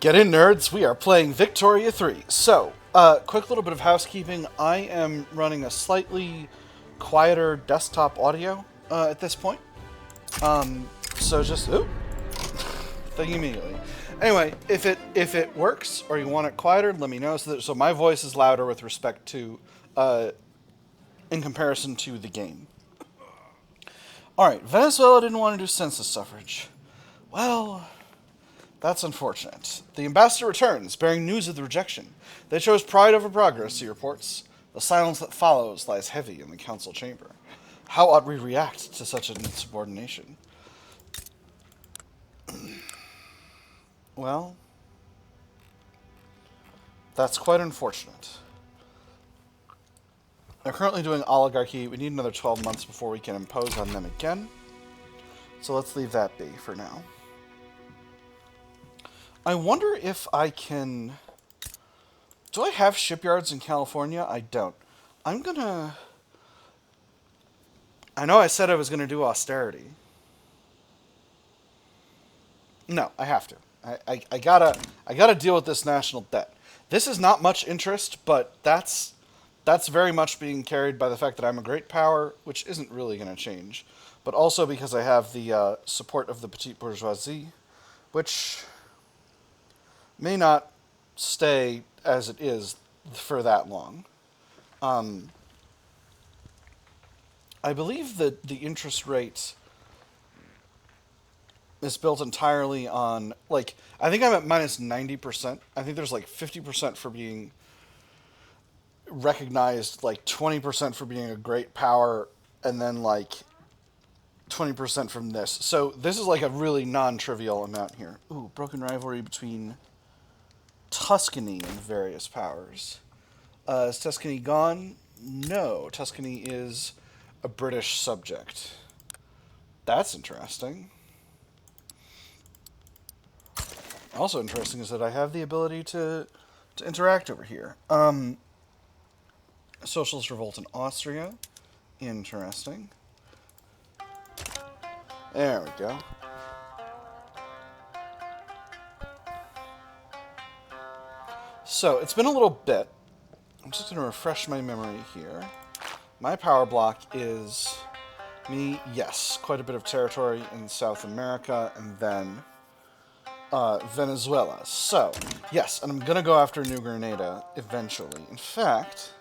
Get in, nerds. We are playing Victoria 3. So, quick little bit of housekeeping. I am running a slightly quieter desktop audio at this point. So just, thing immediately. Anyway, if it works or you want it quieter, let me know. So my voice is louder with respect to, in comparison to the game. All right, Venezuela didn't want to do census suffrage. Well, that's unfortunate. The ambassador returns, bearing news of the rejection. They chose pride over progress, he reports. The silence that follows lies heavy in the council chamber. How ought we react to such an insubordination? Well, that's quite unfortunate. They're currently doing oligarchy. We need another 12 months before we can impose on them again. So let's leave that be for now. I wonder if I can... Do I have shipyards in California? I don't. I'm gonna... I know I said I was gonna do austerity. No, I have to. I gotta deal with this national debt. This is not much interest, but that's very much being carried by the fact that I'm a great power, which isn't really going to change, but also because I have the support of the petite bourgeoisie, which may not stay as it is for that long. I believe that the interest rate is built entirely on, like, I think I'm at minus 90%. I think there's like 50% for being recognized, like 20% for being a great power, and then like 20% from this. So this is like a really non-trivial amount here. Ooh, broken rivalry between Tuscany and various powers. Is Tuscany gone? No, Tuscany is a British subject. That's interesting. Also interesting is that I have the ability to interact over here. Socialist revolt in Austria. Interesting. There we go. So, it's been a little bit. I'm just going to refresh my memory here. My power block is me, yes, quite a bit of territory in South America, and then Venezuela. So, yes, and I'm going to go after New Grenada eventually. In fact,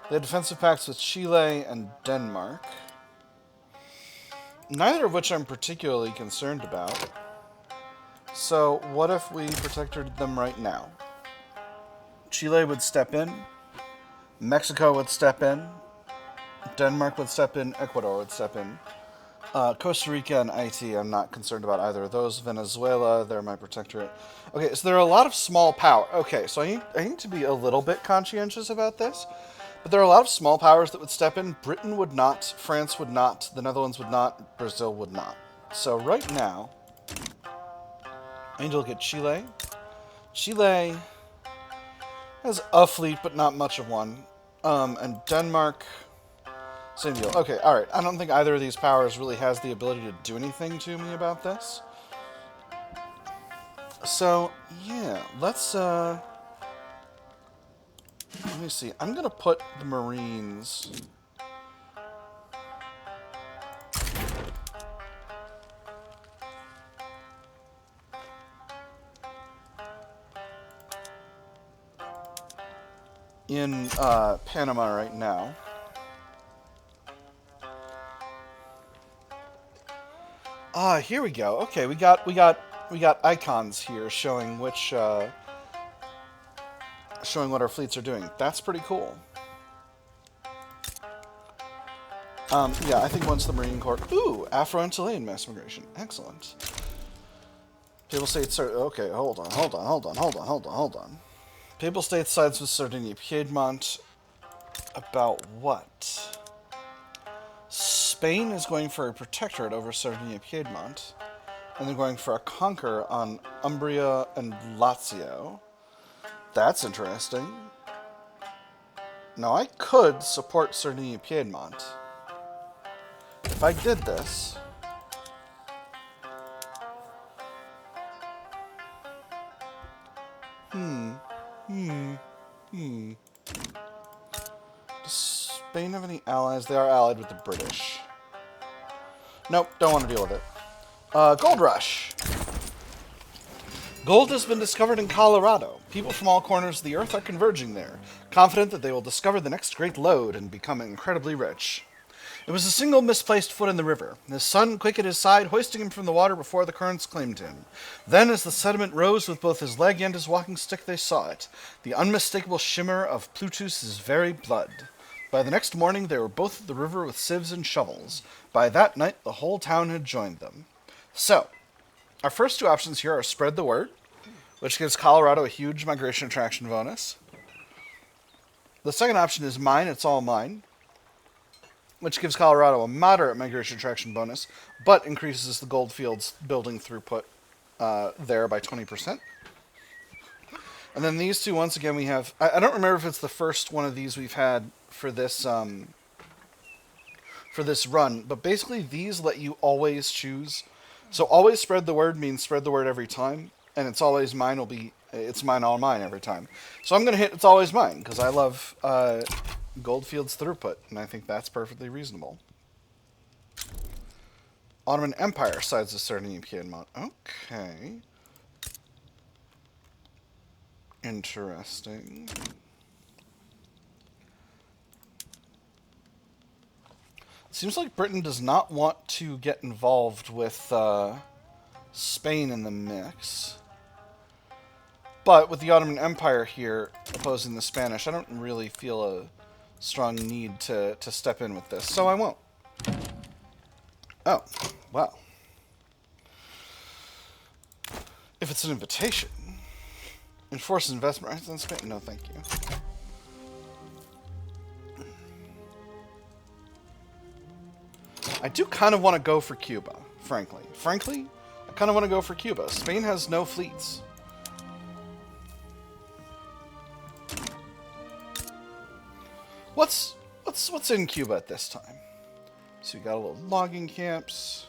they had defensive pacts with Chile and Denmark, neither of which I'm particularly concerned about. So, what if we protected them right now? Chile would step in, Mexico would step in, Denmark would step in, Ecuador would step in. Costa Rica and Haiti, I'm not concerned about either of those. Venezuela, they're my protectorate. Okay, so there are a lot of small power. Okay, so I need to be a little bit conscientious about this. But there are a lot of small powers that would step in. Britain would not, France would not, the Netherlands would not, Brazil would not. So right now, I need to look at Chile. Chile has a fleet, but not much of one. And Denmark... Same deal. Okay, alright. I don't think either of these powers really has the ability to do anything to me about this. So, yeah, let's, let me see. I'm gonna put the Marines... in, Panama right now. Ah, here we go. Okay, we got icons here showing which showing what our fleets are doing. That's pretty cool. Yeah, I think once the Marine Corps... Ooh, Afro-Antillean mass migration. Excellent. Papal States are... Okay, hold on. Papal States sides with Sardinia, Piedmont. About what? Spain is going for a protectorate over Sardinia, Piedmont. And they're going for a conquer on Umbria and Lazio. That's interesting. Now, I could support Sardinia, Piedmont. If I did this... Does Spain have any allies? They are allied with the British. Nope, don't want to deal with it. Gold rush. Gold has been discovered in Colorado. People from all corners of the earth are converging there, confident that they will discover the next great lode and become incredibly rich. It was a single misplaced foot in the river. His son, quick at his side, hoisting him from the water before the currents claimed him. Then, as the sediment rose with both his leg and his walking stick, they saw it, the unmistakable shimmer of Plutus's very blood. By the next morning, they were both at the river with sieves and shovels. By that night, the whole town had joined them. So, our first two options here are spread the word, which gives Colorado a huge migration attraction bonus. The second option is mine, it's all mine, which gives Colorado a moderate migration attraction bonus, but increases the goldfields building throughput there by 20%. And then these two, once again, we have... I don't remember if it's the first one of these we've had for this run, but basically these let you always choose. So always spread the word means spread the word every time, and it's always mine will be... It's mine, all mine every time. So I'm going to hit it's always mine, because I love... Goldfields throughput, and I think that's perfectly reasonable. Ottoman Empire sides of Sardinia, Piedmont. Okay. Interesting. Seems like Britain does not want to get involved with Spain in the mix. But with the Ottoman Empire here opposing the Spanish, I don't really feel a strong need to step in with this, so I won't. Oh, wow. If it's an invitation. Enforce investment rights in Spain? No, thank you. I do kind of want to go for Cuba, frankly. Frankly, I kind of want to go for Cuba. Spain has no fleets. What's in Cuba at this time? So we got a little logging camps.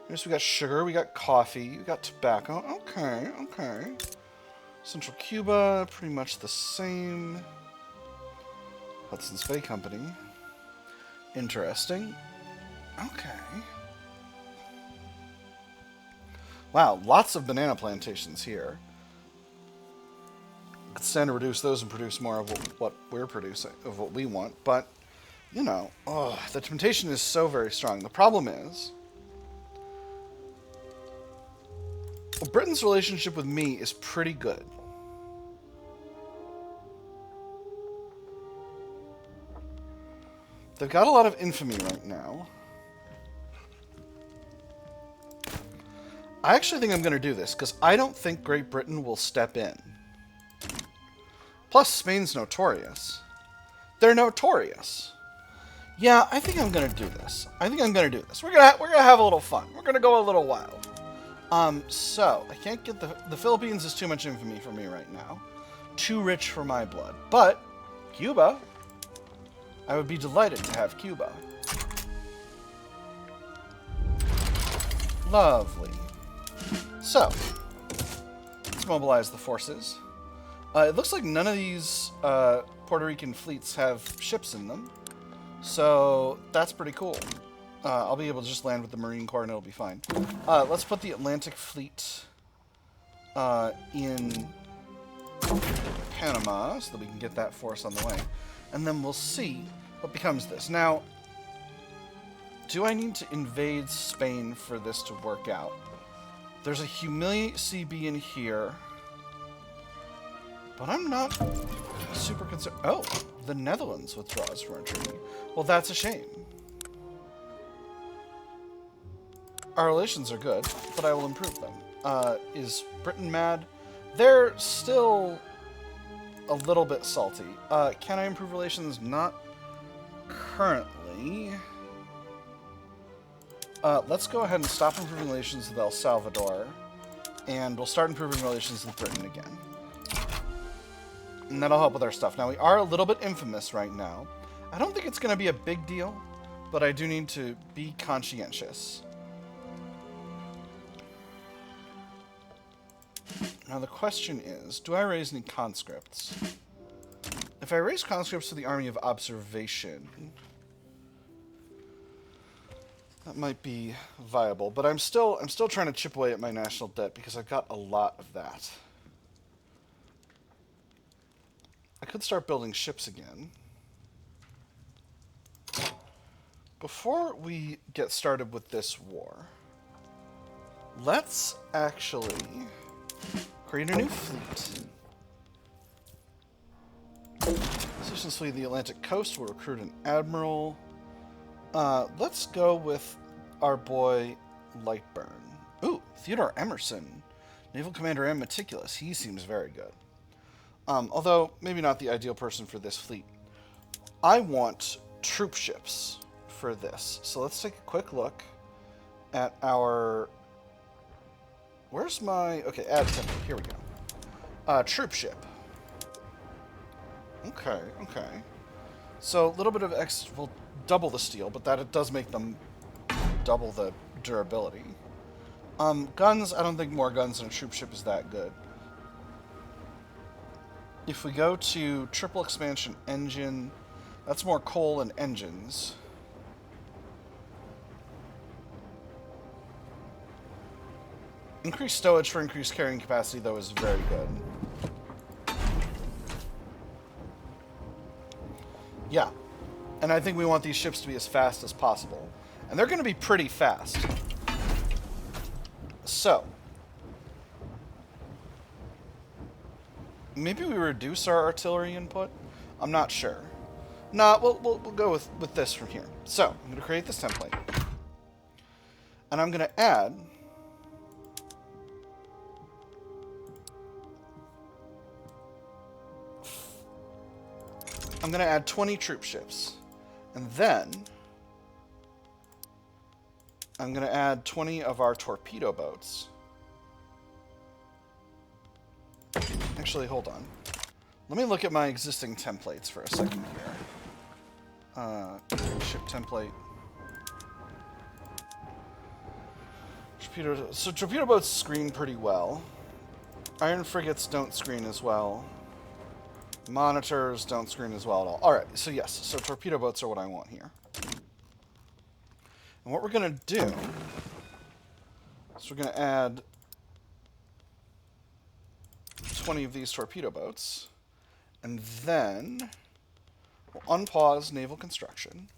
Yes, we got sugar, we got coffee, we got tobacco. Okay, okay. Central Cuba, pretty much the same. Hudson's Bay Company. Interesting. Okay. Wow, lots of banana plantations here. Could stand to reduce those and produce more of what we're producing, of what we want, but, you know, the temptation is so very strong. The problem is, Britain's relationship with me is pretty good. They've got a lot of infamy right now. I actually think I'm going to do this, because I don't think Great Britain will step in. Plus, Spain's notorious. They're notorious. Yeah, I think I'm gonna do this. We're gonna have a little fun. We're gonna go a little wild. So I can't get the Philippines is too much infamy for me right now. Too rich for my blood. But Cuba, I would be delighted to have Cuba. Lovely. So let's mobilize the forces. It looks like none of these Puerto Rican fleets have ships in them, so that's pretty cool. I'll be able to just land with the Marine Corps and it'll be fine. Let's put the Atlantic Fleet in Panama so that we can get that force on the way. And then we'll see what becomes this. Now, do I need to invade Spain for this to work out? There's a Humiliate CB in here. But I'm not super concerned. Oh, the Netherlands withdraws from our treaty. Well, that's a shame. Our relations are good, but I will improve them. Is Britain mad? They're still a little bit salty. Can I improve relations? Not currently. Let's go ahead and stop improving relations with El Salvador, and we'll start improving relations with Britain again. And that'll help with our stuff. Now, we are a little bit infamous right now. I don't think it's going to be a big deal, but I do need to be conscientious. Now the question is, do I raise any conscripts? If I raise conscripts to the Army of Observation, that might be viable, but I'm still trying to chip away at my national debt because I've got a lot of that. I could start building ships again. Before we get started with this war, let's actually create a new fleet. Stations fleet the Atlantic coast will recruit an admiral. Let's go with our boy Lightburn. Ooh, Theodore Emerson, naval commander and meticulous. He seems very good. Although maybe not the ideal person for this fleet. I want troop ships for this. So let's take a quick look at our... Where's my... Okay, add template. Here we go. Troop ship. Okay, okay. So a little bit of well, double the steel, but that it does make them double the durability. Guns, I don't think more guns than a troop ship is that good. If we go to triple expansion engine, that's more coal and engines. Increased stowage for increased carrying capacity, though, is very good. Yeah. And I think we want these ships to be as fast as possible. And they're going to be pretty fast. So. Maybe we reduce our artillery input? I'm not sure. Nah, we'll go with this from here. So, I'm going to create this template. And I'm going to add... I'm going to add 20 troop ships. And then... I'm going to add 20 of our torpedo boats. Actually, hold on. Let me look at my existing templates for a second here. Ship template. So torpedo boats screen pretty well. Iron frigates don't screen as well. Monitors don't screen as well at all. Alright, so yes. So torpedo boats are what I want here. And what we're going to do is we're going to add 20 of these torpedo boats, and then we'll unpause naval construction.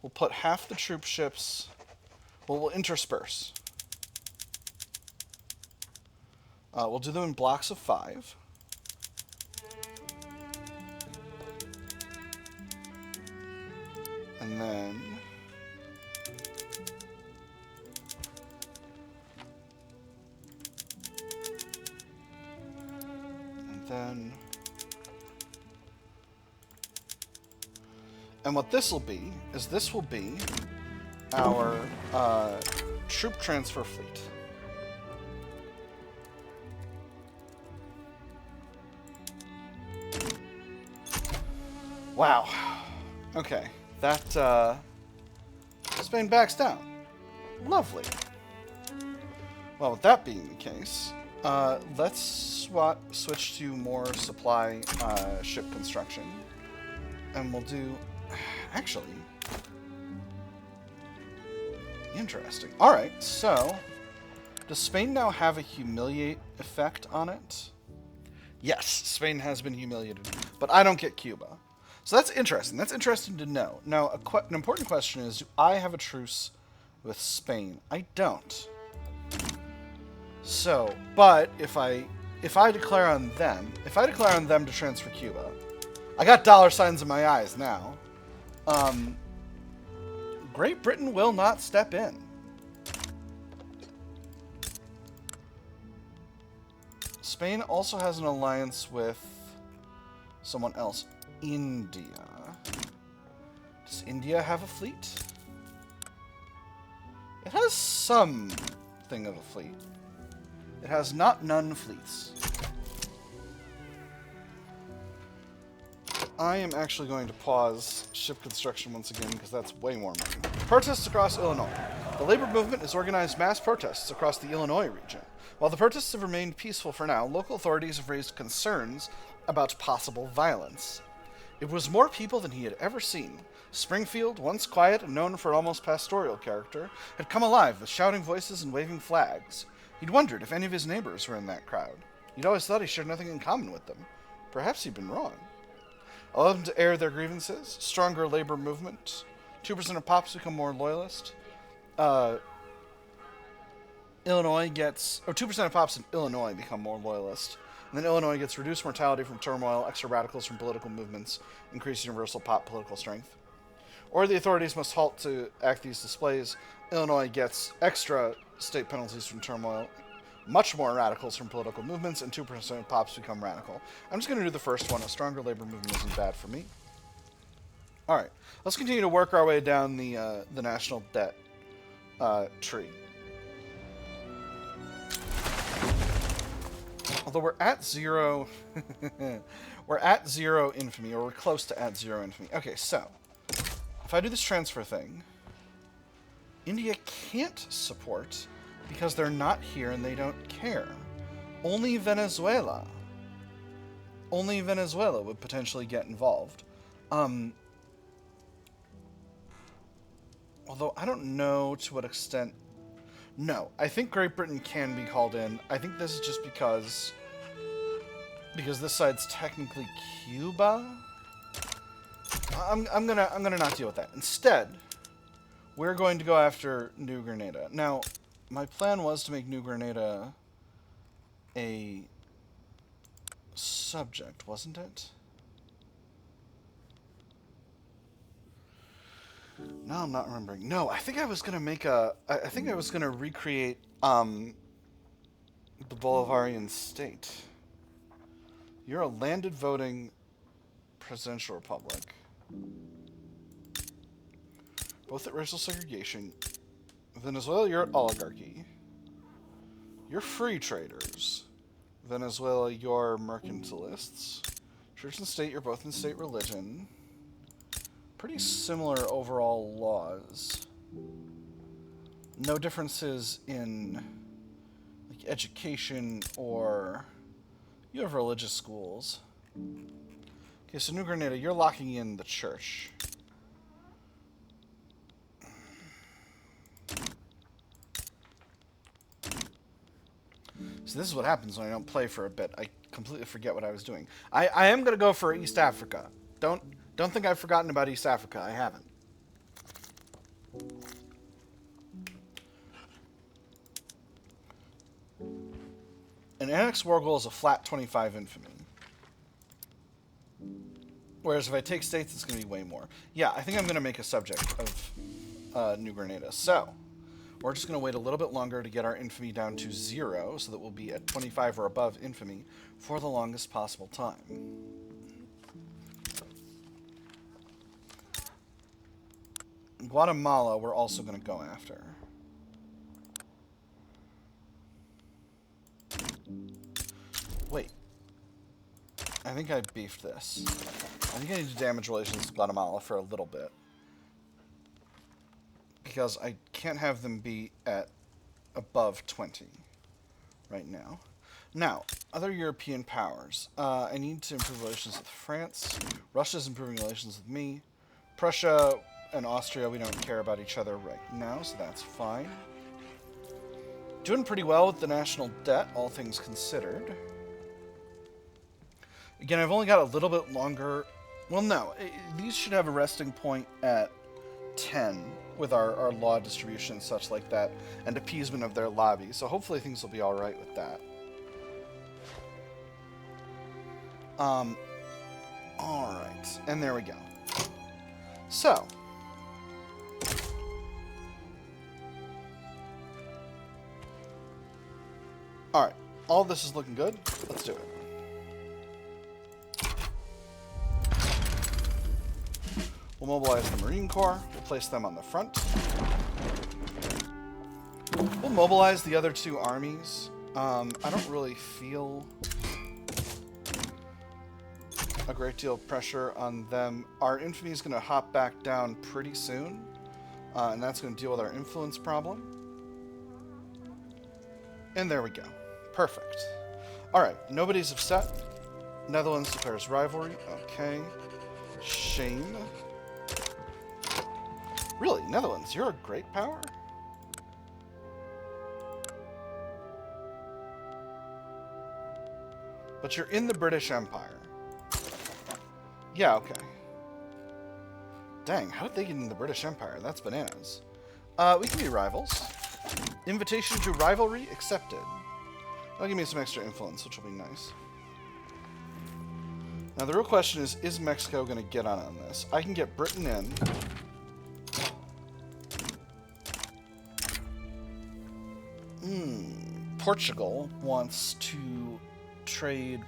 We'll put half the troop ships, well, we'll intersperse. We'll do them in blocks of 5. And then... And what this will be is this will be our troop transfer fleet. Wow. Okay. That Spain backs down. Lovely. Well, with that being the case, let's switch to more supply ship construction. And we'll do... Actually... Interesting. Alright, so... Does Spain now have a humiliate effect on it? Yes, Spain has been humiliated. But I don't get Cuba. So that's interesting. That's interesting to know. Now, an important question is, do I have a truce with Spain? I don't. So, but if I declare on them, to transfer Cuba, I got dollar signs in my eyes now. Great Britain will not step in. Spain also has an alliance with someone else. India. Does India have a fleet? It has something of a fleet. It has not none fleets. I am actually going to pause ship construction once again because that's way more money. Protests across Illinois. The labor movement has organized mass protests across the Illinois region. While the protests have remained peaceful for now, local authorities have raised concerns about possible violence. It was more people than he had ever seen. Springfield, once quiet and known for an almost pastoral character, had come alive with shouting voices and waving flags. He'd wondered if any of his neighbors were in that crowd. He'd always thought he shared nothing in common with them. Perhaps he'd been wrong. Allow them to air their grievances. Stronger labor movement. 2% of pops become more loyalist. Illinois gets... 2% of pops in Illinois become more loyalist. And then Illinois gets reduced mortality from turmoil, extra radicals from political movements, increased universal pop political strength. Or the authorities must halt to act these displays. Illinois gets extra state penalties from turmoil, much more radicals from political movements, and 2% of pops become radical. I'm just going to do the first one. A stronger labor movement isn't bad for me. Alright, let's continue to work our way down the national debt tree. Although we're at 0... we're at 0 infamy, or we're close to at 0 infamy. Okay, so, if I do this transfer thing, India can't support because they're not here and they don't care. Only Venezuela. Only Venezuela would potentially get involved. Although I don't know to what extent... No, I think Great Britain can be called in. I think this is just because this side's technically Cuba. I'm gonna not deal with that. Instead, we're going to go after New Grenada. Now, my plan was to make New Grenada a subject, wasn't it? No, I'm not remembering. No, I think I was gonna make a... I think I was gonna recreate the Bolivarian state. You're a landed voting presidential republic. Both at racial segregation. Venezuela, you're at oligarchy. You're free traders. Venezuela, you're mercantilists. Church and state, you're both in state religion. Pretty similar overall laws. No differences in like education or... You have religious schools. Okay, so New Grenada, you're locking in the church. So this is what happens when I don't play for a bit. I completely forget what I was doing. I am going to go for East Africa. Don't think I've forgotten about East Africa. I haven't. An annex war goal is a flat 25 infamy. Whereas if I take states, it's going to be way more. Yeah, I think I'm going to make a subject of New Grenada. So, we're just going to wait a little bit longer to get our infamy down to 0, so that we'll be at 25 or above infamy for the longest possible time. Guatemala, we're also going to go after. Wait. I think I beefed this. I think I need to damage relations with Guatemala for a little bit. Because I can't have them be at above 20 right now. Now, other European powers. I need to improve relations with France. Russia's improving relations with me. Prussia and Austria, we don't care about each other right now, so that's fine. Doing pretty well with the national debt, all things considered. Again, I've only got a little bit longer... Well, no. These should have a resting point at 10 with our law distribution and such like that, and appeasement of their lobby. So hopefully things will be alright with that. Alright. And there we go. So... Alright. All this is looking good. Let's do it. We'll mobilize the Marine Corps. We'll place them on the front. We'll mobilize the other two armies. I don't really feel a great deal of pressure on them. Our infamy is going to hop back down pretty soon. And that's going to deal with our influence problem. And there we go. Perfect. Alright, nobody's upset. Netherlands declares rivalry. Okay. Shame. Really, Netherlands, you're a great power? But you're in the British Empire. Yeah, okay. Dang, how did they get in the British Empire? That's bananas. We can be rivals. Invitation to rivalry accepted. That'll give me some extra influence, which will be nice. Now, the real question is Mexico going to get on this? I can get Britain in. Portugal wants to trade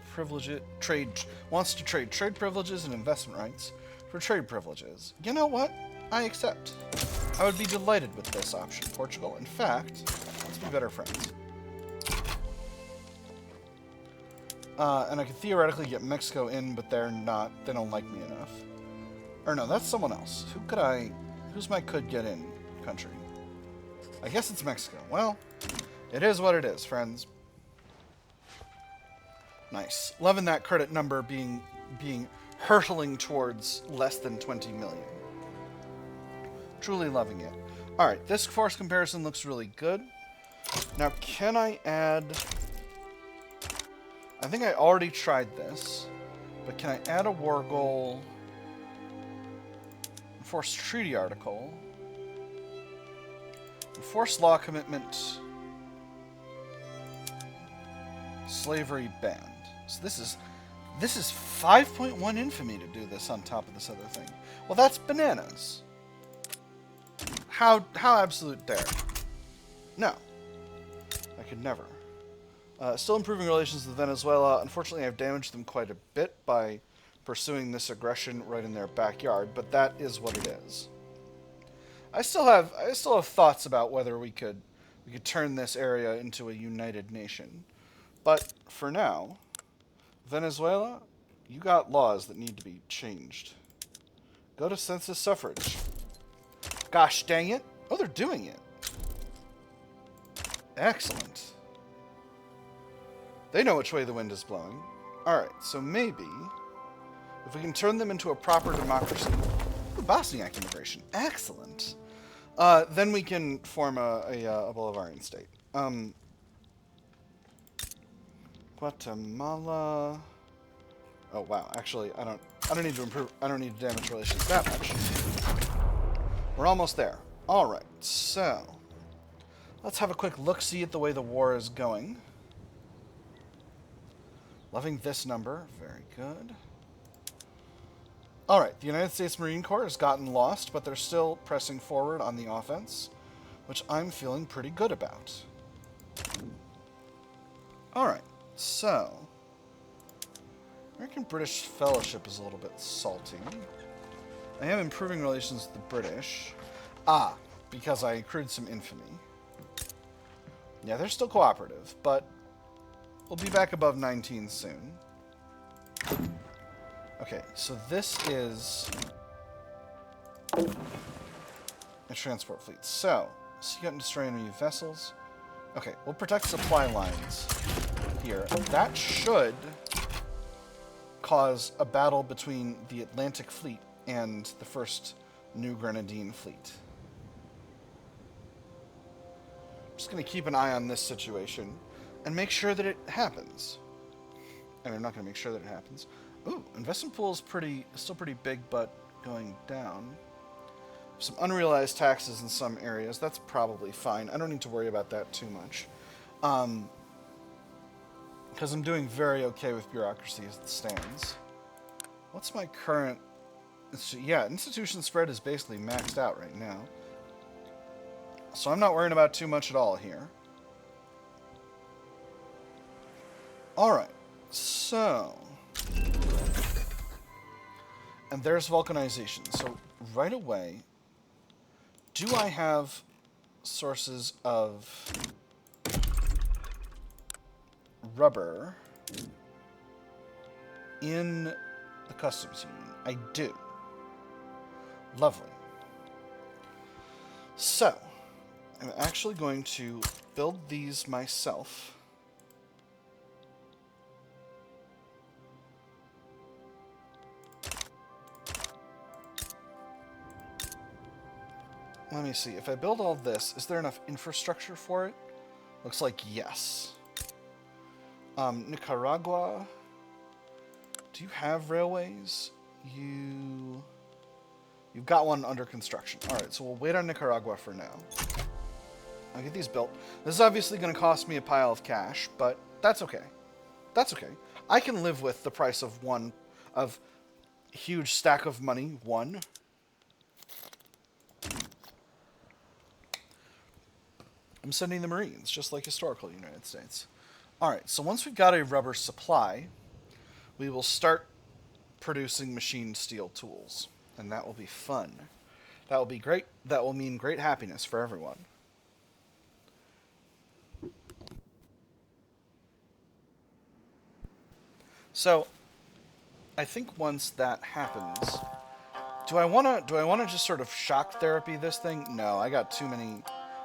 trade privileges and investment rights for trade privileges. You know what? I accept. I would be delighted with this option, Portugal. In fact, let's be better friends. And I could theoretically get Mexico in, but they're not. They don't like me enough. Or no, that's someone else. Who's my could get in country? I guess it's Mexico. Well, it is what it is, friends. Nice. Loving that credit number being hurtling towards less than 20 million. Truly loving it. Alright, this force comparison looks really good. Now, can I add... I think I already tried this, but can I add a war goal? Enforce treaty article. Enforce law commitment. Slavery banned. So this is 5.1 infamy to do this on top of this other thing. Well, that's bananas. How absolute dare? No. I could never. Still improving relations with Venezuela. Unfortunately, I've damaged them quite a bit by pursuing this aggression right in their backyard, but that is what it is. I still have thoughts about whether we could turn this area into a united nation. But for now, Venezuela, you got laws that need to be changed. Go to census suffrage. Gosh dang it. Oh, they're doing it. Excellent. They know which way the wind is blowing. Alright, so maybe if we can turn them into a proper democracy. Ooh, Bosniak immigration. Excellent. Then we can form a Bolivarian state. Guatemala. Oh wow, actually I don't need to improve. I don't need to damage relations that much. We're almost there. Alright, so let's have a quick look-see at the way the war is going. Loving this number. Very good. Alright, the United States Marine Corps has gotten lost, but they're still pressing forward on the offense, which I'm feeling pretty good about. Alright, so American-British Fellowship is a little bit salty. I am improving relations with the British. Because I accrued some infamy. Yeah, they're still cooperative, but we'll be back above 19 soon. Okay, so this is a transport fleet. So, seek out and destroy enemy vessels. Okay, we'll protect supply lines here. That should cause a battle between the Atlantic Fleet and the first New Grenadine Fleet. Just going to keep an eye on this situation and make sure that it happens. And I'm not going to make sure that it happens. Ooh, investment pool is still pretty big, but going down. Some unrealized taxes in some areas. That's probably fine. I don't need to worry about that too much. Because I'm doing very okay with bureaucracy as it stands. What's my current... Yeah, institution spread is basically maxed out right now. So I'm not worrying about too much at all here. Alright, so... And there's vulcanization. So right away, do I have sources of rubber in the customs union? I do. Lovely. So, I'm actually going to build these myself. Let me see. If I build all this, is there enough infrastructure for it? Looks like yes. Nicaragua. Do you have railways? You've got one under construction. Alright, so we'll wait on Nicaragua for now. I'll get these built. This is obviously going to cost me a pile of cash, but that's okay. That's okay. I can live with the price of huge stack of money, one. I'm sending the Marines, just like historical United States. Alright, so once we've got a rubber supply, we will start producing machined steel tools. And that will be fun. That will be great. That will mean great happiness for everyone. So, I think once that happens, do I wanna just sort of shock therapy this thing? No, I got too many.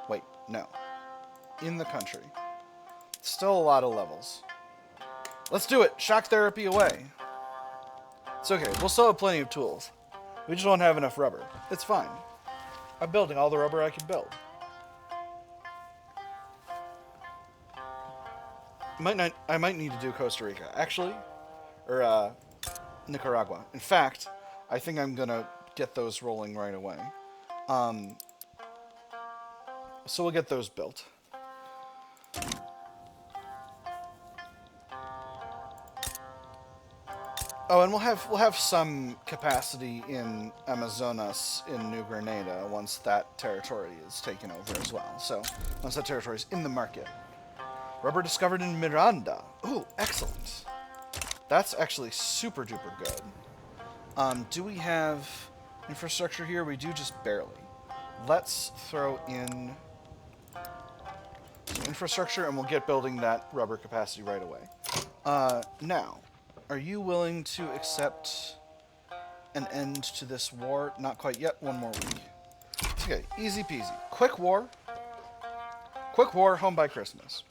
Wait, no. In the country. Still a lot of levels. Let's do it. Shock therapy away. It's okay. We'll still have plenty of tools. We just won't have enough rubber. It's fine. I'm building all the rubber I can build. I might need to do Costa Rica, actually, or Nicaragua. In fact, I think I'm gonna get those rolling right away. So we'll get those built. Oh, and we'll have some capacity in Amazonas in New Grenada once that territory is taken over as well. So once that territory is in the market. Rubber discovered in Miranda. Ooh, excellent. That's actually super duper good. Do we have infrastructure here? We do, just barely. Let's throw in some infrastructure and we'll get building that rubber capacity right away. Now, are you willing to accept an end to this war? Not quite yet. One more week. Okay, easy peasy. Quick war. Quick war, home by Christmas.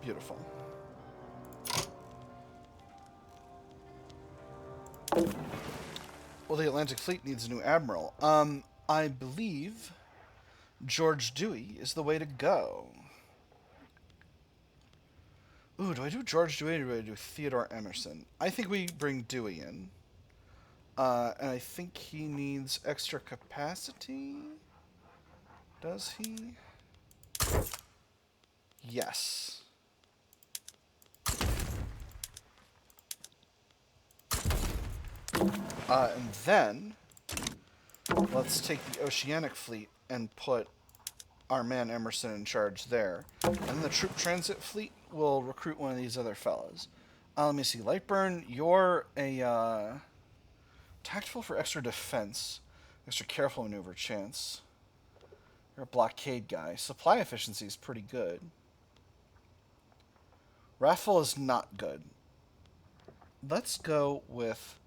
Beautiful. Well, the Atlantic Fleet needs a new admiral. I believe George Dewey is the way to go. Ooh, do I do George Dewey or do I do Theodore Emerson? I think we bring Dewey in. And I think he needs extra capacity. Does he? Yes. And then, let's take the Oceanic Fleet and put our man Emerson in charge there. And the Troop Transit Fleet will recruit one of these other fellas. Let me see. Lightburn, you're a tactful for extra defense, extra careful maneuver chance. You're a blockade guy. Supply efficiency is pretty good. Wrathful is not good. Let's go with...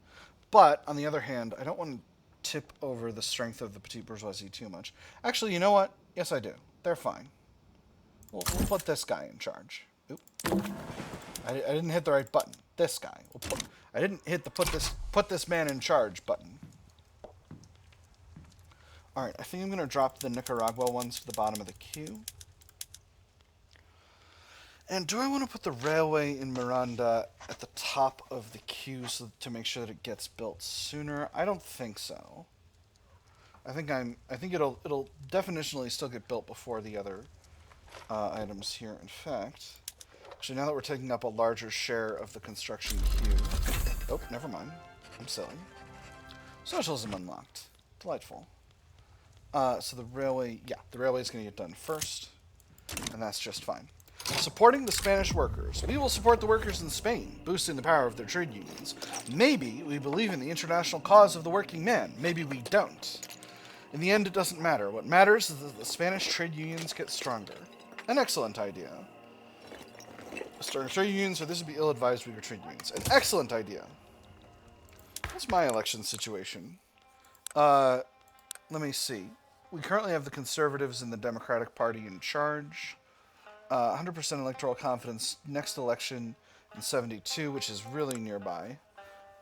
But, on the other hand, I don't want to tip over the strength of the petite bourgeoisie too much. Actually, you know what? Yes, I do. They're fine. We'll put this guy in charge. Oop. I didn't hit the right button. This guy. I didn't hit the put this man in charge button. Alright, I think I'm going to drop the Nicaragua ones to the bottom of the queue. And do I want to put the railway in Miranda at the top of the queue to make sure that it gets built sooner? I don't think so. I think it'll definitionally still get built before the other items here. In fact, actually, now that we're taking up a larger share of the construction queue. Oh, never mind. I'm silly. Socialism unlocked. Delightful. So the railway, the railway is going to get done first, and that's just fine. Supporting the Spanish workers. We will support the workers in Spain, boosting the power of their trade unions. Maybe we believe in the international cause of the working man. Maybe we don't. In the end, it doesn't matter. What matters is that the Spanish trade unions get stronger. An excellent idea. Starting trade unions, or this would be ill-advised weaker trade unions. An excellent idea. What's my election situation? Let me see. We currently have the Conservatives and the Democratic Party in charge. 100% electoral confidence next election in 72, which is really nearby.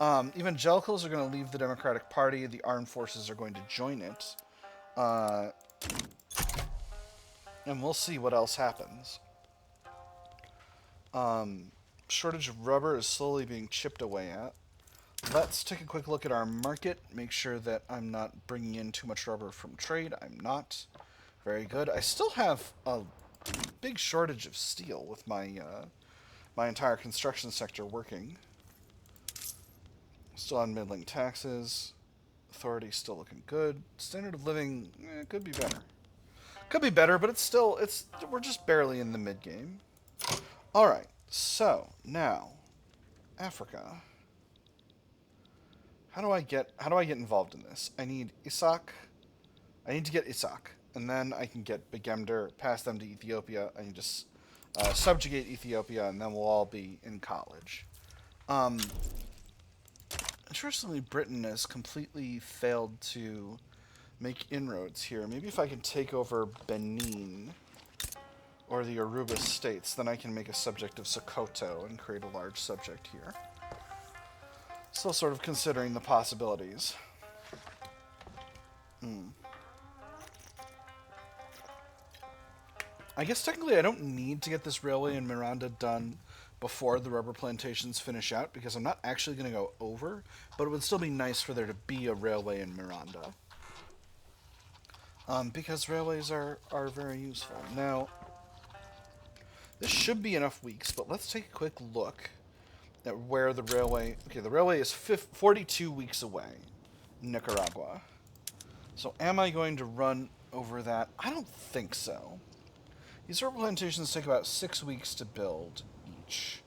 Evangelicals are going to leave the Democratic Party. The armed forces are going to join it. And we'll see what else happens. Shortage of rubber is slowly being chipped away at. Let's take a quick look at our market. Make sure that I'm not bringing in too much rubber from trade. I'm not. Very good. I still have a big shortage of steel with my my entire construction sector working. Still on middling taxes. Authority still looking good. Standard of living could be better. Could be better, but we're just barely in the mid game. All right. So now, Africa. How do I get involved in this? I need Isaac. I need to get Isaac, and then I can get Begemder, pass them to Ethiopia. I need to subjugate Ethiopia, and then we'll all be in college. Interestingly, Britain has completely failed to make inroads here. Maybe if I can take over Benin or the Aruba states, then I can make a subject of Sokoto and create a large subject here. Still sort of considering the possibilities. I guess technically I don't need to get this railway in Miranda done before the rubber plantations finish out, because I'm not actually going to go over, but it would still be nice for there to be a railway in Miranda. Because railways are very useful. Now, this should be enough weeks, but let's take a quick look at where the railway... Okay, the railway is 42 weeks away in Nicaragua. So am I going to run over that? I don't think so. These rubber plantations take about 6 weeks to build each.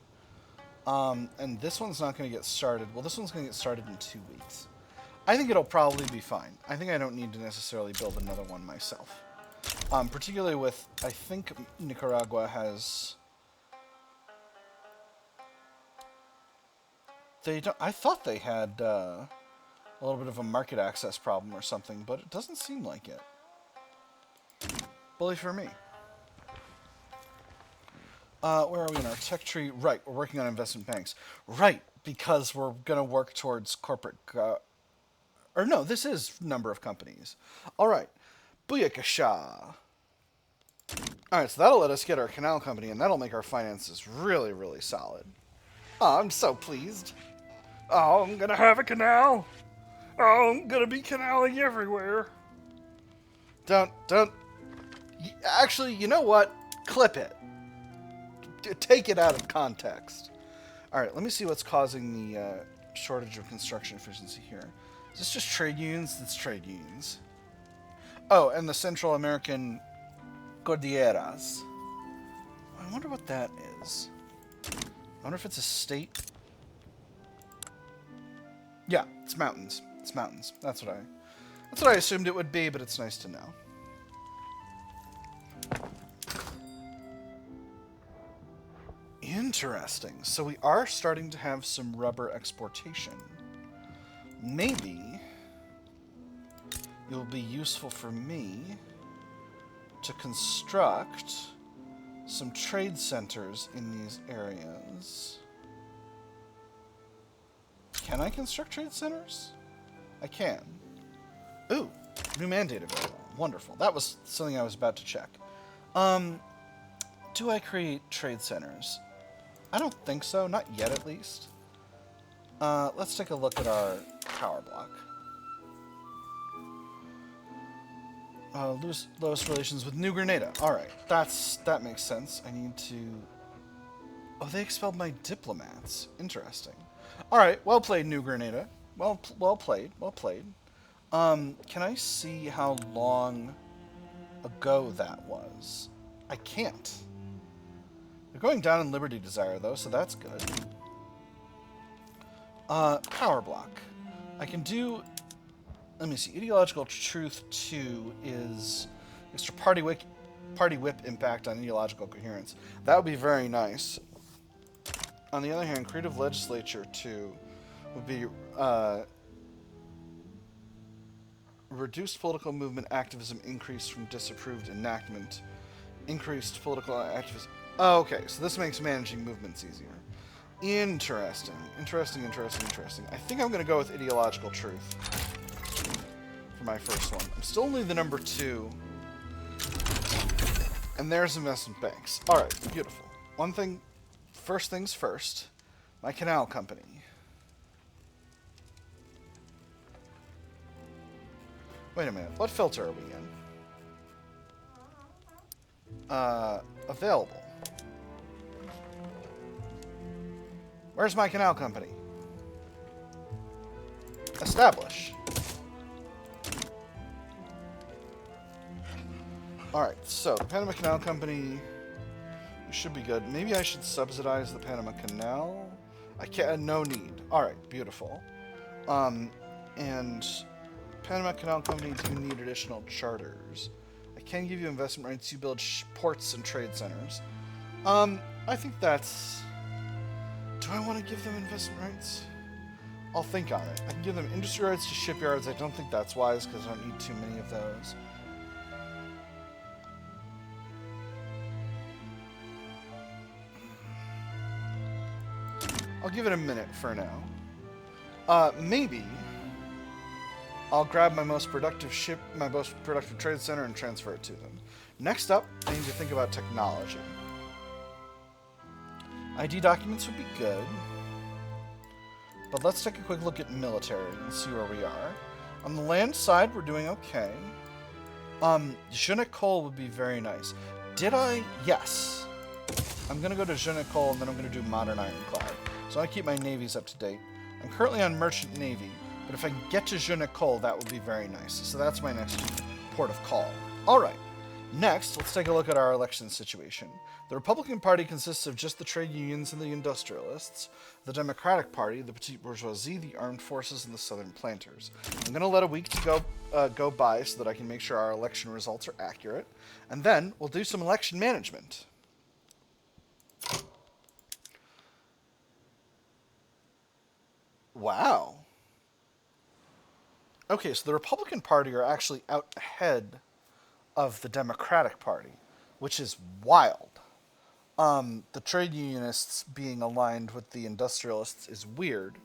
And this one's not going to get started. Well, this one's going to get started in 2 weeks. I think it'll probably be fine. I think I don't need to necessarily build another one myself. Particularly with, I think Nicaragua has... I thought they had a little bit of a market access problem or something, but it doesn't seem like it. Bully for me. Where are we in our tech tree? Right, we're working on investment banks. Right, because we're going to work towards corporate... or no, this is number of companies. All right. Booyakasha. All right, so that'll let us get our canal company, and that'll make our finances really, really solid. Oh, I'm so pleased. Oh, I'm going to have a canal. Oh, I'm going to be canaling everywhere. Don't. Actually, you know what? Clip it. Take it out of context. All right, let me see what's causing the shortage of construction efficiency here. Is this just trade unions? It's trade unions. Oh, and the Central American Cordilleras. I wonder what that is. I wonder if it's a state. Yeah, it's mountains. It's mountains. That's what I assumed it would be, but it's nice to know. Interesting. So we are starting to have some rubber exportation. Maybe it will be useful for me to construct some trade centers in these areas. Can I construct trade centers? I can. Ooh, new mandate available. Wonderful. That was something I was about to check. Do I create trade centers? I don't think so. Not yet, at least. Let's take a look at our power block. Lowest relations with New Grenada. Alright, that makes sense. I need to... Oh, they expelled my diplomats. Interesting. Alright, well played, New Grenada. Well played. Can I see how long ago that was? I can't. They're going down in Liberty Desire, though, so that's good. Power block. I can do... Let me see. Ideological Truth 2 is extra party whip impact on ideological coherence. That would be very nice. On the other hand, creative legislature, too, would be reduced political movement activism increased from disapproved enactment. Increased political activism. Oh, okay, so this makes managing movements easier. Interesting. Interesting. I think I'm going to go with ideological truth for my first one. I'm still only the number 2. And there's investment banks. Alright, beautiful. First things first. My canal company. Wait a minute. What filter are we in? Available. Where's my canal company? Establish. Alright, so the Panama Canal Company should be good. Maybe I should subsidize the Panama Canal? I can't, no need. Alright, beautiful. And Panama Canal Company, do you need additional charters? I can give you investment rights. You build ports and trade centers. I think that's... Do I want to give them investment rights? I'll think on it. I can give them industry rights to shipyards. I don't think that's wise because I don't need too many of those. I'll give it a minute for now. Maybe I'll grab my most productive trade center and transfer it to them. Next up, I need to think about technology. ID documents would be good. But let's take a quick look at military and see where we are. On the land side, we're doing okay. Je ne colle would be very nice. Did I? Yes. I'm going to go to Je ne colle, and then I'm going to do modern ironclad. So I keep my navies up to date. I'm currently on merchant navy, but if I can get to Je ne colle, that would be very nice. So that's my next port of call. All right. Next, let's take a look at our election situation. The Republican Party consists of just the trade unions and the industrialists. The Democratic Party, the petite bourgeoisie, the armed forces, and the southern planters. I'm going to let a week to go by so that I can make sure our election results are accurate. And then we'll do some election management. Wow. Okay, so the Republican Party are actually out ahead of the Democratic Party, which is wild. The trade unionists being aligned with the industrialists is weird.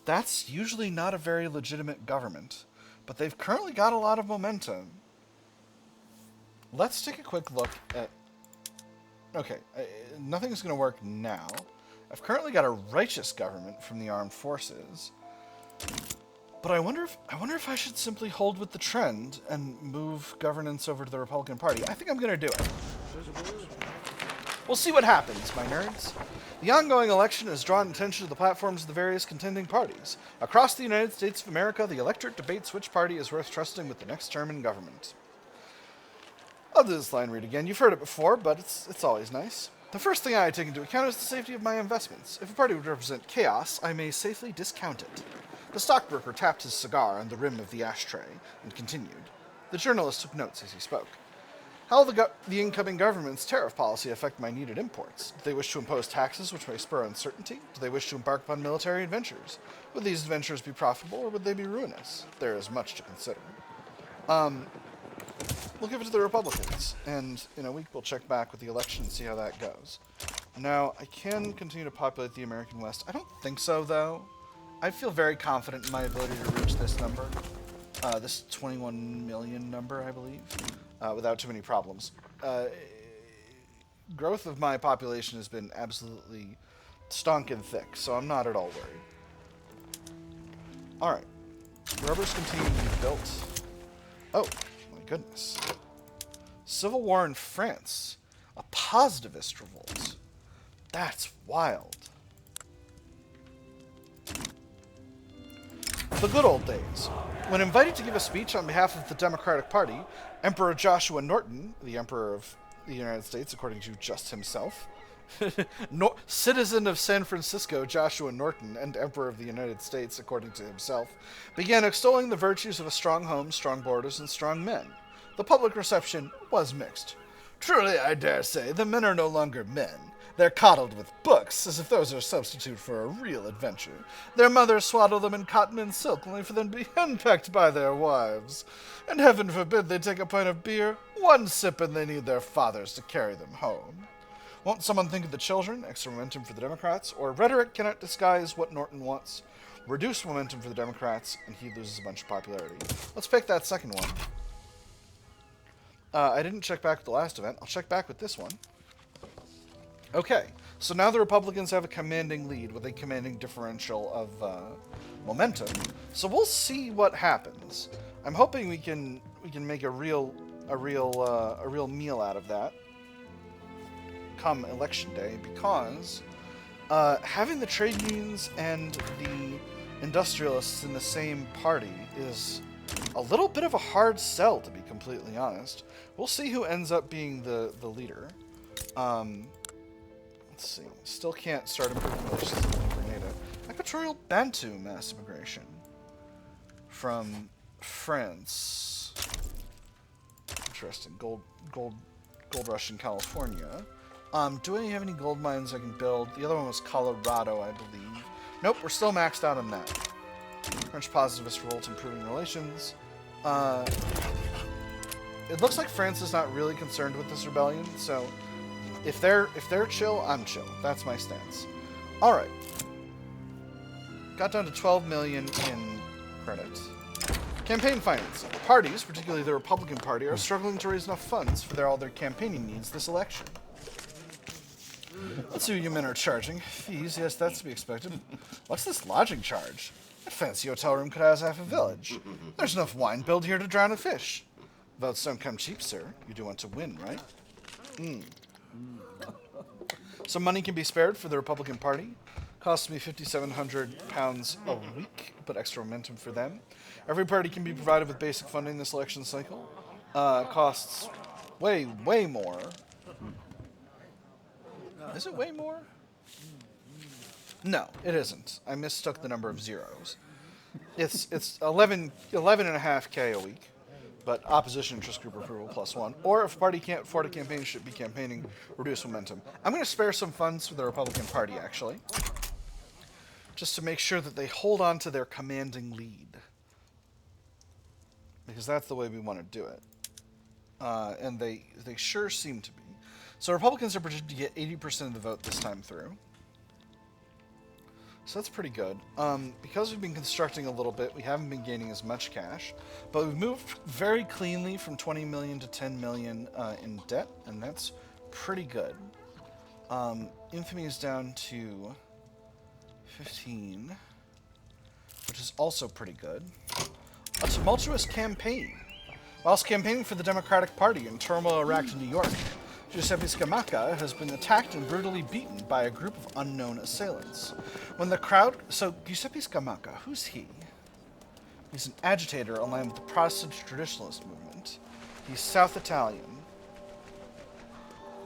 That's usually not a very legitimate government, but they've currently got a lot of momentum. Let's take a quick look at... Okay, nothing's going to work now. I've currently got a righteous government from the armed forces. But I wonder if I should simply hold with the trend and move governance over to the Republican Party. I think I'm going to do it. We'll see what happens, my nerds. The ongoing election has drawn attention to the platforms of the various contending parties. Across the United States of America, the electorate debates which party is worth trusting with the next term in government. I'll do this line read again. You've heard it before, but it's always nice. The first thing I take into account is the safety of my investments. If a party would represent chaos, I may safely discount it. The stockbroker tapped his cigar on the rim of the ashtray and continued. The journalist took notes as he spoke. How will the incoming government's tariff policy affect my needed imports? Do they wish to impose taxes which may spur uncertainty? Do they wish to embark upon military adventures? Would these adventures be profitable or would they be ruinous? There is much to consider. We'll give it to the Republicans, and in a week we'll check back with the election and see how that goes. Now, I can continue to populate the American West. I don't think so, though. I feel very confident in my ability to reach this number. This 21 million number, I believe, without too many problems. Growth of my population has been absolutely stonking thick, so I'm not at all worried. Alright. Rubbers continue to be built. Oh, my goodness. Civil War in France. A positivist revolt. That's wild. The good old days. When invited to give a speech on behalf of the Democratic Party, Emperor Joshua Norton, the Emperor of the United States, according to just himself, citizen of San Francisco Joshua Norton and Emperor of the United States, according to himself, began extolling the virtues of a strong home, strong borders, and strong men. The public reception was mixed. Truly, I dare say, the men are no longer men, They're coddled with books, as if those are a substitute for a real adventure. Their mothers swaddle them in cotton and silk, only for them to be henpecked by their wives. And heaven forbid they take a pint of beer, one sip, and they need their fathers to carry them home. Won't someone think of the children? Extra momentum for the Democrats. Or rhetoric cannot disguise what Norton wants. Reduce momentum for the Democrats, and he loses a bunch of popularity. Let's pick that second one. I didn't check back with the last event. I'll check back with this one. Okay, so now the Republicans have a commanding lead with a commanding differential of momentum. So we'll see what happens. I'm hoping we can make a real meal out of that come election day, because having the trade unions and the industrialists in the same party is a little bit of a hard sell, to be completely honest. We'll see who ends up being the leader. Let's see. Still can't start improving relations with Grenada. Equatorial Bantu mass immigration from France. Interesting. Gold rush in California. Do I have any gold mines I can build? The other one was Colorado, I believe. Nope, we're still maxed out on that. French positivist revolt improving relations. It looks like France is not really concerned with this rebellion, so if they're chill, I'm chill. That's my stance. All right. Got down to 12 million in credit. Campaign financing. Parties, particularly the Republican Party, are struggling to raise enough funds for all their campaigning needs this election. Let's see what you men are charging. Fees, yes, that's to be expected. What's this lodging charge? That fancy hotel room could house half a village. There's enough wine billed here to drown a fish. Votes don't come cheap, sir. You do want to win, right? Some money can be spared for the Republican Party. Costs me £5,700 a week, but extra momentum for them. Every party can be provided with basic funding this election cycle. Costs way more. Is it way more? No, it isn't. I mistook the number of zeros. It's 11.5K a week, but opposition interest group approval +1. Or if a party can't afford a campaign, should be campaigning, reduce momentum. I'm going to spare some funds for the Republican Party, actually, just to make sure that they hold on to their commanding lead, because that's the way we want to do it. And they sure seem to be. So Republicans are projected to get 80% of the vote this time through. So that's pretty good. Because we've been constructing a little bit, we haven't been gaining as much cash, but we've moved very cleanly from 20 million to 10 million in debt, and that's pretty good. Infamy is down to 15, which is also pretty good. A tumultuous campaign. Whilst campaigning for the Democratic Party in turmoil racked in New York, Giuseppe Scamacca has been attacked and brutally beaten by a group of unknown assailants. When the crowd... So, Giuseppe Scamacca, who's he? He's an agitator aligned with the Protestant traditionalist movement. He's South Italian.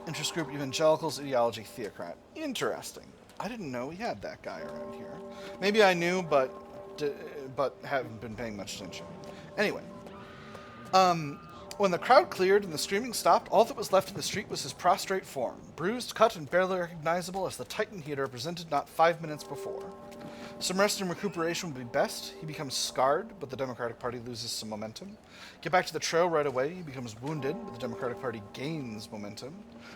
Interest group Evangelicals, ideology theocrat. Interesting. I didn't know we had that guy around here. Maybe I knew, but haven't been paying much attention. Anyway. When the crowd cleared and the screaming stopped, all that was left in the street was his prostrate form, bruised, cut, and barely recognizable as the Titan he had represented not 5 minutes before. Some rest and recuperation would be best. He becomes scarred, but the Democratic Party loses some momentum. Get back to the trail right away. He becomes wounded, but the Democratic Party gains momentum.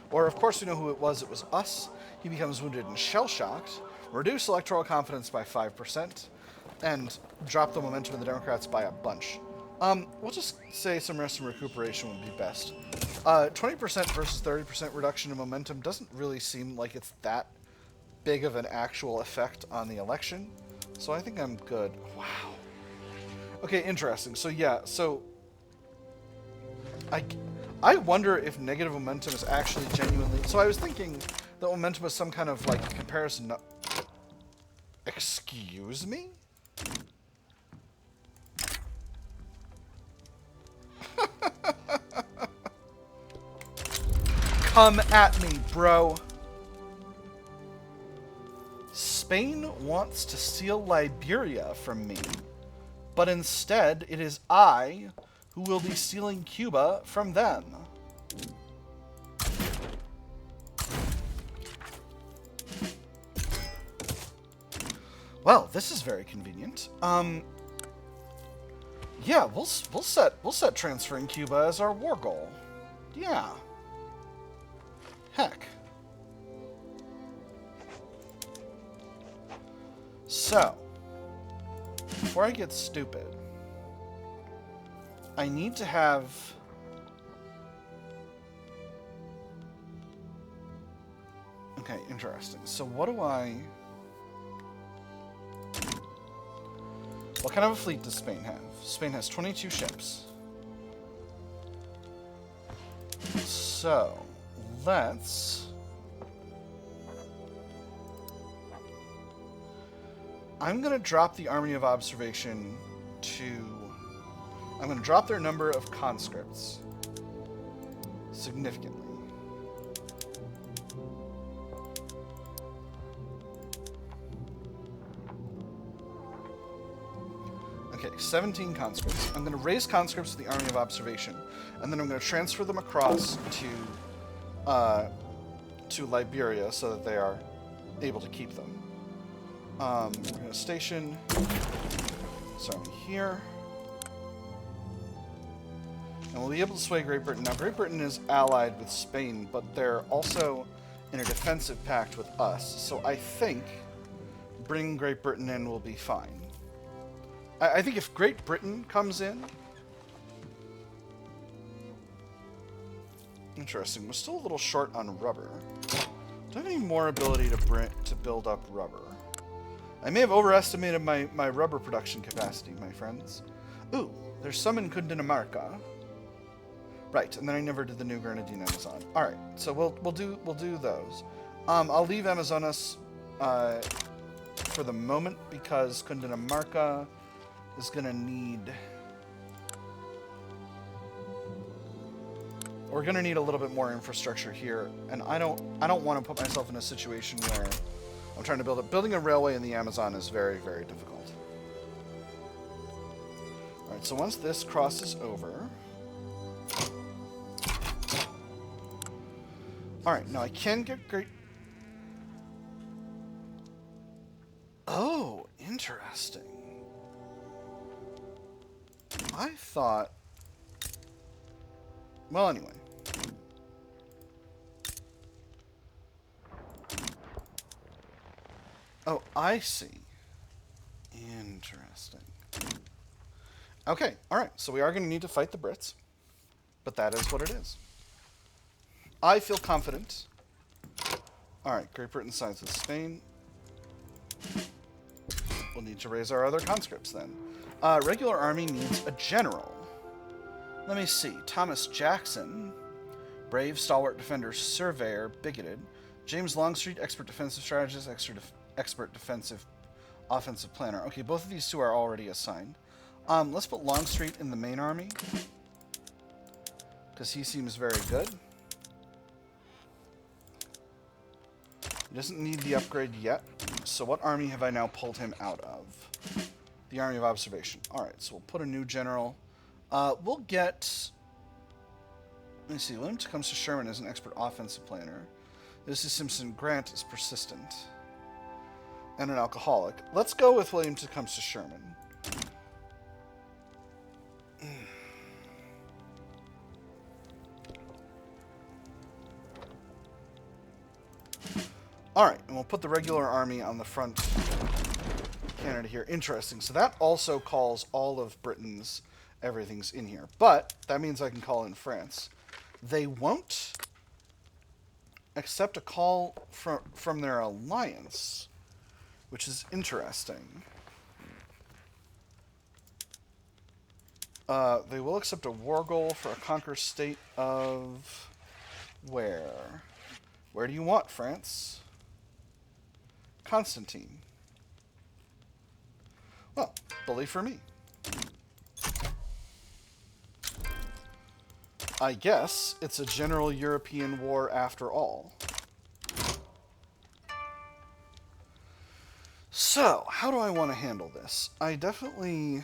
Or, of course, we know who it was us. He becomes wounded and shell-shocked. Reduce electoral confidence by 5%, and drop the momentum of the Democrats by a bunch. We'll just say some rest and recuperation would be best. 20% versus 30% reduction in momentum doesn't really seem like it's that big of an actual effect on the election. So I think I'm good. Wow. Okay, interesting. So yeah, I wonder if negative momentum is actually genuinely... So I was thinking that momentum was some kind of, like, comparison... Excuse me? Come at me, bro. Spain wants to steal Liberia from me, but instead it is I who will be stealing Cuba from them. Well, this is very convenient. Yeah, we'll set transferring Cuba as our war goal. Yeah. Heck. So, before I get stupid, I need to have... Okay, interesting. So what do I... What kind of a fleet does Spain have? Spain has 22 ships. So, let's... I'm going to drop the Army of Observation to... I'm going to drop their number of conscripts significantly. Okay, 17 conscripts. I'm going to raise conscripts to the Army of Observation, and then I'm going to transfer them across to Liberia so that they are able to keep them. We're going to station this army here. And we'll be able to sway Great Britain. Now, Great Britain is allied with Spain, but they're also in a defensive pact with us. So I think bringing Great Britain in will be fine. I think if Great Britain comes in... Interesting. We're still a little short on rubber. Do I have any more ability to build up rubber? I may have overestimated my rubber production capacity, my friends. Ooh, there's some in Cundinamarca. Right, and then I never did the New Grenadine Amazon. All right, so we'll do those. I'll leave Amazonas for the moment because Cundinamarca is gonna need. We're gonna need a little bit more infrastructure here, and I don't want to put myself in a situation where I'm trying to building a railway in the Amazon is very, very difficult. All right, so once this crosses over. All right, now I can get great. Oh, interesting. I thought... Well, anyway. Oh, I see. Interesting. Okay, alright, so we are going to need to fight the Brits. But that is what it is. I feel confident. Alright, Great Britain sides with Spain. We'll need to raise our other conscripts then. Regular army needs a general. Let me see. Thomas Jackson, brave, stalwart defender, surveyor, bigoted. James Longstreet, expert defensive strategist, expert defensive offensive planner. Okay, both of these two are already assigned. Let's put Longstreet in the main army because he seems very good. He doesn't need the upgrade yet. So what army have I now pulled him out of? The Army of Observation. Alright, so we'll put a new general. We'll get... Let me see. William Tecumseh Sherman is an expert offensive planner. This is Simpson Grant is persistent. And an alcoholic. Let's go with William Tecumseh Sherman. Alright, and we'll put the regular army on the front Canada here. Interesting. So that also calls all of Britain's everything's in here. But that means I can call in France. They won't accept a call from their alliance, which is interesting. They will accept a war goal for a conquer state of... Where? Where do you want, France? Constantine. Well, bully for me. I guess it's a general European war after all. So, how do I want to handle this? I definitely...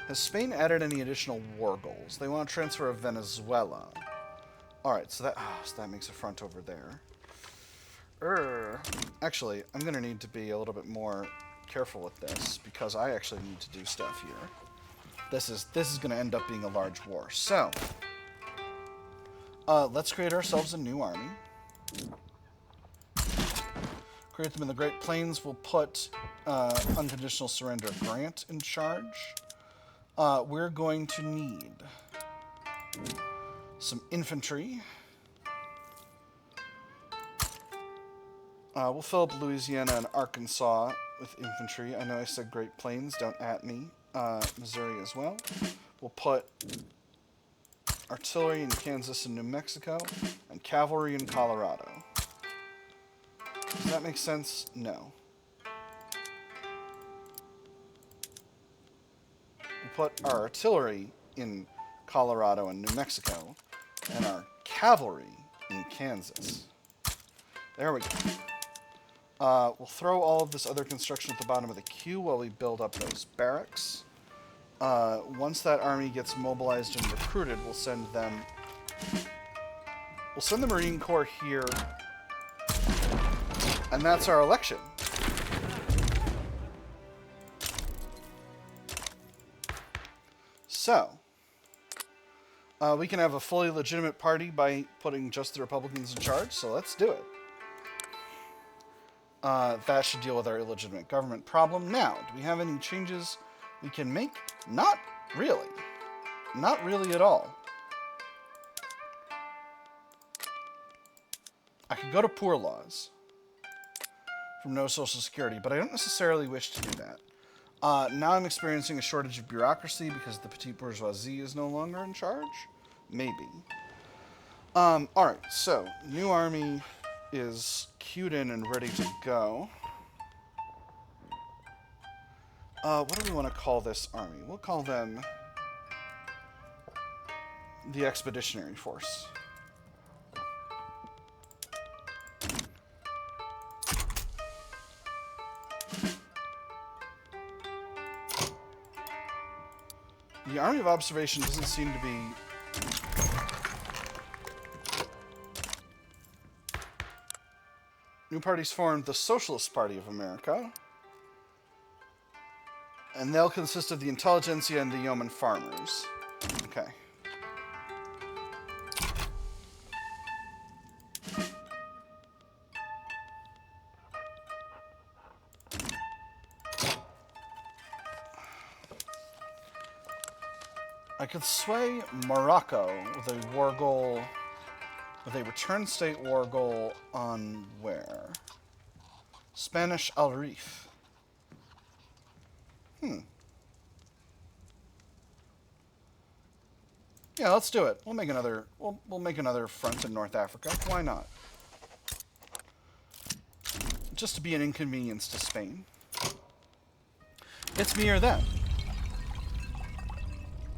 Has Spain added any additional war goals? They want to transfer of Venezuela. Alright, so that makes a front over there. Actually, I'm going to need to be a little bit more careful with this because I actually need to do stuff here. This is going to end up being a large war. So, let's create ourselves a new army. Create them in the Great Plains. We'll put Unconditional Surrender Grant in charge. We're going to need some infantry. We'll fill up Louisiana and Arkansas with infantry. I know I said Great Plains. Don't at me. Missouri as well. We'll put artillery in Kansas and New Mexico, and cavalry in Colorado. Does that make sense? No. We'll put our artillery in Colorado and New Mexico, and our cavalry in Kansas. There we go. We'll throw all of this other construction at the bottom of the queue while we build up those barracks. Once that army gets mobilized and recruited, we'll send the Marine Corps here, and that's our election. So, we can have a fully legitimate party by putting just the Republicans in charge, so let's do it. That should deal with our illegitimate government problem. Now, do we have any changes we can make? Not really. Not really at all. I could go to poor laws from no Social Security, but I don't necessarily wish to do that. Now I'm experiencing a shortage of bureaucracy because the petite bourgeoisie is no longer in charge? Maybe. Alright, so, new army is queued in and ready to go. What do we want to call this army? We'll call them the Expeditionary Force. The Army of Observation doesn't seem to be... New parties formed the Socialist Party of America. And they'll consist of the intelligentsia and the yeoman farmers. Okay. I could sway Morocco with a war goal, with a return state war goal on where? Spanish Al Rif. Yeah, let's do it. We'll make another. We'll make another front in North Africa. Why not? Just to be an inconvenience to Spain. It's me or them.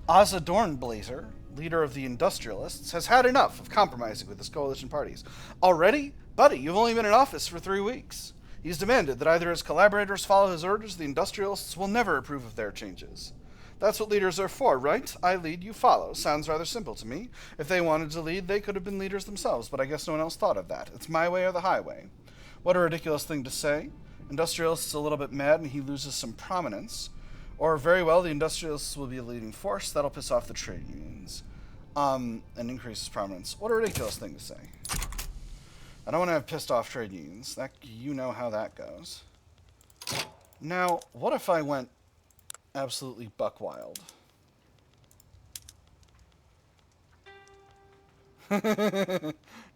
Asa Dornblazer, leader of the industrialists, has had enough of compromising with his coalition parties. Already? Buddy, you've only been in office for 3 weeks. He's demanded that either his collaborators follow his orders, the industrialists will never approve of their changes. That's what leaders are for, right? I lead, you follow. Sounds rather simple to me. If they wanted to lead, they could have been leaders themselves, but I guess no one else thought of that. It's my way or the highway. What a ridiculous thing to say. Industrialists a little bit mad and he loses some prominence. Or, very well, the industrialists will be a leading force. That'll piss off the trade unions. And increase his prominence. What a ridiculous thing to say. I don't want to have pissed off trade unions. You know how that goes. Now, what if I went absolutely buck wild?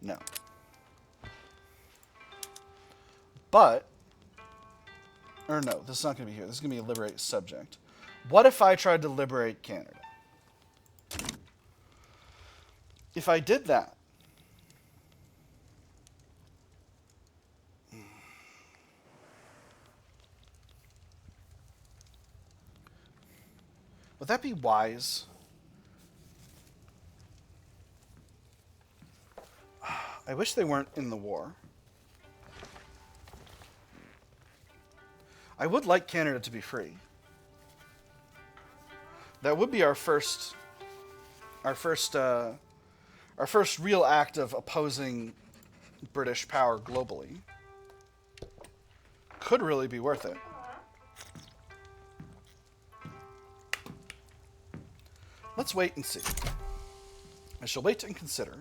No. But, or no, this is not going to be here. This is going to be a liberate subject. What if I tried to liberate Canada? If I did that, would that be wise? I wish they weren't in the war. I would like Canada to be free. That would be our first real act of opposing British power globally. could really be worth it. Let's wait and see. I shall wait and consider.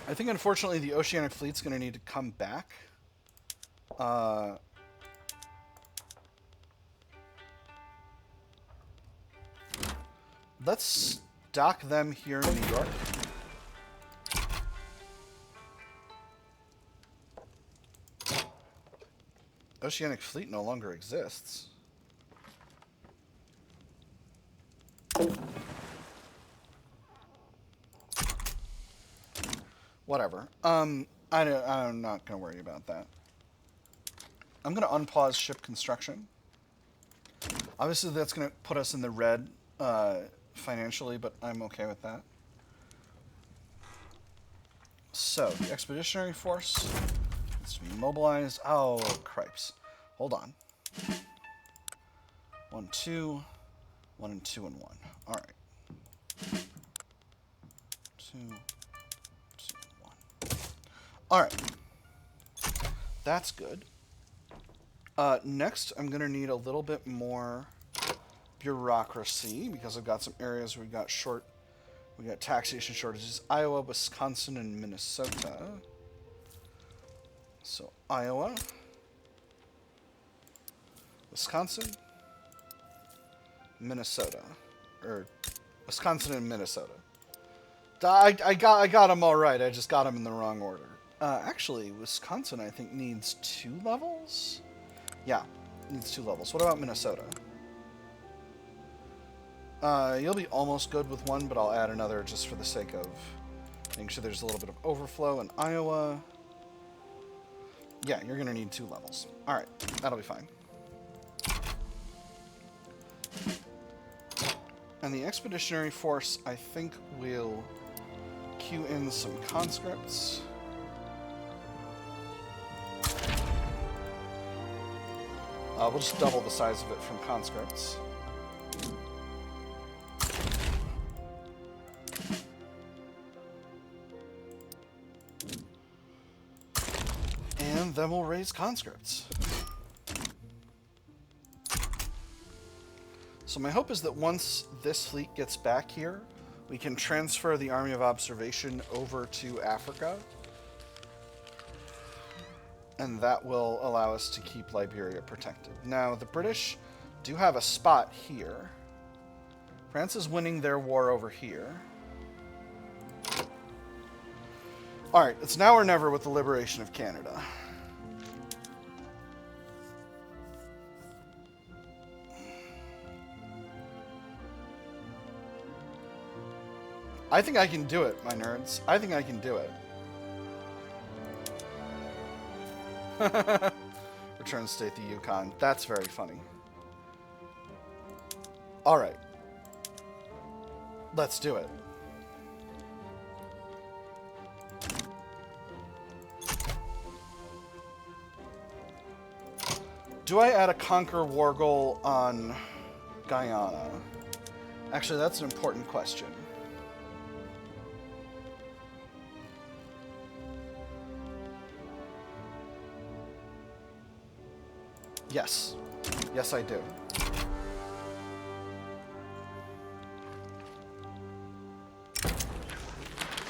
I think, unfortunately, the Oceanic Fleet's going to need to come back. Let's dock them here in New York. Oceanic Fleet no longer exists. Whatever. I'm not going to worry about that. I'm going to unpause ship construction. Obviously, that's going to put us in the red financially, but I'm okay with that. So, the Expeditionary Force is mobilized. Oh, cripes. Hold on. 1, 2. 1 and 2 and 1. All right. 2, 2 and 1. All right. That's good. Next, I'm going to need a little bit more bureaucracy because I've got some areas where we got taxation shortages. Iowa, Wisconsin, and Minnesota. So, Iowa, Wisconsin, Minnesota, or Wisconsin and Minnesota. I got them all right. I just got them in the wrong order. Actually, Wisconsin, I think, needs 2 levels. Yeah, needs 2 levels. What about Minnesota? You'll be almost good with 1, but I'll add another just for the sake of making sure there's a little bit of overflow. In Iowa, yeah, you're going to need 2 levels. All right, that'll be fine. And the Expeditionary Force, I think, will queue in some conscripts. We'll just double the size of it from conscripts. And then we'll raise conscripts. So my hope is that once this fleet gets back here, we can transfer the Army of Observation over to Africa. And that will allow us to keep Liberia protected. Now, the British do have a spot here. France is winning their war over here. Alright, it's now or never with the liberation of Canada. I think I can do it, my nerds. I think I can do it. Return state the Yukon. That's very funny. Alright. Let's do it. Do I add a conquer war goal on Guyana? Actually, that's an important question. Yes. Yes, I do.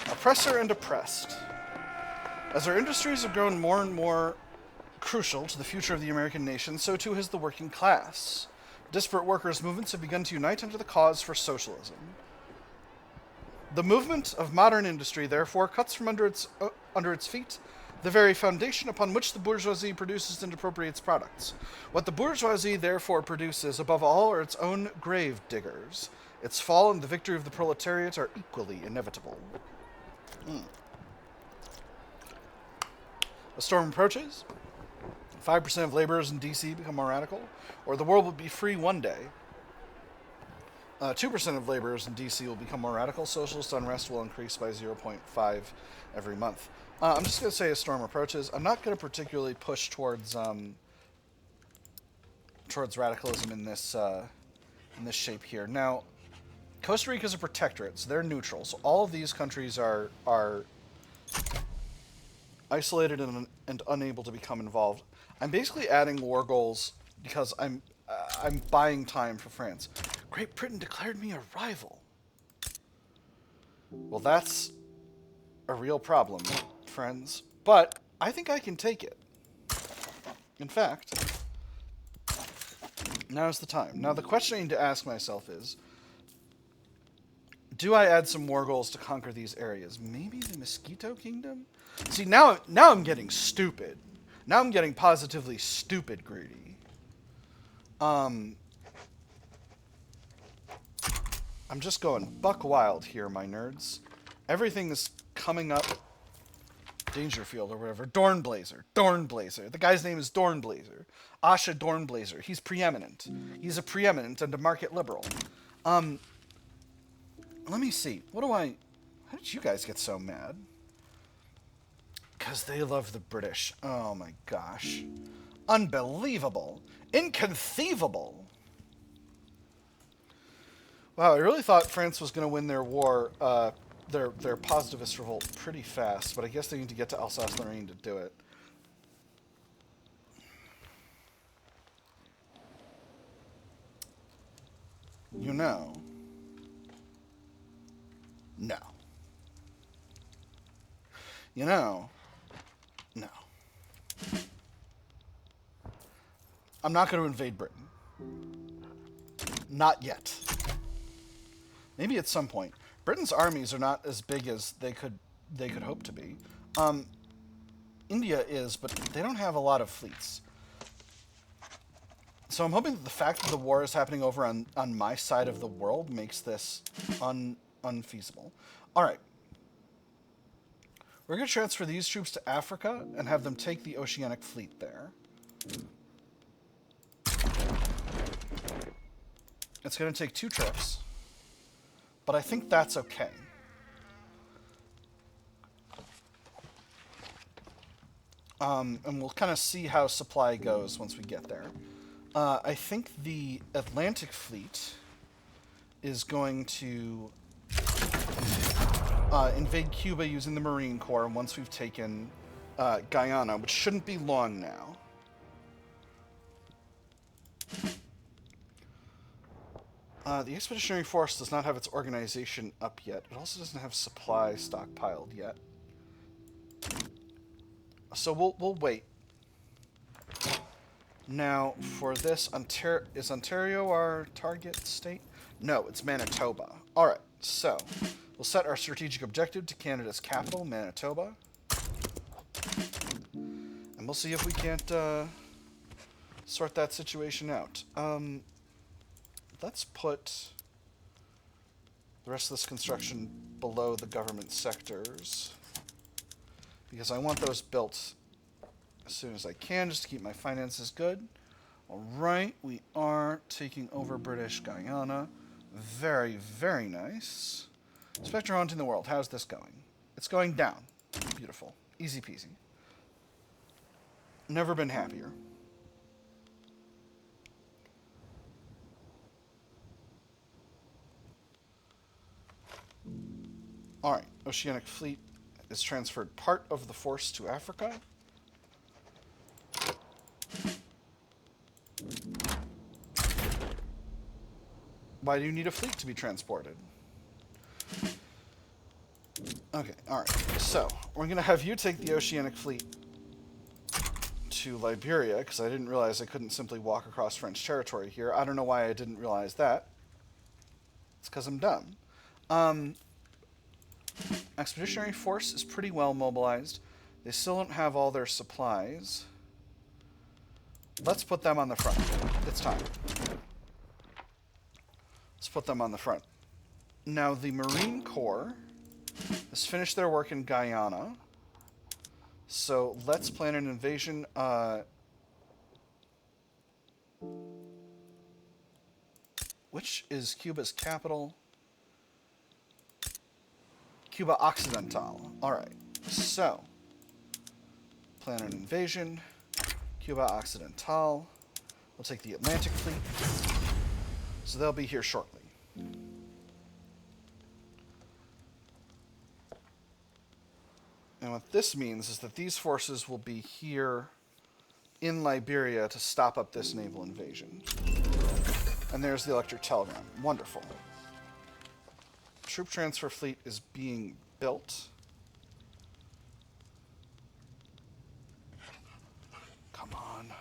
Oppressor and oppressed. As our industries have grown more and more crucial to the future of the American nation, so too has the working class. Disparate workers' movements have begun to unite under the cause for socialism. The movement of modern industry, therefore, cuts from under its feet the very foundation upon which the bourgeoisie produces and appropriates products. What the bourgeoisie therefore produces, above all, are its own grave diggers. Its fall and the victory of the proletariat are equally inevitable. A storm approaches. 5% of laborers in D.C. become more radical, or the world will be free one day. 2% of laborers in D.C. will become more radical. Socialist unrest will increase by 0.5 every month. I'm just going to say a storm approaches. I'm not going to particularly push towards radicalism in this shape here. Now, Costa Rica is a protectorate, so they're neutral. So all of these countries are Isolated and unable to become involved. I'm basically adding war goals because I'm buying time for France. Great Britain declared me a rival. Well, that's a real problem, friends. But I think I can take it. In fact, now's the time. Now, the question I need to ask myself is, do I add some war goals to conquer these areas? Maybe the Mosquito Kingdom? See, now I'm getting stupid. Now I'm getting positively stupid greedy. I'm just going buck wild here, my nerds. Everything is coming up. Dangerfield or whatever. Dornblazer. The guy's name is Dornblazer. Asha Dornblazer. He's preeminent. He's a preeminent and a market liberal. Let me see. How did you guys get so mad? Because they love the British. Oh my gosh. Unbelievable. Inconceivable. Wow, I really thought France was going to win their war, their positivist revolt pretty fast, but I guess they need to get to Alsace-Lorraine to do it. You know. No. You know. No. I'm not going to invade Britain. Not yet. Maybe at some point. Britain's armies are not as big as they could hope to be. India is, but they don't have a lot of fleets. So I'm hoping that the fact that the war is happening over on my side of the world makes this unfeasible. All right. We're going to transfer these troops to Africa and have them take the Oceanic Fleet there. It's going to take 2 trips. But I think that's okay. And we'll kind of see how supply goes once we get there. I think the Atlantic Fleet is going to invade Cuba using the Marine Corps once we've taken Guyana, which shouldn't be long now. The Expeditionary Force does not have its organization up yet. It also doesn't have supply stockpiled yet. So we'll wait. Now, for this, is Ontario our target state? No, it's Manitoba. Alright, so we'll set our strategic objective to Canada's capital, Manitoba. And we'll see if we can't sort that situation out. Let's put the rest of this construction below the government sectors, because I want those built as soon as I can, just to keep my finances good. Alright, we are taking over British Guyana. Very, very nice. Spectre haunting the world. How's this going? It's going down. Beautiful. Easy peasy. Never been happier. Alright, Oceanic Fleet is transferred part of the force to Africa. Why do you need a fleet to be transported? Okay, alright. So, we're going to have you take the Oceanic Fleet to Liberia, because I didn't realize I couldn't simply walk across French territory here. I don't know why I didn't realize that. It's because I'm dumb. Expeditionary Force is pretty well mobilized. They still don't have all their supplies. Let's put them on the front. It's time. Let's put them on the front. Now, the Marine Corps has finished their work in Guyana. So, let's plan an invasion. Which is Cuba's capital? Cuba Occidental. Alright, so plan an invasion. Cuba Occidental. We'll take the Atlantic Fleet. So they'll be here shortly. And And what this means is that these forces will be here in Liberia to stop up this naval invasion. And there's the electric telegram. Wonderful. Troop transfer fleet is being built. Come on.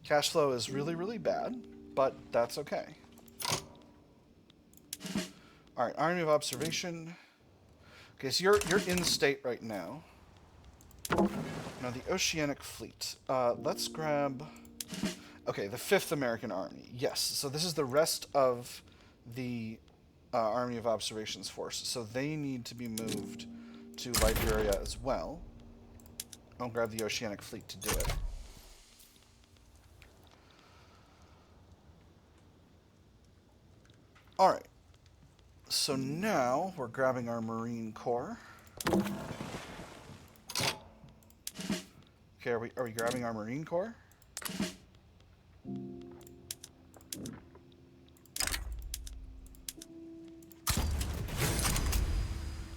Cash flow is really, really bad, but that's okay. All right, Army of Observation. Okay, so you're in state right now. Now the Oceanic Fleet. Let's grab. Okay, the 5th American Army. Yes, so this is the rest of the Army of Observations force. So they need to be moved to Liberia as well. I'll grab the Oceanic Fleet to do it. All right. So now we're grabbing our Marine Corps. Okay, are we grabbing our Marine Corps?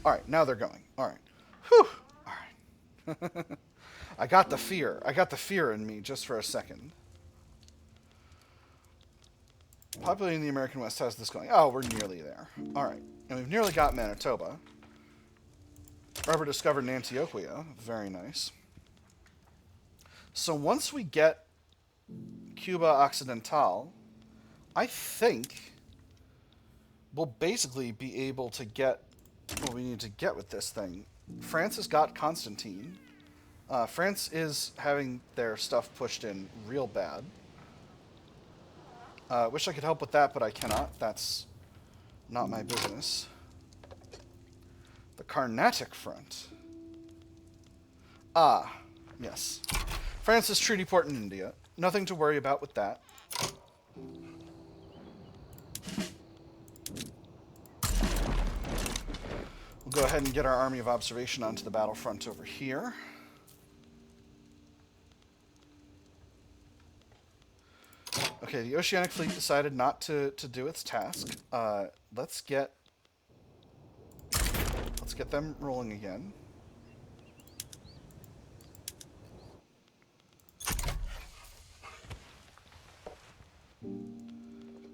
All right, now they're going. All right. Whew. All right. I got the fear. I got the fear in me just for a second. Populating the American West, how's this going? Oh, we're nearly there. All right. And we've nearly got Manitoba. Rubber discovered in Antioquia. Very nice. So once we get Cuba Occidental, I think we'll basically be able to get what we need to get with this thing. France has got Constantine. France is having their stuff pushed in real bad. Wish I could help with that, but I cannot. That's not my business. The Carnatic Front. Ah, yes. France's treaty port in India. Nothing to worry about with that. We'll go ahead and get our Army of Observation onto the battlefront over here. Okay, the Oceanic Fleet decided not to do its task. Let's get them rolling again.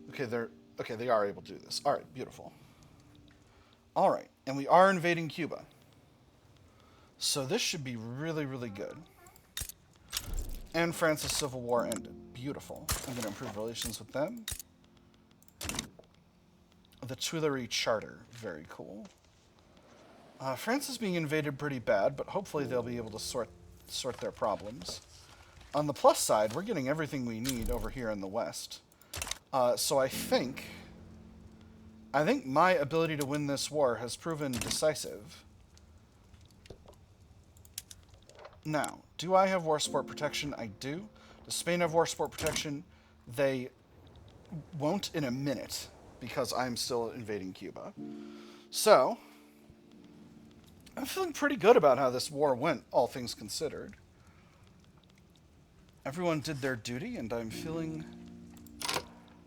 Okay, they are able to do this. All right, beautiful. All right, and we are invading Cuba. So this should be really, really good. And France's Civil War ended. Beautiful. I'm going to improve relations with them. The Tuileries Charter. Very cool. France is being invaded pretty bad, but hopefully they'll be able to sort their problems. On the plus side, we're getting everything we need over here in the West. So I think my ability to win this war has proven decisive. Now, do I have war sport protection? I do. Does Spain have war sport protection? They won't in a minute because I'm still invading Cuba. So, I'm feeling pretty good about how this war went, all things considered. Everyone did their duty, and I'm feeling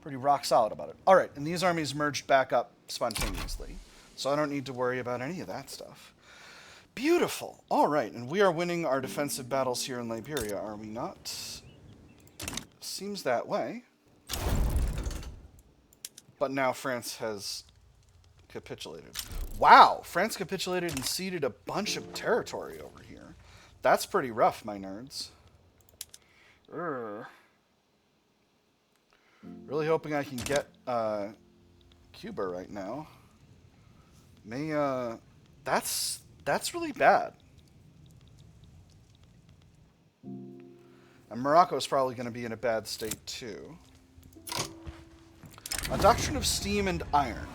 pretty rock solid about it. All right, and these armies merged back up spontaneously, so I don't need to worry about any of that stuff. Beautiful. All right, and we are winning our defensive battles here in Liberia, are we not? Seems that way. But now France has capitulated. Wow, France capitulated and ceded a bunch of territory over here. That's pretty rough, my nerds. Really hoping I can get Cuba right now. That's really bad. And Morocco is probably going to be in a bad state too. A doctrine of steam and iron.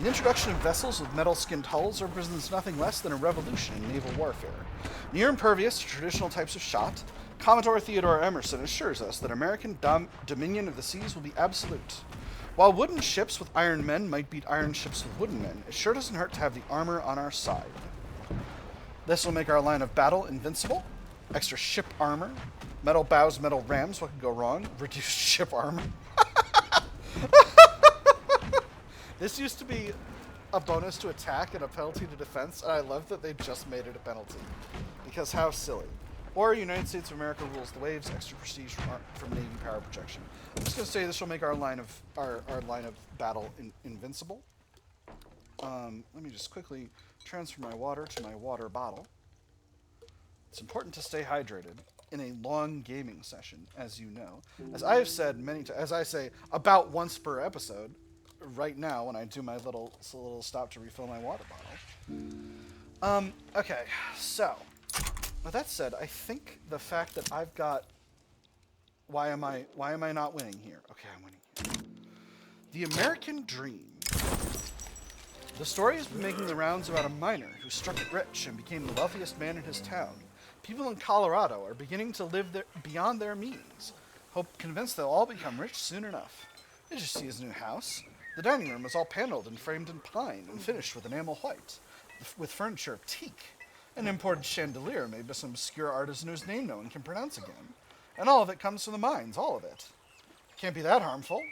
The introduction of vessels with metal-skinned hulls represents nothing less than a revolution in naval warfare. Near impervious to traditional types of shot, Commodore Theodore Emerson assures us that American dominion of the seas will be absolute. While wooden ships with iron men might beat iron ships with wooden men, it sure doesn't hurt to have the armor on our side. This will make our line of battle invincible. Extra ship armor. Metal bows, metal rams. What could go wrong? Reduced ship armor. This used to be a bonus to attack and a penalty to defense, and I love that they just made it a penalty. Because how silly. Or United States of America rules the waves, extra prestige from Navy power projection. I'm just going to say this will make our line of battle invincible. Let me just quickly transfer my water to my water bottle. It's important to stay hydrated in a long gaming session, as you know. As I have said many times, as I say about once per episode, right now when I do my little stop to refill my water bottle. Okay, so with that said, I think the fact that I've got why am I not winning here? Okay, I'm winning here. The American Dream. The story has been making the rounds about a miner who struck it rich and became the wealthiest man in his town. People in Colorado are beginning to live beyond their means, convinced they'll all become rich soon enough. Did you see his new house? The dining room is all paneled and framed in pine and finished with enamel white, with furniture of teak. An imported chandelier made by some obscure artisan whose name no one can pronounce again. And all of it comes from the mines, all of it. Can't be that harmful.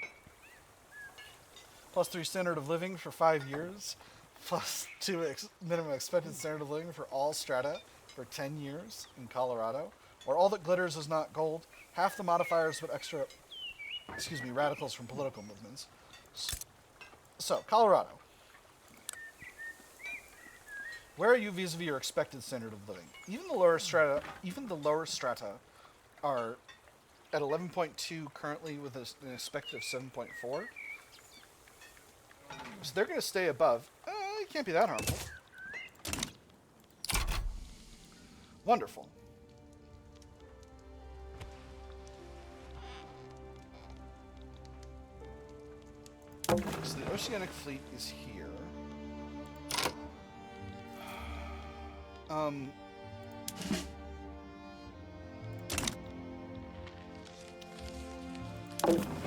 +3 standard of living for 5 years, +2 minimum expected standard of living for all strata for 10 years in Colorado, where all that glitters is not gold, half the modifiers but extra, radicals from political movements. So, Colorado. Where are you vis-a-vis your expected standard of living? Even the lower strata are at 11.2 currently with an expected of 7.4. So they're going to stay above. It can't be that harmful. Wonderful. So the Oceanic Fleet is here.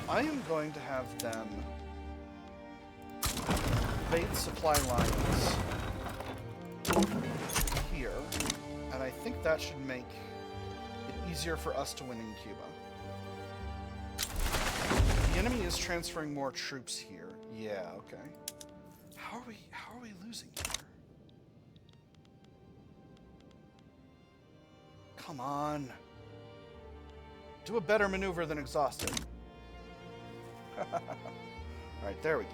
I am going to have them evade supply lines here, and I think that should make it easier for us to win in Cuba. The enemy is transferring more troops here. Yeah, okay. How are we losing here? Come on. Do a better maneuver than exhausted. Alright, there we go.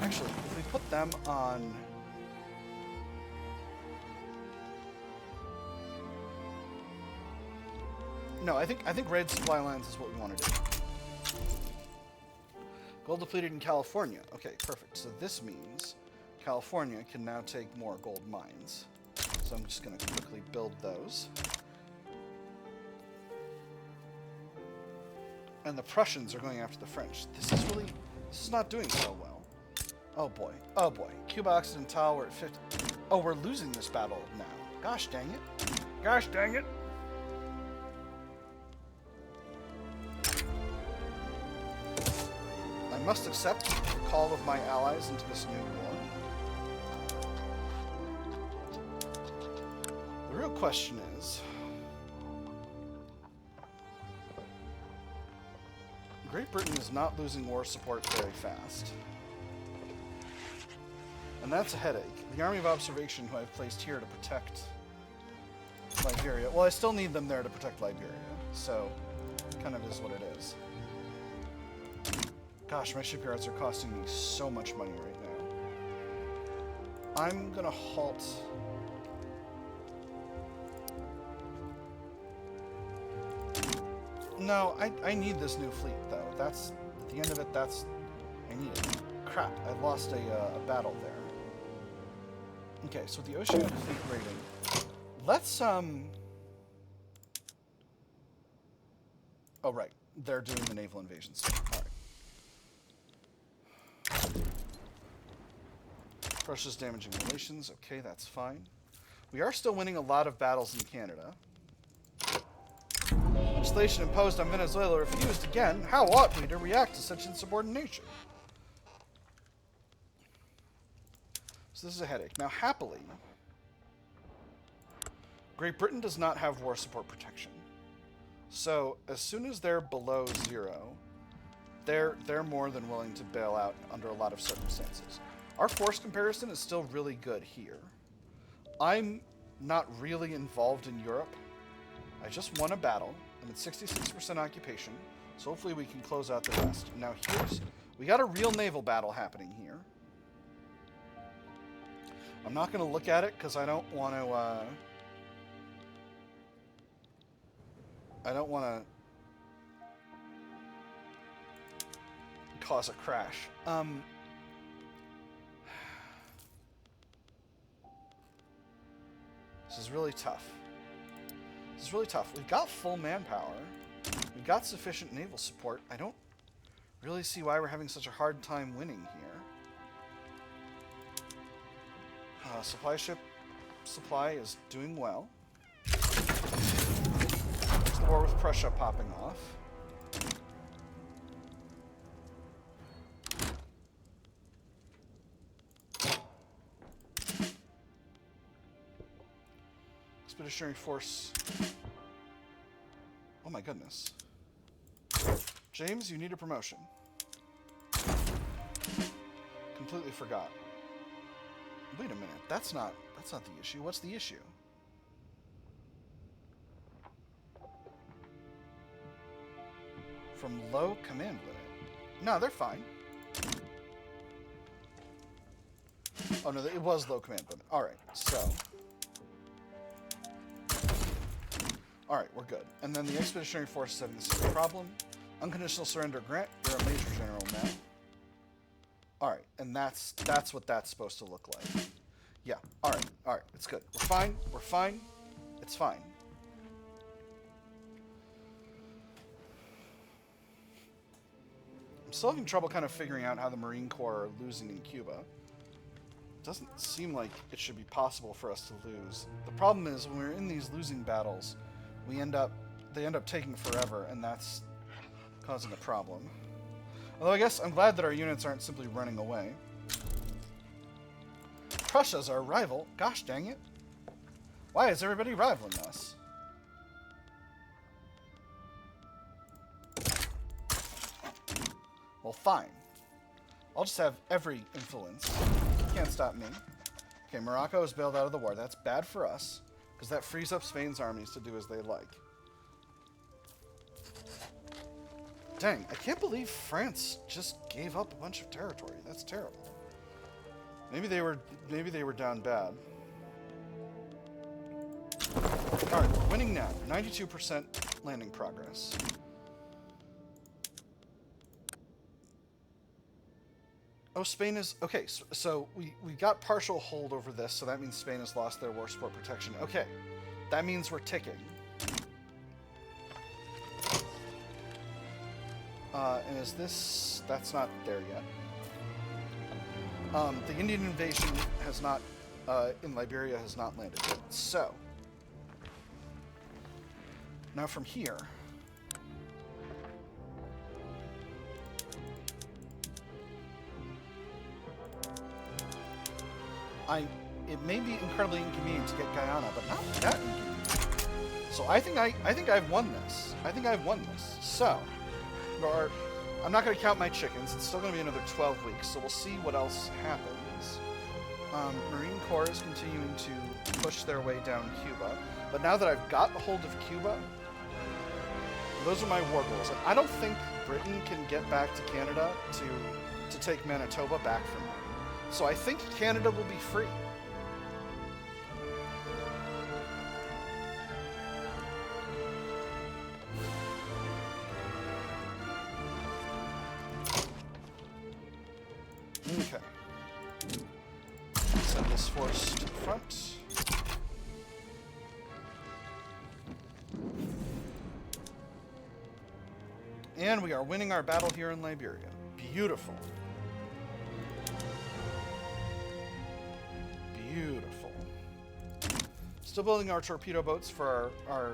Actually, if we put them on... No, I think raid supply lines is what we want to do. Gold depleted in California. Okay, perfect. So this means California can now take more gold mines. So I'm just going to quickly build those. And the Prussians are going after the French. This is not doing so well. Oh boy. Oh boy. Cuba Occidental, we're at 50. Oh, we're losing this battle now. Gosh dang it. Gosh dang it. I must accept the call of my allies into this new war. The real question is, Great Britain is not losing war support very fast. And that's a headache. The Army of Observation, who I've placed here to protect Liberia. Well, I still need them there to protect Liberia, so it kind of is what it is. Gosh, my shipyards are costing me so much money right now. I'm gonna halt... No, I need this new fleet, though. That's, at the end of it, I need it. Crap, I lost a battle there. Okay, so the Oceanic Fleet rating. Let's, Oh, right. They're doing the naval invasions. Alright. Russia's damaging relations. Okay, that's fine. We are still winning a lot of battles in Canada. Legislation imposed on Venezuela refused again. How ought we to react to such insubordination? So this is a headache. Now, happily, Great Britain does not have war support protection. So as soon as they're below 0, they're more than willing to bail out under a lot of circumstances. Our force comparison is still really good here. I'm not really involved in Europe. I just won a battle. I'm at 66% occupation, so hopefully we can close out the rest. Now we got a real naval battle happening here. I'm not going to look at it because I don't want to cause a crash. This is really tough. This is really tough. We've got full manpower. We've got sufficient naval support. I don't really see why we're having such a hard time winning here. Supply ship supply is doing well. There's the war with Prussia popping off. Expeditionary force. Oh my goodness. James, you need a promotion. Completely forgot. Wait a minute. That's not the issue. What's the issue? From low command limit. No, they're fine. Oh no, it was low command limit. Alright, so. Alright, we're good. And then the Expeditionary Force is having the same problem. Unconditional surrender grant. You're a Major General now. Alright, and that's what that's supposed to look like. Yeah, alright, it's good. We're fine. It's fine. I'm still having trouble kind of figuring out how the Marine Corps are losing in Cuba. It doesn't seem like it should be possible for us to lose. The problem is when we're in these losing battles, they end up taking forever, and that's causing a problem. Although I guess I'm glad that our units aren't simply running away. Prussia's our rival. Gosh dang it. Why is everybody rivaling us? Well, fine. I'll just have every influence. Can't stop me. Okay, Morocco has bailed out of the war. That's bad for us, because that frees up Spain's armies to do as they like. Dang, I can't believe France just gave up a bunch of territory. That's terrible. Maybe they were down bad. Alright, we're winning now. 92% landing progress. Oh, Spain is... Okay, so we got partial hold over this, so that means Spain has lost their war support protection. Okay, that means we're ticking. And is this... That's not there yet. The Indian invasion has not... in Liberia has not landed yet. So... Now from here... It may be incredibly inconvenient to get Guyana, but not that inconvenient. So I think I've won this. So, I'm not going to count my chickens. It's still going to be another 12 weeks, so we'll see what else happens. Marine Corps is continuing to push their way down Cuba, but now that I've got a hold of Cuba, those are my war goals. And I don't think Britain can get back to Canada to take Manitoba back from them. So I think Canada will be free. Okay. Send this force to the front. And we are winning our battle here in Liberia. Beautiful. Beautiful. Still building our torpedo boats for our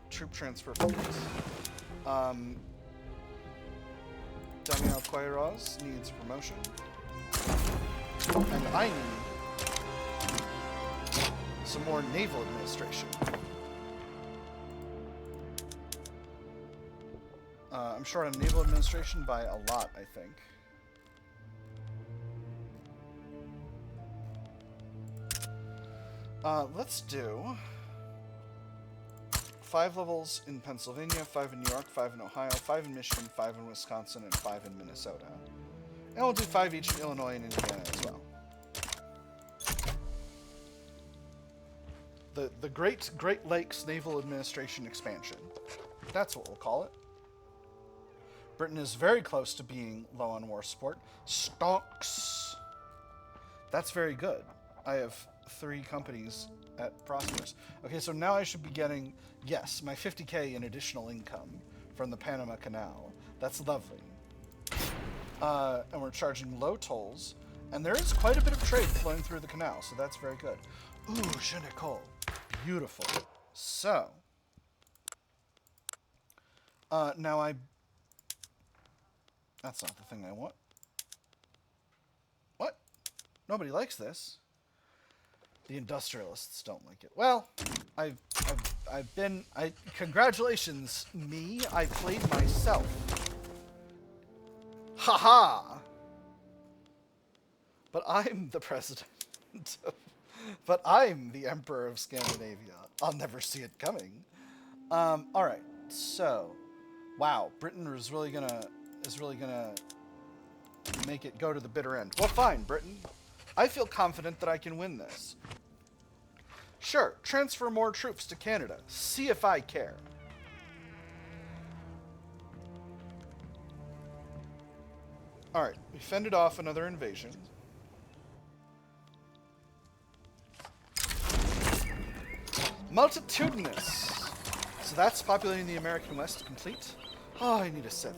troop transfer fleets. Daniel Queiroz needs a promotion. And I need some more naval administration. I'm I'm short on naval administration by a lot, I think. Let's do 5 levels in Pennsylvania, 5 in New York, 5 in Ohio, 5 in Michigan, 5 in Wisconsin, and 5 in Minnesota. And we'll do 5 each in Illinois and Indiana as well. The Great Lakes Naval Administration expansion. That's what we'll call it. Britain is very close to being low on war support. Stonks. That's very good. I have 3 companies at prosperous. Okay, so now I should be getting, yes, my 50K in additional income from the Panama Canal. That's lovely. And we're charging low tolls. And there is quite a bit of trade flowing through the canal, so that's very good. Ooh, je ne colle. Beautiful. So, now that's not the thing I want. What? Nobody likes this. The industrialists don't like it. Well, congratulations, me. I played myself. Ha-ha! But I'm the president. But I'm the Emperor of Scandinavia. I'll never see it coming. Alright, so wow, Britain is really gonna make it go to the bitter end. Well, fine, Britain. I feel confident that I can win this. Sure, transfer more troops to Canada. See if I care. Alright, we fended off another invasion. Multitudinous! So that's populating the American West complete. Oh, I need a sip.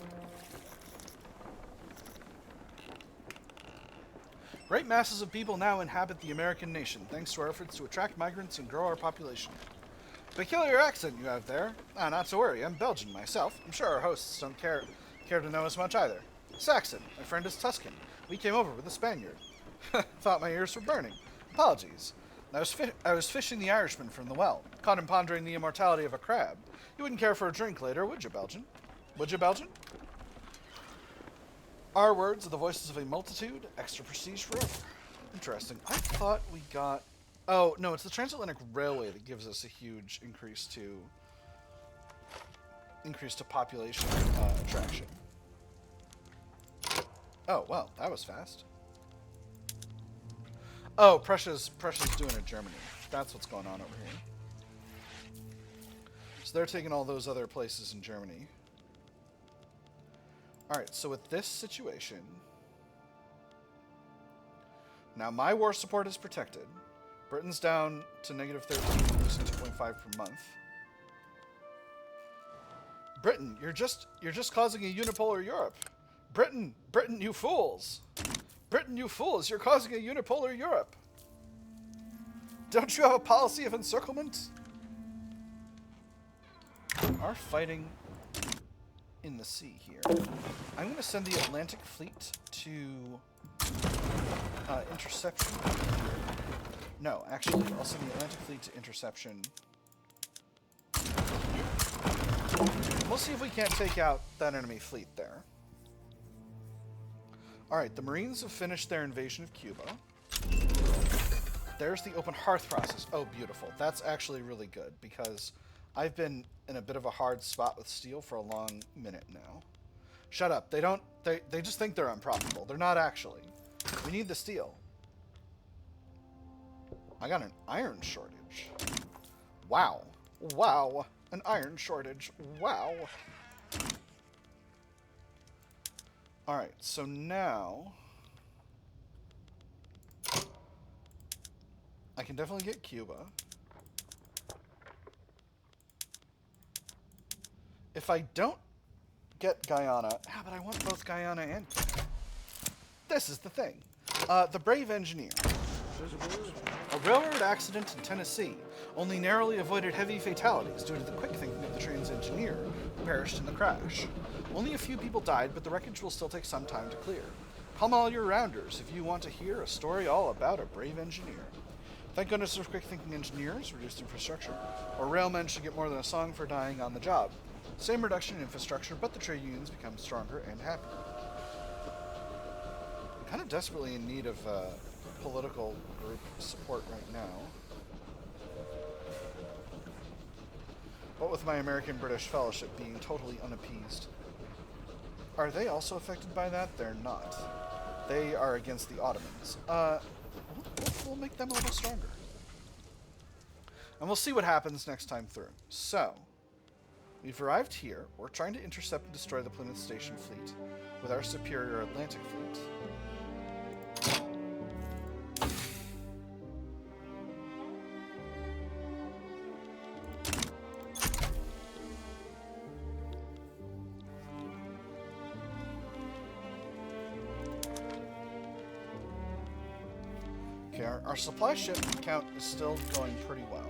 Great masses of people now inhabit the American nation, thanks to our efforts to attract migrants and grow our population. Peculiar accent you have there. Ah, not to worry, I'm Belgian myself. I'm sure our hosts don't care to know as much either. Saxon, my friend is Tuscan. We came over with a Spaniard. Thought my ears were burning. Apologies. I was fishing the Irishman from the well. Caught him pondering the immortality of a crab. You wouldn't care for a drink later, would you, Belgian? Would you, Belgian? Our words are the voices of a multitude. Extra prestige forever. Interesting. I thought we got... Oh, no, it's the Transatlantic Railway that gives us a huge increase to population attraction. Oh, well, that was fast. Oh, Prussia's doing it Germany. That's what's going on over here. So they're taking all those other places in Germany. Alright, so with this situation... Now, my war support is protected. Britain's down to -13, losing 2.5 per month. Britain, you're just causing a unipolar Europe. Britain, you fools! Britain, you fools! You're causing a unipolar Europe! Don't you have a policy of encirclement? We are fighting in the sea here. I'm going to send the Atlantic Fleet to interception. No, actually, I'll send the Atlantic Fleet to interception. We'll see if we can't take out that enemy fleet there. Alright, the Marines have finished their invasion of Cuba. There's the open hearth process. Oh, beautiful. That's actually really good, because I've been in a bit of a hard spot with steel for a long minute now. Shut up. They just think they're unprofitable. They're not actually. We need the steel. I got an iron shortage. Wow. Wow. An iron shortage. Wow. Alright, so now... I can definitely get Cuba. If I don't get Guyana... Ah, but I want both Guyana and Cuba. This is the thing. The brave engineer. A railroad accident in Tennessee only narrowly avoided heavy fatalities due to the quick thinking of the train's engineer, who perished in the crash. Only a few people died, but the wreckage will still take some time to clear. Come all your rounders if you want to hear a story all about a brave engineer. Thank goodness there's quick thinking engineers, reduced infrastructure, or railmen should get more than a song for dying on the job. Same reduction in infrastructure, but the trade unions become stronger and happier. I'm kind of desperately in need of political group support right now. What with my American-British fellowship being totally unappeased. Are they also affected by that? They're not. They are against the Ottomans. We'll make them a little stronger. And we'll see what happens next time through. So, we've arrived here. We're trying to intercept and destroy the Plymouth Station fleet with our superior Atlantic fleet. Okay, our supply ship count is still going pretty well.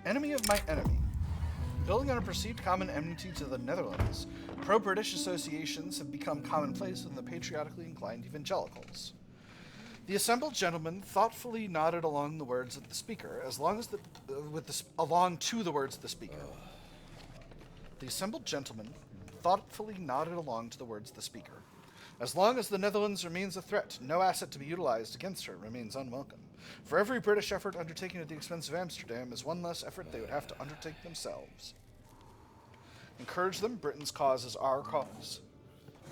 Enemy of my enemy. Building on a perceived common enmity to the Netherlands, pro-British associations have become commonplace with the patriotically inclined evangelicals. The assembled gentlemen thoughtfully nodded along the words of the speaker, along to the words of the speaker. The assembled gentlemen thoughtfully nodded along to the words of the speaker. As long as the Netherlands remains a threat, no asset to be utilized against her remains unwelcome. For every British effort undertaken at the expense of Amsterdam is one less effort they would have to undertake themselves. Encourage them, Britain's cause is our cause.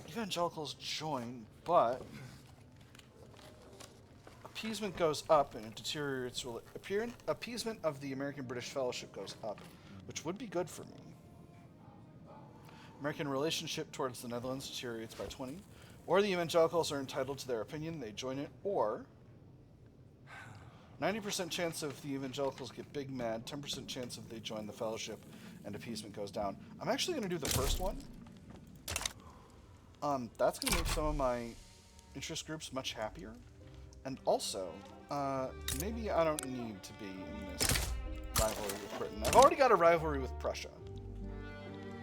Evangelicals join, but appeasement goes up and it deteriorates. Appeasement of the American-British fellowship goes up, which would be good for me. American relationship towards the Netherlands deteriorates by 20. Or the evangelicals are entitled to their opinion, they join it, or 90% chance of the evangelicals get big mad, 10% chance of they join the fellowship, and appeasement goes down. I'm actually going to do the first one. That's going to make some of my interest groups much happier. And also, maybe I don't need to be in this rivalry with Britain. I've already got a rivalry with Prussia.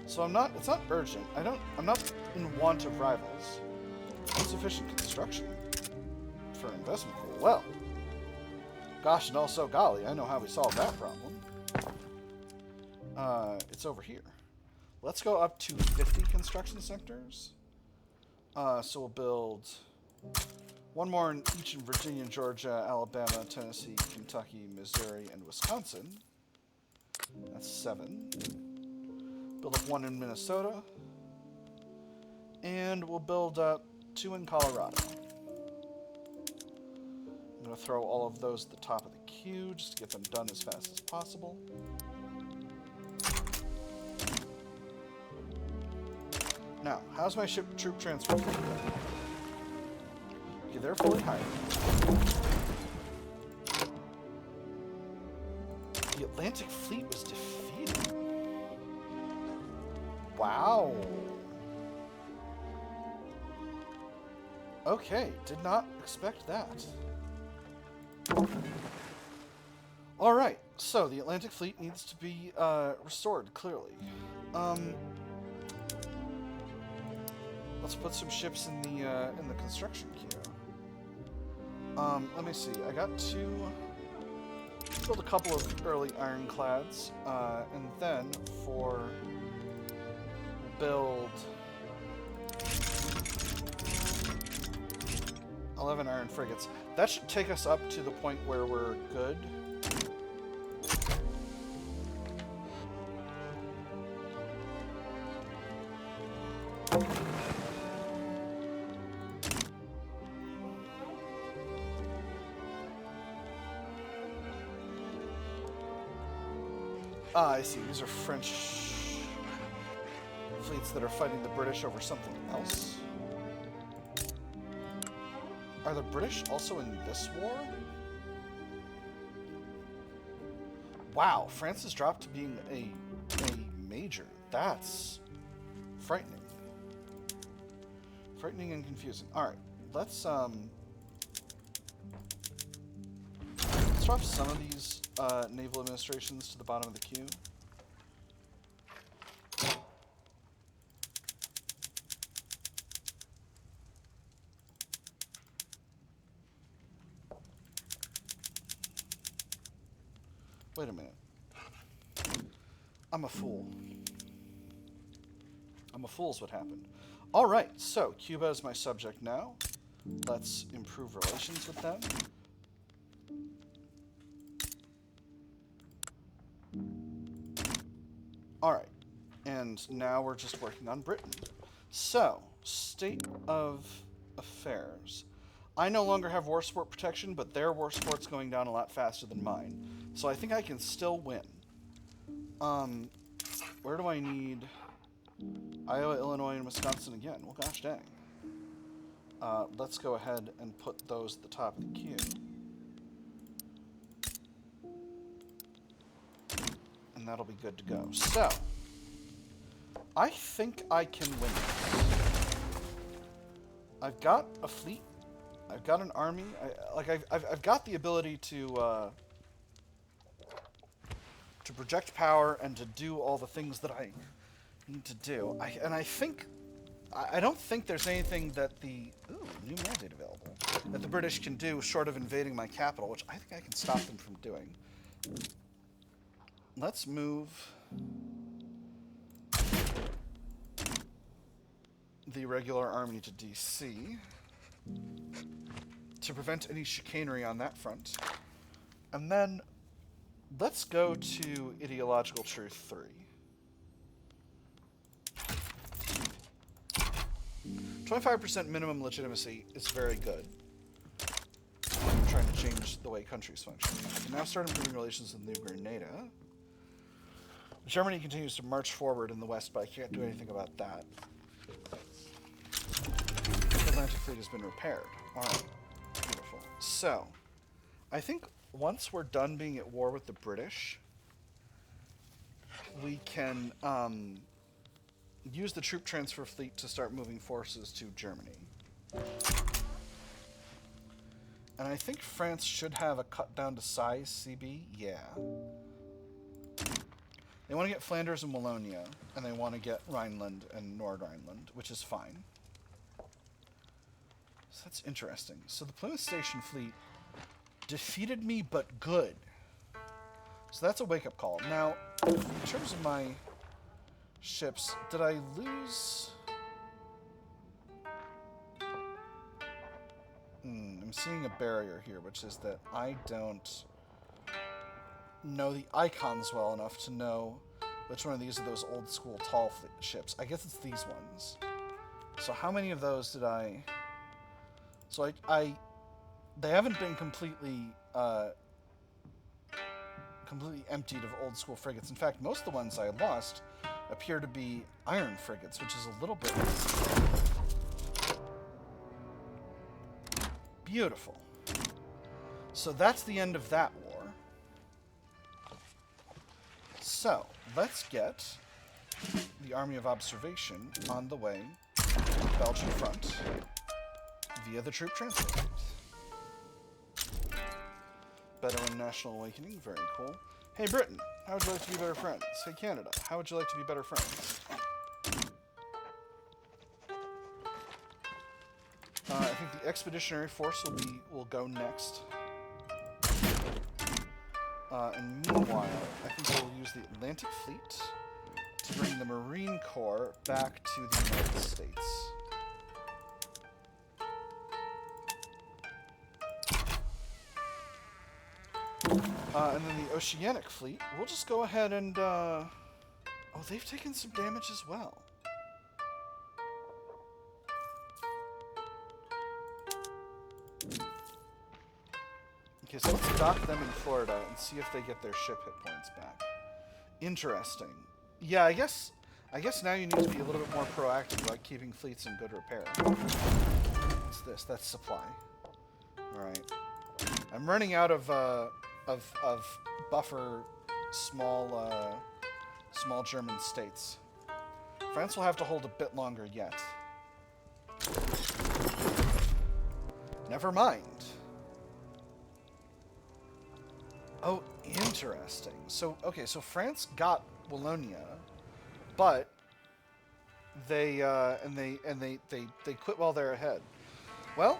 So it's not urgent. I'm not in want of rivals. Insufficient construction for investment pool. Well, gosh, and also, golly, I know how we solve that problem. It's over here. Let's go up to 50 construction sectors. So we'll build one more in each in Virginia, Georgia, Alabama, Tennessee, Kentucky, Missouri, and Wisconsin. That's 7. Build up 1 in Minnesota. And we'll build up 2 in Colorado. I'm going to throw all of those at the top of the queue just to get them done as fast as possible. Now, how's my troop transfer fleet going? Okay, they're fully hired. The Atlantic Fleet was defeated. Wow. Okay, did not expect that. Alright, so the Atlantic Fleet needs to be restored, clearly. Let's put some ships in the construction queue. Let me see. I got to build a couple of early ironclads, and then build 11 iron frigates. That should take us up to the point where we're good. Ah, I see. These are French fleets that are fighting the British over something else. Are the British also in this war? Wow, France has dropped to being a major. That's frightening. Frightening and confusing. Alright, let's drop some of these naval administrations to the bottom of the queue. Wait a minute. I'm a fool. I'm a fool's what happened. Alright, so Cuba is my subject now. Let's improve relations with them. Alright, and now we're just working on Britain. So, state of affairs. I no longer have war sport protection, but their war sport's going down a lot faster than mine. So I think I can still win. Where do I need... Iowa, Illinois, and Wisconsin again? Well, gosh dang. Let's go ahead and put those at the top of the queue. And that'll be good to go. So, I think I can win this. I've got a fleet. I've got an army. I've got the ability to project power and to do all the things that I need to do. I don't think there's anything that the new mandate available that the British can do short of invading my capital, which I think I can stop them from doing. Let's move the regular army to DC to prevent any chicanery on that front. And then let's go to Ideological Truth 3. 25% minimum legitimacy is very good. I'm trying to change the way countries function. I can now start improving relations with New Grenada. Germany continues to march forward in the west, but I can't do anything about that. The Atlantic Fleet has been repaired. Alright. Beautiful. So, I think once we're done being at war with the British, we can use the troop transfer fleet to start moving forces to Germany. And I think France should have a cut down to size CB. Yeah. They want to get Flanders and Wallonia, and they want to get Rhineland and Nord Rhineland, which is fine. So that's interesting. So the Plymouth Station fleet defeated me, but good. So that's a wake-up call. Now, in terms of my ships, did I lose... I'm seeing a barrier here, which is that I don't know the icons well enough to know which one of these are those old school tall ships. I guess it's these ones. So how many of those did I... So they haven't been completely emptied of old school frigates. In fact, most of the ones I lost appear to be iron frigates, which is a little bit... Beautiful. So that's the end of that war. So, let's get the Army of Observation on the way to the Belgian front via the troop transfer. Bedouin National Awakening, very cool. Hey Britain, how would you like to be better friends? Hey Canada, how would you like to be better friends? I think the Expeditionary Force will go next. And meanwhile, I think we'll use the Atlantic Fleet to bring the Marine Corps back to the United States. And then the Oceanic Fleet, we'll just go ahead and... Oh, they've taken some damage as well. Okay, so let's dock them in Florida and see if they get their ship hit points back. Interesting. Yeah, I guess now you need to be a little bit more proactive about keeping fleets in good repair. What's this? That's supply. Alright. I'm running out of buffer small German states. France will have to hold a bit longer yet. Never mind. Oh, interesting. So, okay, so France got Wallonia, but they quit while they're ahead. Well,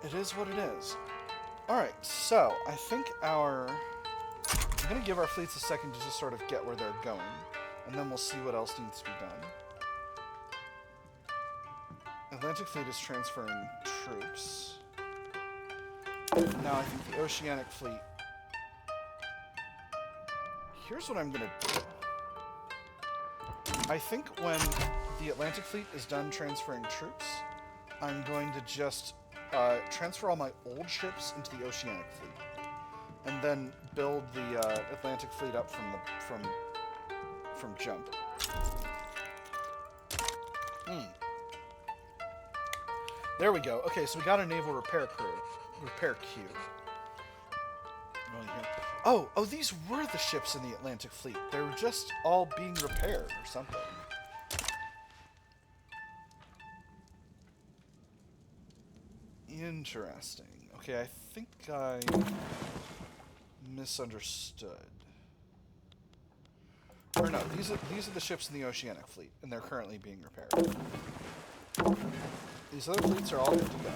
it is what it is. All right, so I think our I'm going to give our fleets a second to just sort of get where they're going, and then we'll see what else needs to be done. Atlantic Fleet is transferring troops. Now, I think the Oceanic Fleet... Here's what I'm going to do. I think when the Atlantic Fleet is done transferring troops, I'm going to just transfer all my old ships into the Oceanic Fleet, and then build the Atlantic Fleet up from jump. There we go. Okay, so we got a naval repair queue. Oh, these were the ships in the Atlantic Fleet. They were just all being repaired or something. Interesting. Okay, I think I misunderstood. Or no, these are the ships in the Oceanic Fleet, and they're currently being repaired. These other fleets are all good to go.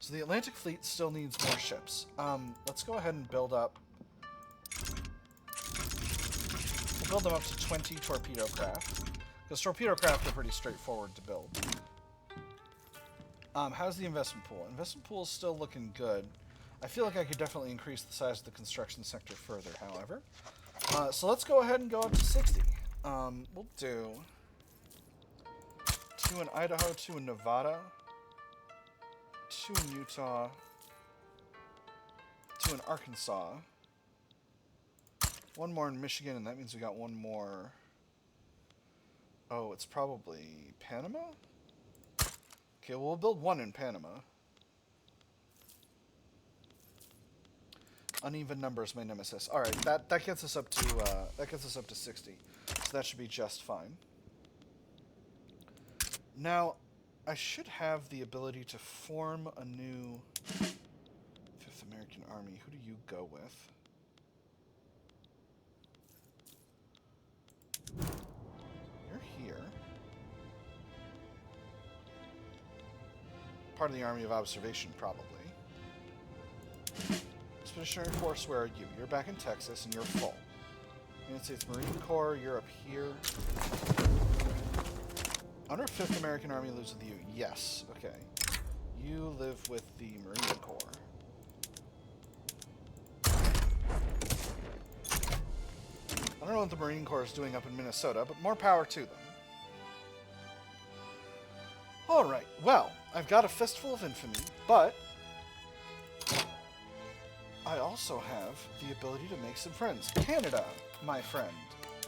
So the Atlantic Fleet still needs more ships. Let's go ahead and build up... We'll build them up to 20 torpedo craft. Because torpedo craft are pretty straightforward to build. How's the investment pool? Investment pool is still looking good. I feel like I could definitely increase the size of the construction sector further, however. So let's go ahead and go up to 60. We'll do 2 in Idaho, 2 in Nevada, 2 in Utah, 2 in Arkansas, 1 more in Michigan, and that means we got 1 more... Oh, it's probably Panama? Okay, well, we'll build 1 in Panama. Uneven numbers, my nemesis. All right, that gets us up to 60, so that should be just fine. Now, I should have the ability to form a new 5th American Army. Who do you go with? You're here. Part of the Army of Observation, probably. Expeditionary Force, where are you? You're back in Texas, and you're full. United States Marine Corps, you're up here. I wonder if 5th American Army lives with you. Yes, okay. You live with the Marine Corps. I don't know what the Marine Corps is doing up in Minnesota, but more power to them. Alright, well, I've got a fistful of infamy, but I also have the ability to make some friends. Canada, my friend.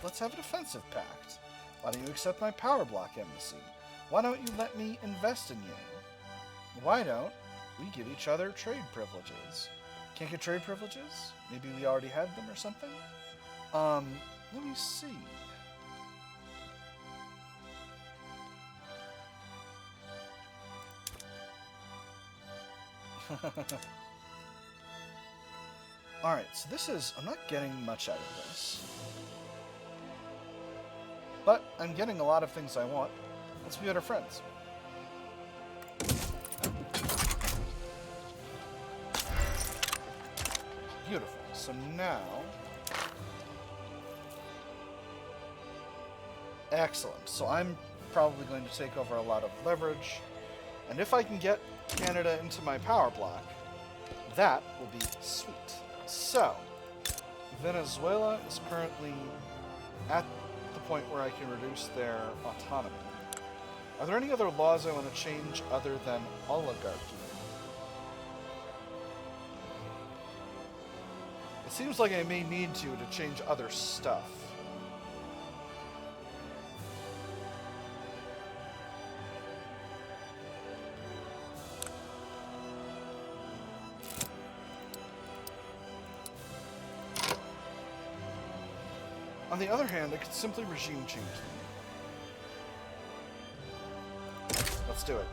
Let's have a defensive pact. Why don't you accept my power block embassy? Why don't you let me invest in you? Why don't we give each other trade privileges? Can't get trade privileges? Maybe we already had them or something? Let me see. Alright, so this is... I'm not getting much out of this. But I'm getting a lot of things I want. Let's be better friends. Beautiful. So now... Excellent. So I'm probably going to take over a lot of leverage. And if I can get Canada into my power block, that will be sweet. So, Venezuela is currently at the point where I can reduce their autonomy. Are there any other laws I want to change other than oligarchy? It seems like I may need to change other stuff. On the other hand, I could simply regime change them. Let's do it.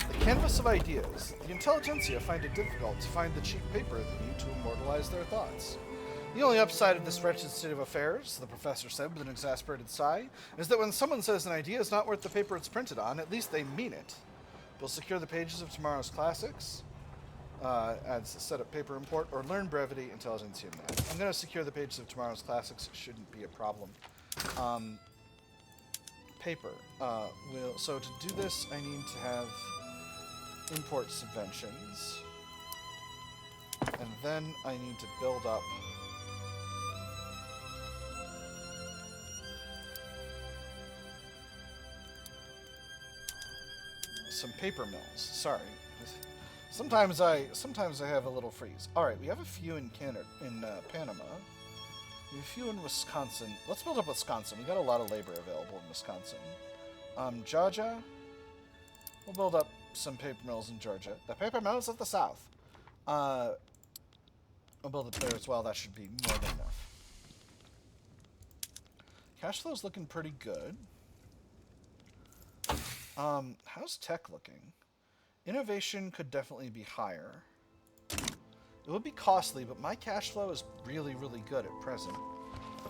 The canvas of ideas. The intelligentsia find it difficult to find the cheap paper they need to immortalize their thoughts. The only upside of this wretched state of affairs, the professor said with an exasperated sigh, is that when someone says an idea is not worth the paper it's printed on, at least they mean it. We'll secure the pages of tomorrow's classics. Adds set up paper import or learn brevity, intelligence, human math. I'm going to secure the pages of tomorrow's classics. It shouldn't be a problem. Paper. So to do this, I need to have import subventions. And then I need to build up some paper mills. Sorry. Sometimes I have a little freeze. All right, we have a few in Panama. We have a few in Wisconsin. Let's build up Wisconsin. We got a lot of labor available in Wisconsin. Georgia. We'll build up some paper mills in Georgia. The paper mills of the South. I'll build it there as well. That should be more than enough. Cash flow's looking pretty good. How's tech looking? Innovation could definitely be higher. It would be costly, but my cash flow is really, really good at present.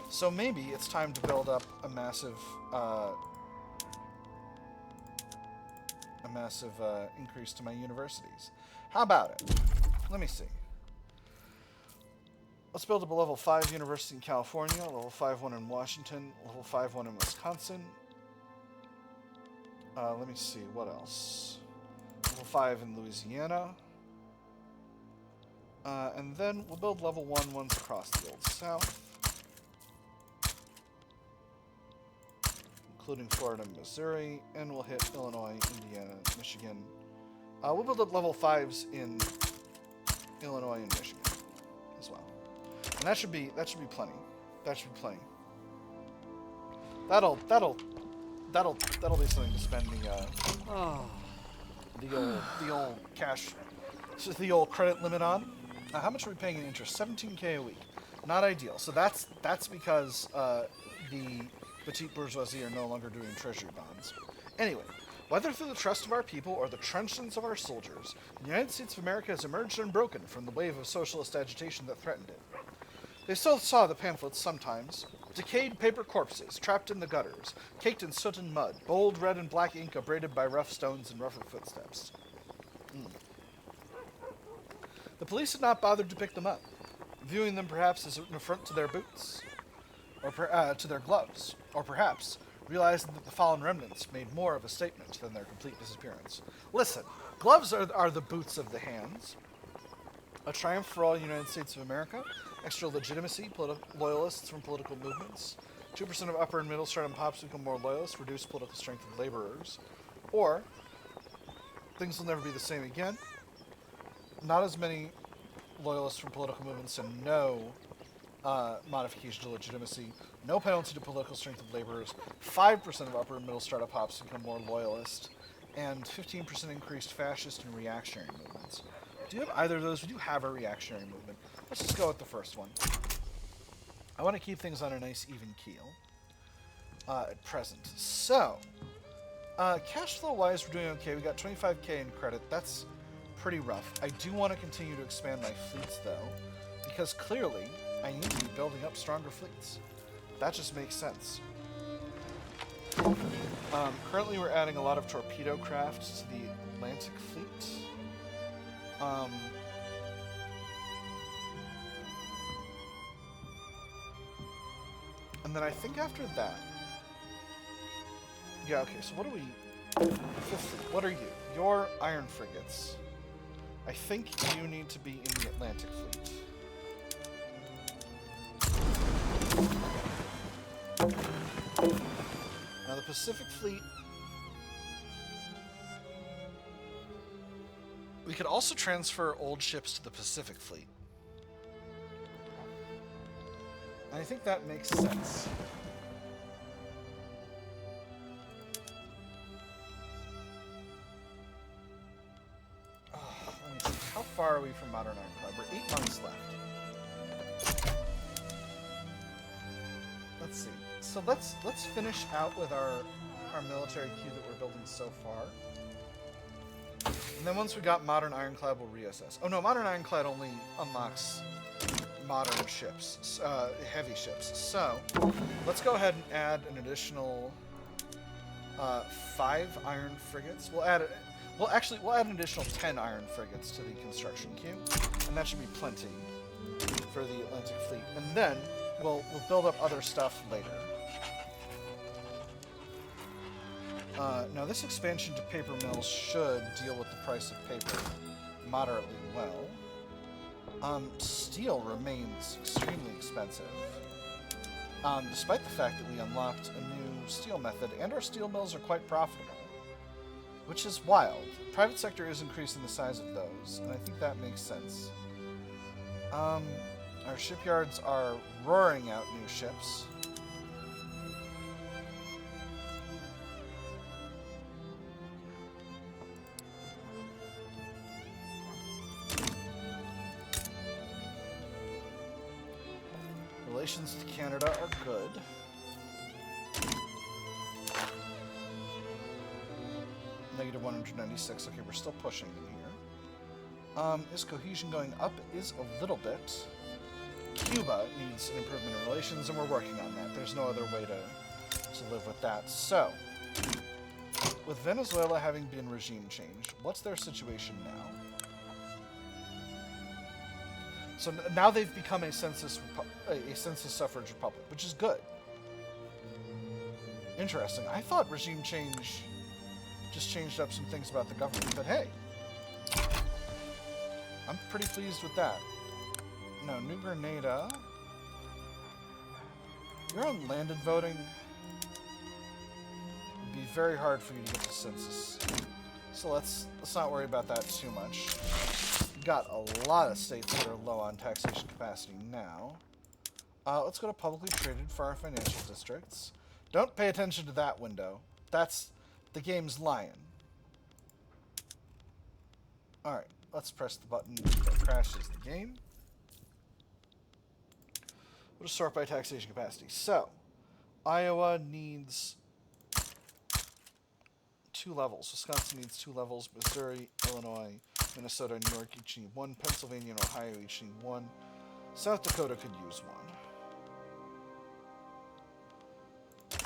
So maybe it's time to build up a massive increase to my universities. How about it? Let me see. Let's build up a level 5 university in California, level 5 one in Washington, level 5 one in Wisconsin. Let me see, what else? Level 5 in Louisiana. And then we'll build level 1 ones across the Old South, including Florida and Missouri, and we'll hit Illinois, Indiana, Michigan. We'll build up level 5s in Illinois and Michigan as well. And that should be plenty. That should be plenty. That'll be something to spend the old cash, the old credit limit on. How much are we paying in interest? 17K a week. Not ideal. So that's because the petite bourgeoisie are no longer doing treasury bonds. Anyway, whether through the trust of our people or the truncheons of our soldiers, the United States of America has emerged unbroken from the wave of socialist agitation that threatened it. They still saw the pamphlets sometimes. Decayed paper corpses, trapped in the gutters, caked in soot and mud, bold red and black ink abraded by rough stones and rougher footsteps. The police had not bothered to pick them up, viewing them perhaps as an affront to their boots, or to their gloves, or perhaps realizing that the fallen remnants made more of a statement than their complete disappearance. Listen, gloves are the boots of the hands. A triumph for all United States of America, extra legitimacy, loyalists from political movements, 2% of upper and middle stratum pops become more loyalists, reduced political strength of laborers, or things will never be the same again, not as many loyalists from political movements and no modification to legitimacy, no penalty to political strength of laborers, 5% of upper and middle strata pops become more loyalist, and 15% increased fascist and reactionary movements. Do you have either of those? We do have a reactionary movement. Let's just go with the first one. I want to keep things on a nice even keel at present. So, cash flow wise, we're doing okay. We got 25K in credit. That's pretty rough. I do want to continue to expand my fleets though, because clearly I need to be building up stronger fleets. That just makes sense. Currently we're adding a lot of torpedo craft to the Atlantic Fleet. And then I think after that... Yeah, okay, so what are we... What are you? You're iron frigates. I think you need to be in the Atlantic Fleet. Now the Pacific Fleet... We could also transfer old ships to the Pacific Fleet. And I think that makes sense. Let me see. How far are we from Modern Ironclad? We're 8 months left. Let's see. So let's finish out with our military queue that we're building so far. And then once we got Modern Ironclad, we'll reassess. Oh no, Modern Ironclad only unlocks modern ships, heavy ships. So, let's go ahead and add an additional 5 iron frigates. Well, actually, we'll add an additional 10 iron frigates to the construction queue, and that should be plenty for the Atlantic Fleet. And then we'll build up other stuff later. Now, this expansion to paper mills should deal with the price of paper moderately well. Steel remains extremely expensive, despite the fact that we unlocked a new steel method, and our steel mills are quite profitable, which is wild. Private sector is increasing the size of those, and I think that makes sense. Our shipyards are roaring out new ships. Relations to Canada are good. Negative 196. Okay, we're still pushing in here. Is cohesion going up? Is a little bit. Cuba needs an improvement in relations, and we're working on that. There's no other way to live with that. So, with Venezuela having been regime changed, what's their situation now? So now they've become a census suffrage republic, which is good. Interesting. I thought regime change just changed up some things about the government, but hey, I'm pretty pleased with that. No, New Grenada. You're on landed voting. It'd be very hard for you to get the census. So let's not worry about that too much. We've got a lot of states that are low on taxation capacity now. Let's go to publicly traded for our financial districts. Don't pay attention to that window. That's the game's lion. Alright, let's press the button that crashes the game. We'll just sort by taxation capacity. So, Iowa needs 2 levels. Wisconsin needs 2 levels. Missouri, Illinois, Minnesota, and New York each need 1. Pennsylvania and Ohio each need 1. South Dakota could use 1.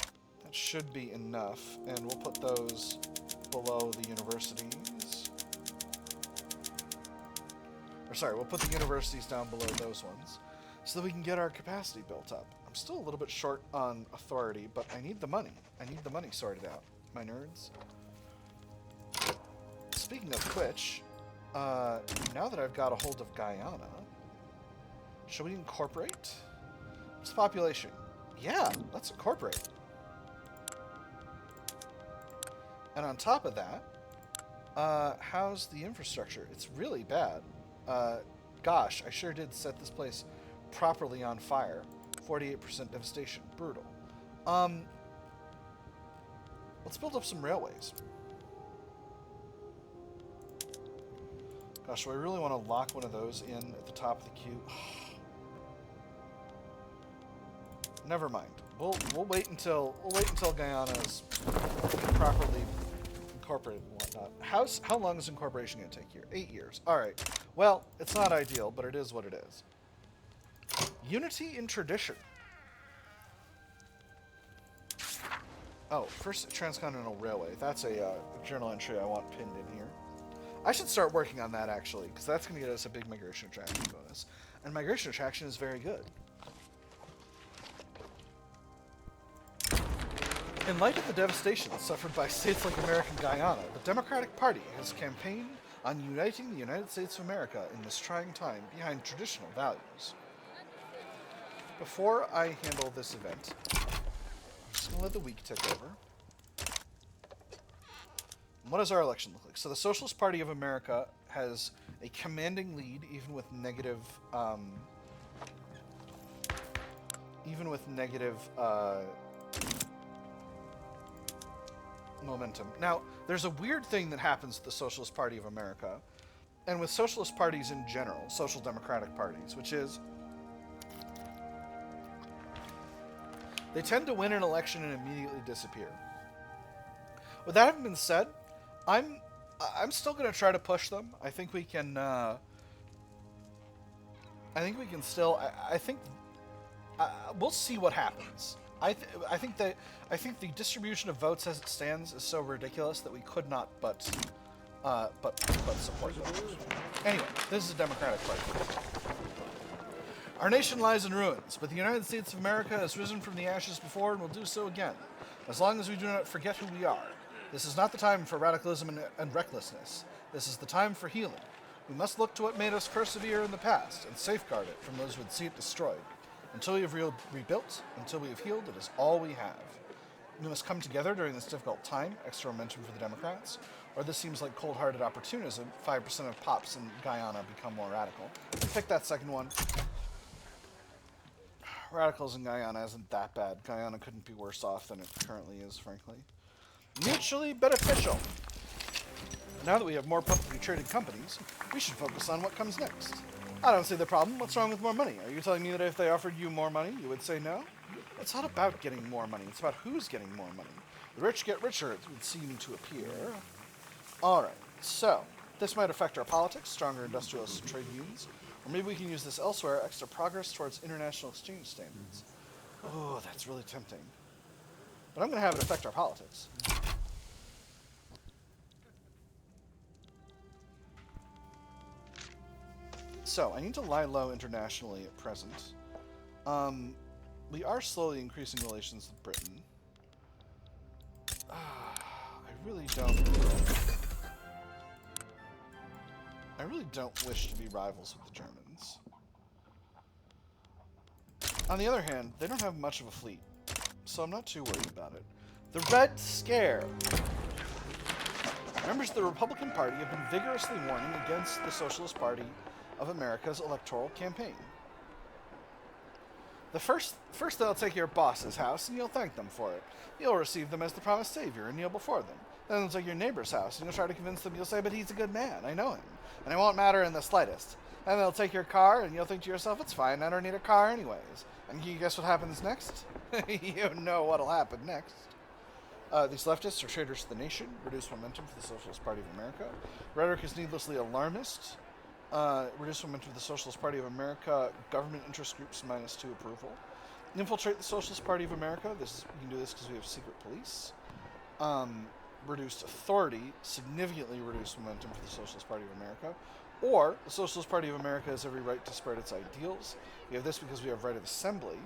That should be enough, and we'll put those below the universities. Or sorry, we'll put the universities down below those ones, so that we can get our capacity built up. I'm still a little bit short on authority, but I need the money. I need the money sorted out, my nerds. Speaking of which, now that I've got a hold of Guyana, should we incorporate? What's the population? Yeah, let's incorporate. And on top of that, how's the infrastructure? It's really bad. Gosh, I sure did set this place properly on fire. 48% devastation. Brutal. Let's build up some railways. Gosh, do I really want to lock one of those in at the top of the queue? Never mind. We'll wait until Guyana is properly incorporated and whatnot. How long is incorporation going to take here? 8 years. All right. Well, it's not ideal, but it is what it is. Unity in tradition. Oh, first Transcontinental Railway. That's a journal entry I want pinned in here. I should start working on that, actually, because that's going to get us a big migration attraction bonus. And migration attraction is very good. In light of the devastation suffered by states like American Guyana, the Democratic Party has campaigned on uniting the United States of America in this trying time behind traditional values. Before I handle this event, I'm just going to let the week tick over. What does our election look like? So the Socialist Party of America has a commanding lead, even with negative momentum. Now, there's a weird thing that happens with the Socialist Party of America, and with socialist parties in general, social democratic parties, which is they tend to win an election and immediately disappear. With that having been said, I'm still going to try to push them. I think we can. We'll see what happens. I think the distribution of votes as it stands is so ridiculous that we could not but but support voters. Anyway, this is a Democratic Party. Our nation lies in ruins, but the United States of America has risen from the ashes before and will do so again, as long as we do not forget who we are. This is not the time for radicalism and recklessness. This is the time for healing. We must look to what made us persevere in the past and safeguard it from those who would see it destroyed. Until we have rebuilt, until we have healed, it is all we have. We must come together during this difficult time, extra momentum for the Democrats, or this seems like cold-hearted opportunism. 5% of pops in Guyana become more radical. Pick that second one. Radicals in Guyana isn't that bad. Guyana couldn't be worse off than it currently is, frankly. Mutually beneficial. Now that we have more publicly traded companies, we should focus on what comes next. I don't see the problem. What's wrong with more money? Are you telling me that if they offered you more money, you would say no? It's not about getting more money. It's about who's getting more money. The rich get richer, it would seem to appear. Alright, so this might affect our politics, stronger industrialists and trade unions, or maybe we can use this elsewhere, extra progress towards international exchange standards. Oh, that's really tempting. But I'm going to have it affect our politics. So, I need to lie low internationally at present. We are slowly increasing relations with Britain. I really don't wish to be rivals with the Germans. On the other hand, they don't have much of a fleet, so I'm not too worried about it. The Red Scare. Members of the Republican Party have been vigorously warning against the Socialist Party of America's electoral campaign. First they'll take your boss's house, and you'll thank them for it. You'll receive them as the promised savior, and kneel before them. Then they'll take your neighbor's house, and you'll try to convince them. You'll say, but he's a good man, I know him, and it won't matter in the slightest. And they'll take your car, and you'll think to yourself, it's fine, I don't need a car anyways. And can you guess what happens next? You know what'll happen next. These leftists are traitors to the nation, reduce momentum for the Socialist Party of America. Rhetoric is needlessly alarmist. Reduce momentum of the Socialist Party of America, government interest groups -2 approval. Infiltrate the Socialist Party of America. We can do this because we have secret police. Reduced authority, significantly reduced momentum for the Socialist Party of America. Or, the Socialist Party of America has every right to spread its ideals. We have this because we have right of assembly.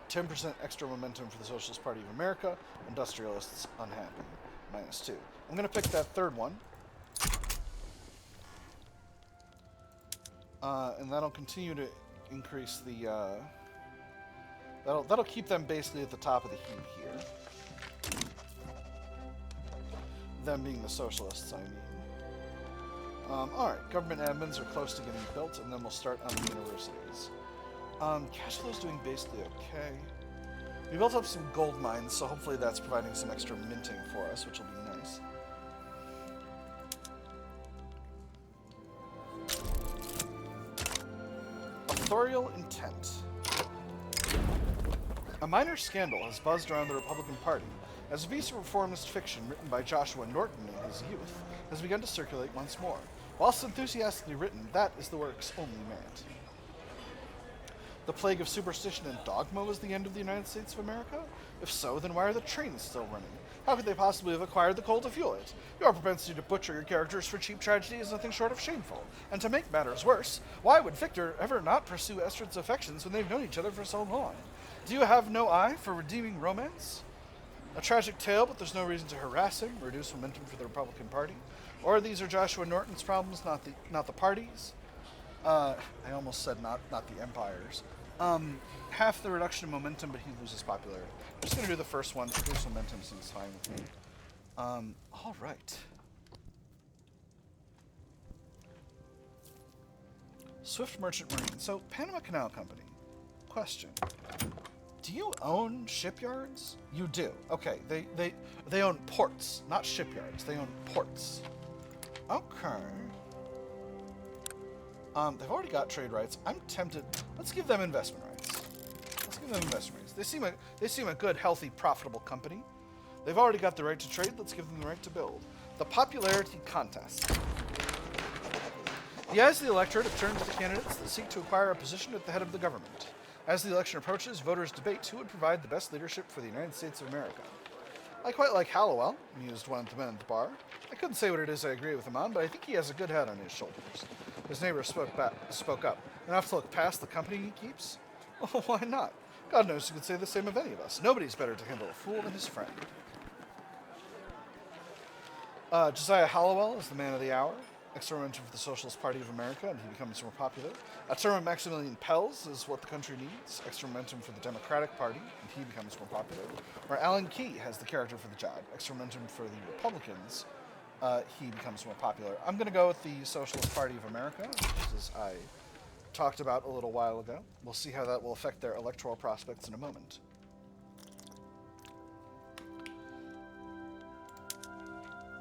10% extra momentum for the Socialist Party of America. Industrialists unhappy. -2. I'm going to pick that third one. And that'll continue to increase the, that'll keep them basically at the top of the heap here. Them being the socialists, I mean. Alright, government admins are close to getting built, and then we'll start on the universities. Cash flow's doing basically okay. We built up some gold mines, so hopefully that's providing some extra minting for us, which will be nice. Authorial intent. A minor scandal has buzzed around the Republican Party as a piece of reformist fiction written by Joshua Norton in his youth has begun to circulate once more. Whilst enthusiastically written, that is the work's only merit. The plague of superstition and dogma was the end of the United States of America? If so, then why are the trains still running? How could they possibly have acquired the coal to fuel it? Your propensity to butcher your characters for cheap tragedy is nothing short of shameful. And to make matters worse, why would Victor ever not pursue Estrid's affections when they've known each other for so long? Do you have no eye for redeeming romance? A tragic tale, but there's no reason to harass him, reduce momentum for the Republican Party. Or these are Joshua Norton's problems, not the party's. I almost said not the Empire's. Half the reduction in momentum, but he loses popularity. I'm just going to do the first one. Reduce momentum seems fine with me. All right. Swift Merchant Marine. So, Panama Canal Company. Question. Do you own shipyards? You do. Okay, they own ports, not shipyards. They own ports. Okay. They've already got trade rights. I'm tempted. Let's give them investment rights. They seem a good, healthy, profitable company. They've already got the right to trade. Let's give them the right to build. The popularity contest. The eyes of the electorate have turned to the candidates that seek to acquire a position at the head of the government. As the election approaches, voters debate who would provide the best leadership for the United States of America. I quite like Hallowell, mused one of the men at the bar. I couldn't say what it is I agree with him on, but I think he has a good head on his shoulders. His neighbor spoke up. Enough to look past the company he keeps? Oh, why not? God knows you could say the same of any of us. Nobody's better to handle a fool than his friend. Josiah Hallowell is the man of the hour, experimenting for the Socialist Party of America, and he becomes more popular. A term of Maximilian Pels is what the country needs, extra momentum for the Democratic Party, and he becomes more popular. Or Alan Key has the character for the job, extra momentum for the Republicans, he becomes more popular. I'm going to go with the Socialist Party of America, just as I talked about a little while ago. We'll see how that will affect their electoral prospects in a moment.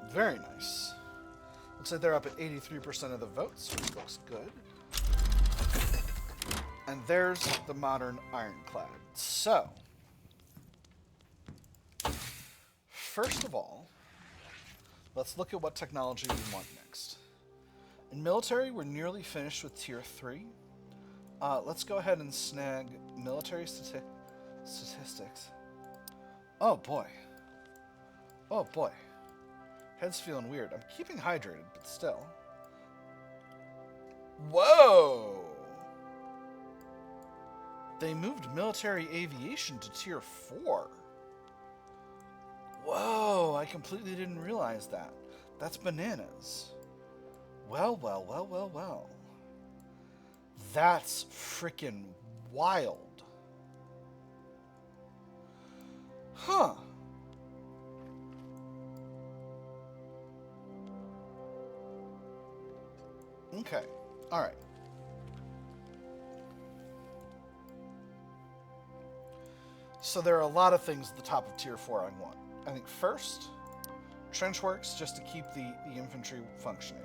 Very nice. Looks like they're up at 83% of the votes, which looks good. And there's the modern ironclad. So, first of all, let's look at what technology we want next. In military, we're nearly finished with Tier 3. Let's go ahead and snag military statistics. Oh boy. Oh boy. Head's feeling weird. I'm keeping hydrated, but still. Whoa! They moved military aviation to Tier 4. Whoa, I completely didn't realize that. That's bananas. Well, well, well, well, well. That's frickin' wild. Huh. Okay. Alright. So there are a lot of things at the top of Tier 4 I want. I think first, trench works just to keep the infantry functioning.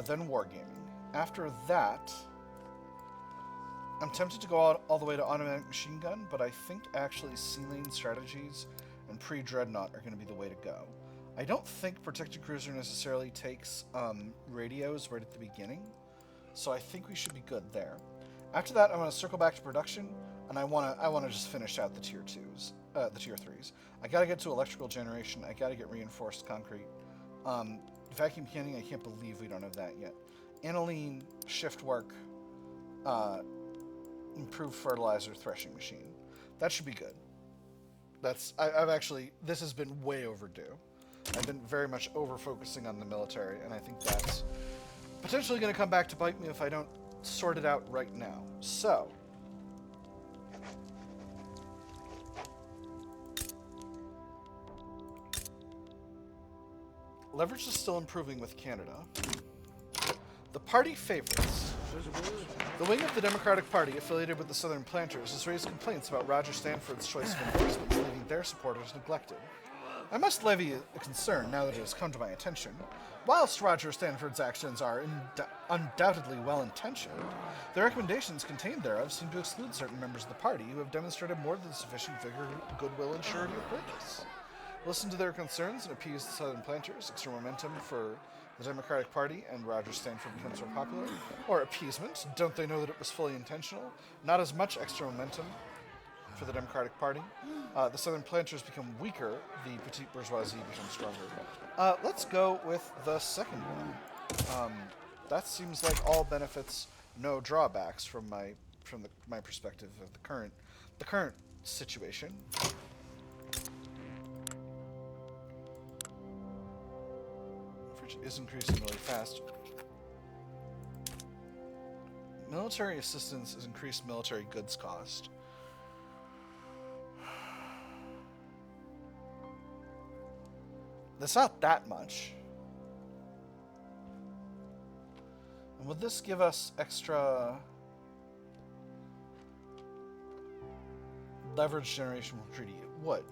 Then wargaming. After that, I'm tempted to go all the way to automatic machine gun, but I think actually sea-lane strategies and pre-dreadnought are going to be the way to go. I don't think protected cruiser necessarily takes radios right at the beginning, so I think we should be good there. After that, I'm going to circle back to production, and I want to just finish out the Tier 2s, the Tier 3s. I got to get to electrical generation. I got to get reinforced concrete. Vacuum canning, I can't believe we don't have that yet. Aniline, shift work, improved fertilizer threshing machine. That should be good. I've actually, this has been way overdue. I've been very much over-focusing on the military, and I think that's potentially going to come back to bite me if I don't sort it out right now. So, leverage is still improving with Canada. The party favorites. The wing of the Democratic Party, affiliated with the Southern Planters, has raised complaints about Roger Stanford's choice of endorsements, leaving their supporters neglected. I must levy a concern now that it has come to my attention. Whilst Roger Stanford's actions are undoubtedly well-intentioned, the recommendations contained thereof seem to exclude certain members of the party who have demonstrated more than sufficient vigor, goodwill, and surety of purpose. Listen to their concerns and appease the Southern Planters, extra momentum for the Democratic Party, and Roger Stanford becomes more popular. Or appeasement, don't they know that it was fully intentional? Not as much extra momentum for the Democratic Party. The Southern Planters become weaker, the petite bourgeoisie becomes stronger. Let's go with the second one. That seems like all benefits, no drawbacks from my perspective of the current situation. Which is increasing really fast. Military assistance has increased military goods cost. That's not that much. And would this give us extra leverage generation from treaty? It would.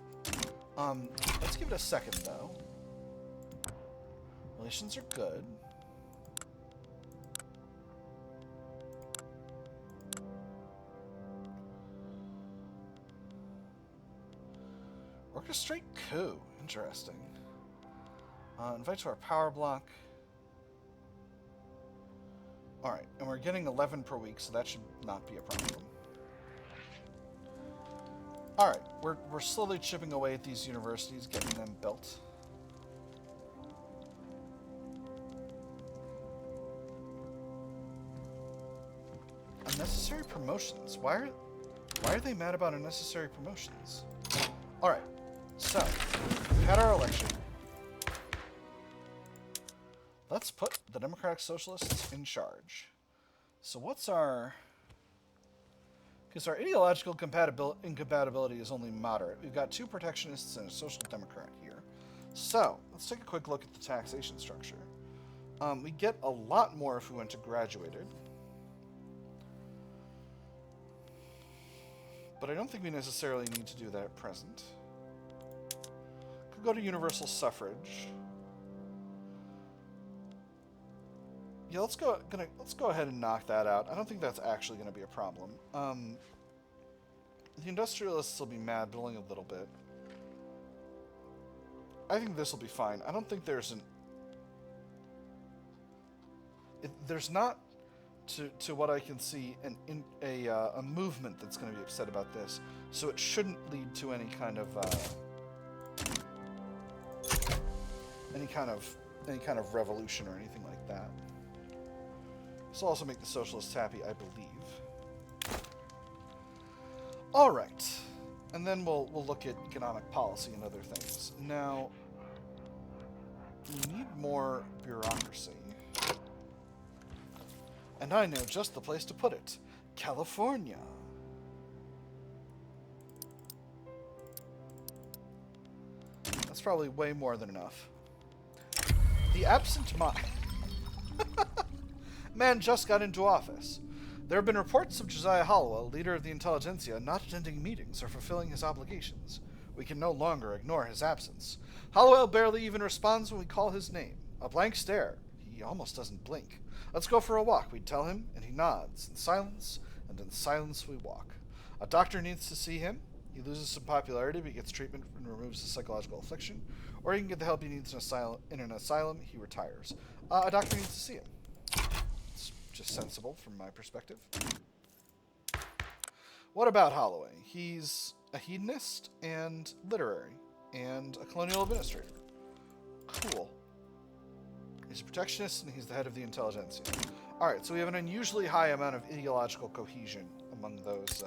Let's give it a second, though. Relations are good. Orchestrate coup. Interesting. Invite to our power block. Alright, and we're getting 11 per week, so that should not be a problem. Alright, we're slowly chipping away at these universities, getting them built. Unnecessary promotions. Why are they mad about unnecessary promotions? Alright, so, we had our election. Let's put the Democratic Socialists in charge. So what's our... Because our ideological incompatibility is only moderate. We've got 2 protectionists and a social democrat here. So, let's take a quick look at the taxation structure. We get a lot more if we went to graduated. But I don't think we necessarily need to do that at present. Could go to universal suffrage. Yeah, let's go ahead and knock that out. I don't think that's actually going to be a problem. The industrialists will be mad, but only a little bit. I think this will be fine. I don't think there's there's not, to what I can see, a movement that's going to be upset about this. So it shouldn't lead to any kind of revolution or anything like that. This will also make the socialists happy, I believe. Alright. And then we'll look at economic policy and other things. Now, we need more bureaucracy. And I know just the place to put it. California. That's probably way more than enough. The absent man just got into office. There have been reports of Josiah Hollowell, leader of the intelligentsia, not attending meetings or fulfilling his obligations. We can no longer ignore his absence. Hollowell barely even responds when we call his name. A blank stare. He almost doesn't blink. Let's go for a walk, we'd tell him, and he nods, in silence, and in silence we walk. A doctor needs to see him. He loses some popularity, but he gets treatment and removes the psychological affliction. Or he can get the help he needs in an asylum. He retires. A doctor needs to see him. It's just sensible from my perspective. What about Holloway? He's a hedonist and literary and a colonial administrator. Cool. He's a protectionist and he's the head of the intelligentsia. Alright, so we have an unusually high amount of ideological cohesion among those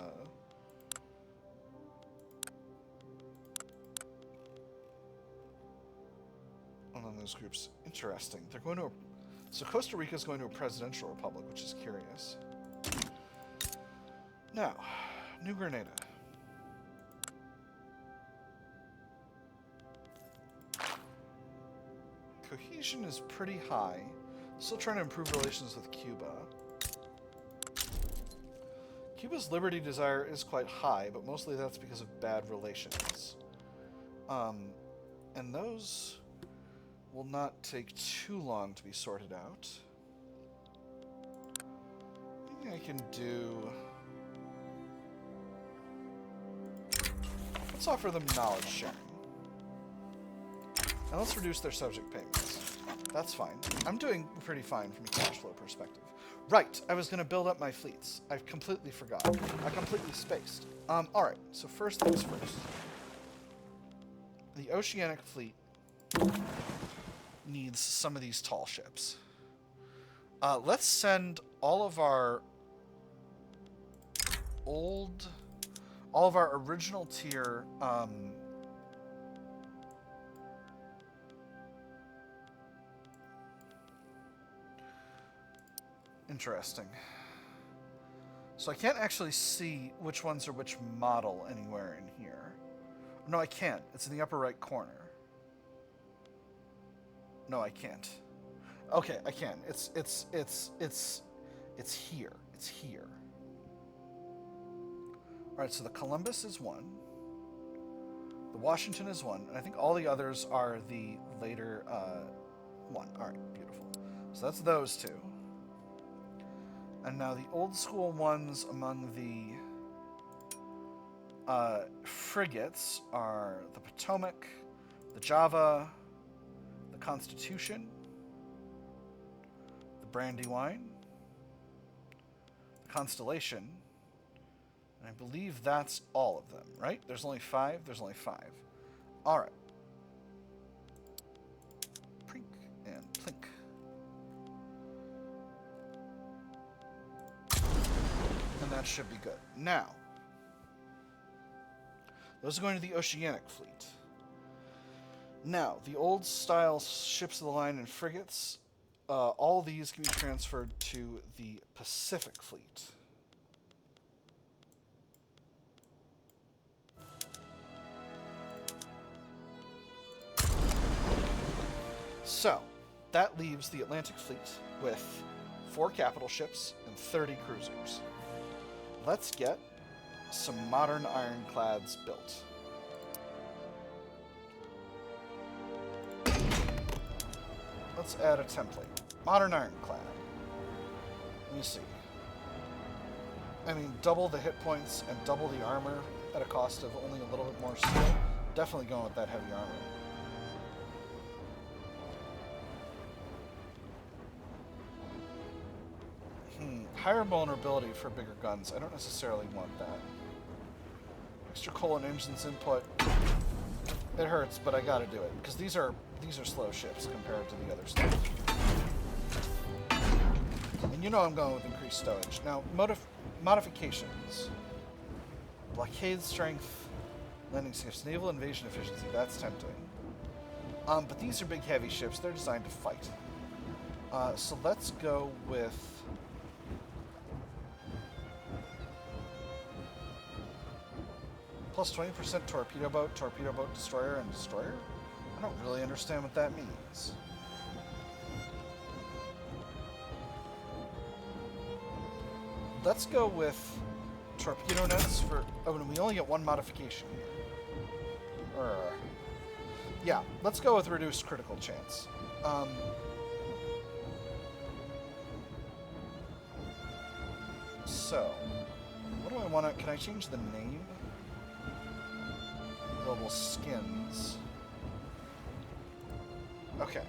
groups. Interesting. They're going to so Costa Rica is going to a presidential republic, which is curious. Now, New Grenada. Cohesion is pretty high. Still trying to improve relations with Cuba. Cuba's liberty desire is quite high, but mostly that's because of bad relations. And those will not take too long to be sorted out. Maybe I can do... Let's offer them knowledge sharing. And let's reduce their subject payments. That's fine. I'm doing pretty fine from a cash flow perspective. Right, I was going to build up my fleets. I completely forgot. I completely spaced. Alright, so first things first. The Oceanic Fleet needs some of these tall ships. Let's send all of our original tier, interesting. So I can't actually see which ones are which model anywhere in here. No, I can't. It's in the upper right corner. No, I can't. Okay, I can. It's here. It's here. All right, so the Columbus is one. The Washington is one, and I think all the others are the later one. All right, beautiful. So that's those two. And now the old school ones among the frigates are the Potomac, the Java, the Constitution, the Brandywine, the Constellation, And I believe that's all of them, right? There's only 5? There's only 5. Alright. Prink and plink. And that should be good. Now, those are going to the Oceanic Fleet. Now, the old style ships of the line and frigates, all these can be transferred to the Pacific Fleet. So, that leaves the Atlantic Fleet with 4 capital ships and 30 cruisers. Let's get some modern ironclads built. Let's add a template. Modern ironclad. Let me see. I mean, double the hit points and double the armor at a cost of only a little bit more steel. Definitely going with that heavy armor. Higher vulnerability for bigger guns. I don't necessarily want that. Extra coal and engines input. It hurts, but I gotta do it. Because these are slow ships compared to the other stuff. And you know I'm going with increased stowage. Now, modifications. Blockade strength, landing skiffs, naval invasion efficiency. That's tempting. But these are big, heavy ships. They're designed to fight. So let's go with... plus 20% torpedo boat, destroyer, and destroyer? I don't really understand what that means. Let's go with torpedo nets for... Oh, and we only get 1 modification here. Yeah, let's go with reduced critical chance. So, what do I want to... Can I change the name? Global skins. Okay.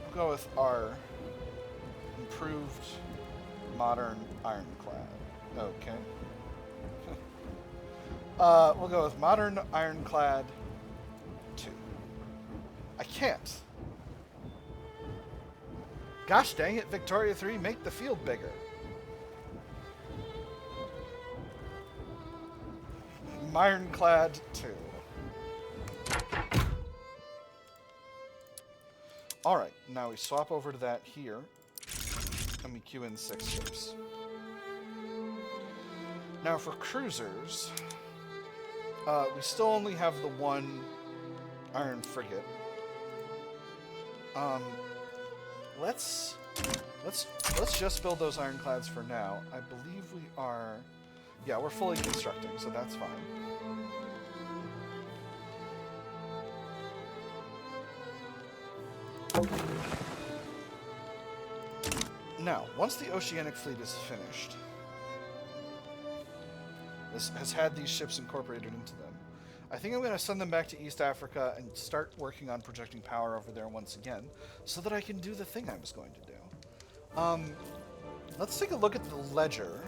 We'll go with our improved modern ironclad. Okay. We'll go with modern ironclad 2. I can't. Gosh dang it, Victoria 3, make the field bigger. Ironclad 2. Alright, now we swap over to that here, and we queue in 6 ships. Now for cruisers, we still only have the 1 iron frigate. Let's just build those ironclads for now. I believe we are... Yeah, we're fully constructing, so that's fine. Now, once the Oceanic Fleet is finished, this has had these ships incorporated into them, I think I'm going to send them back to East Africa and start working on projecting power over there once again, so that I can do the thing I was going to do. Let's take a look at the ledger.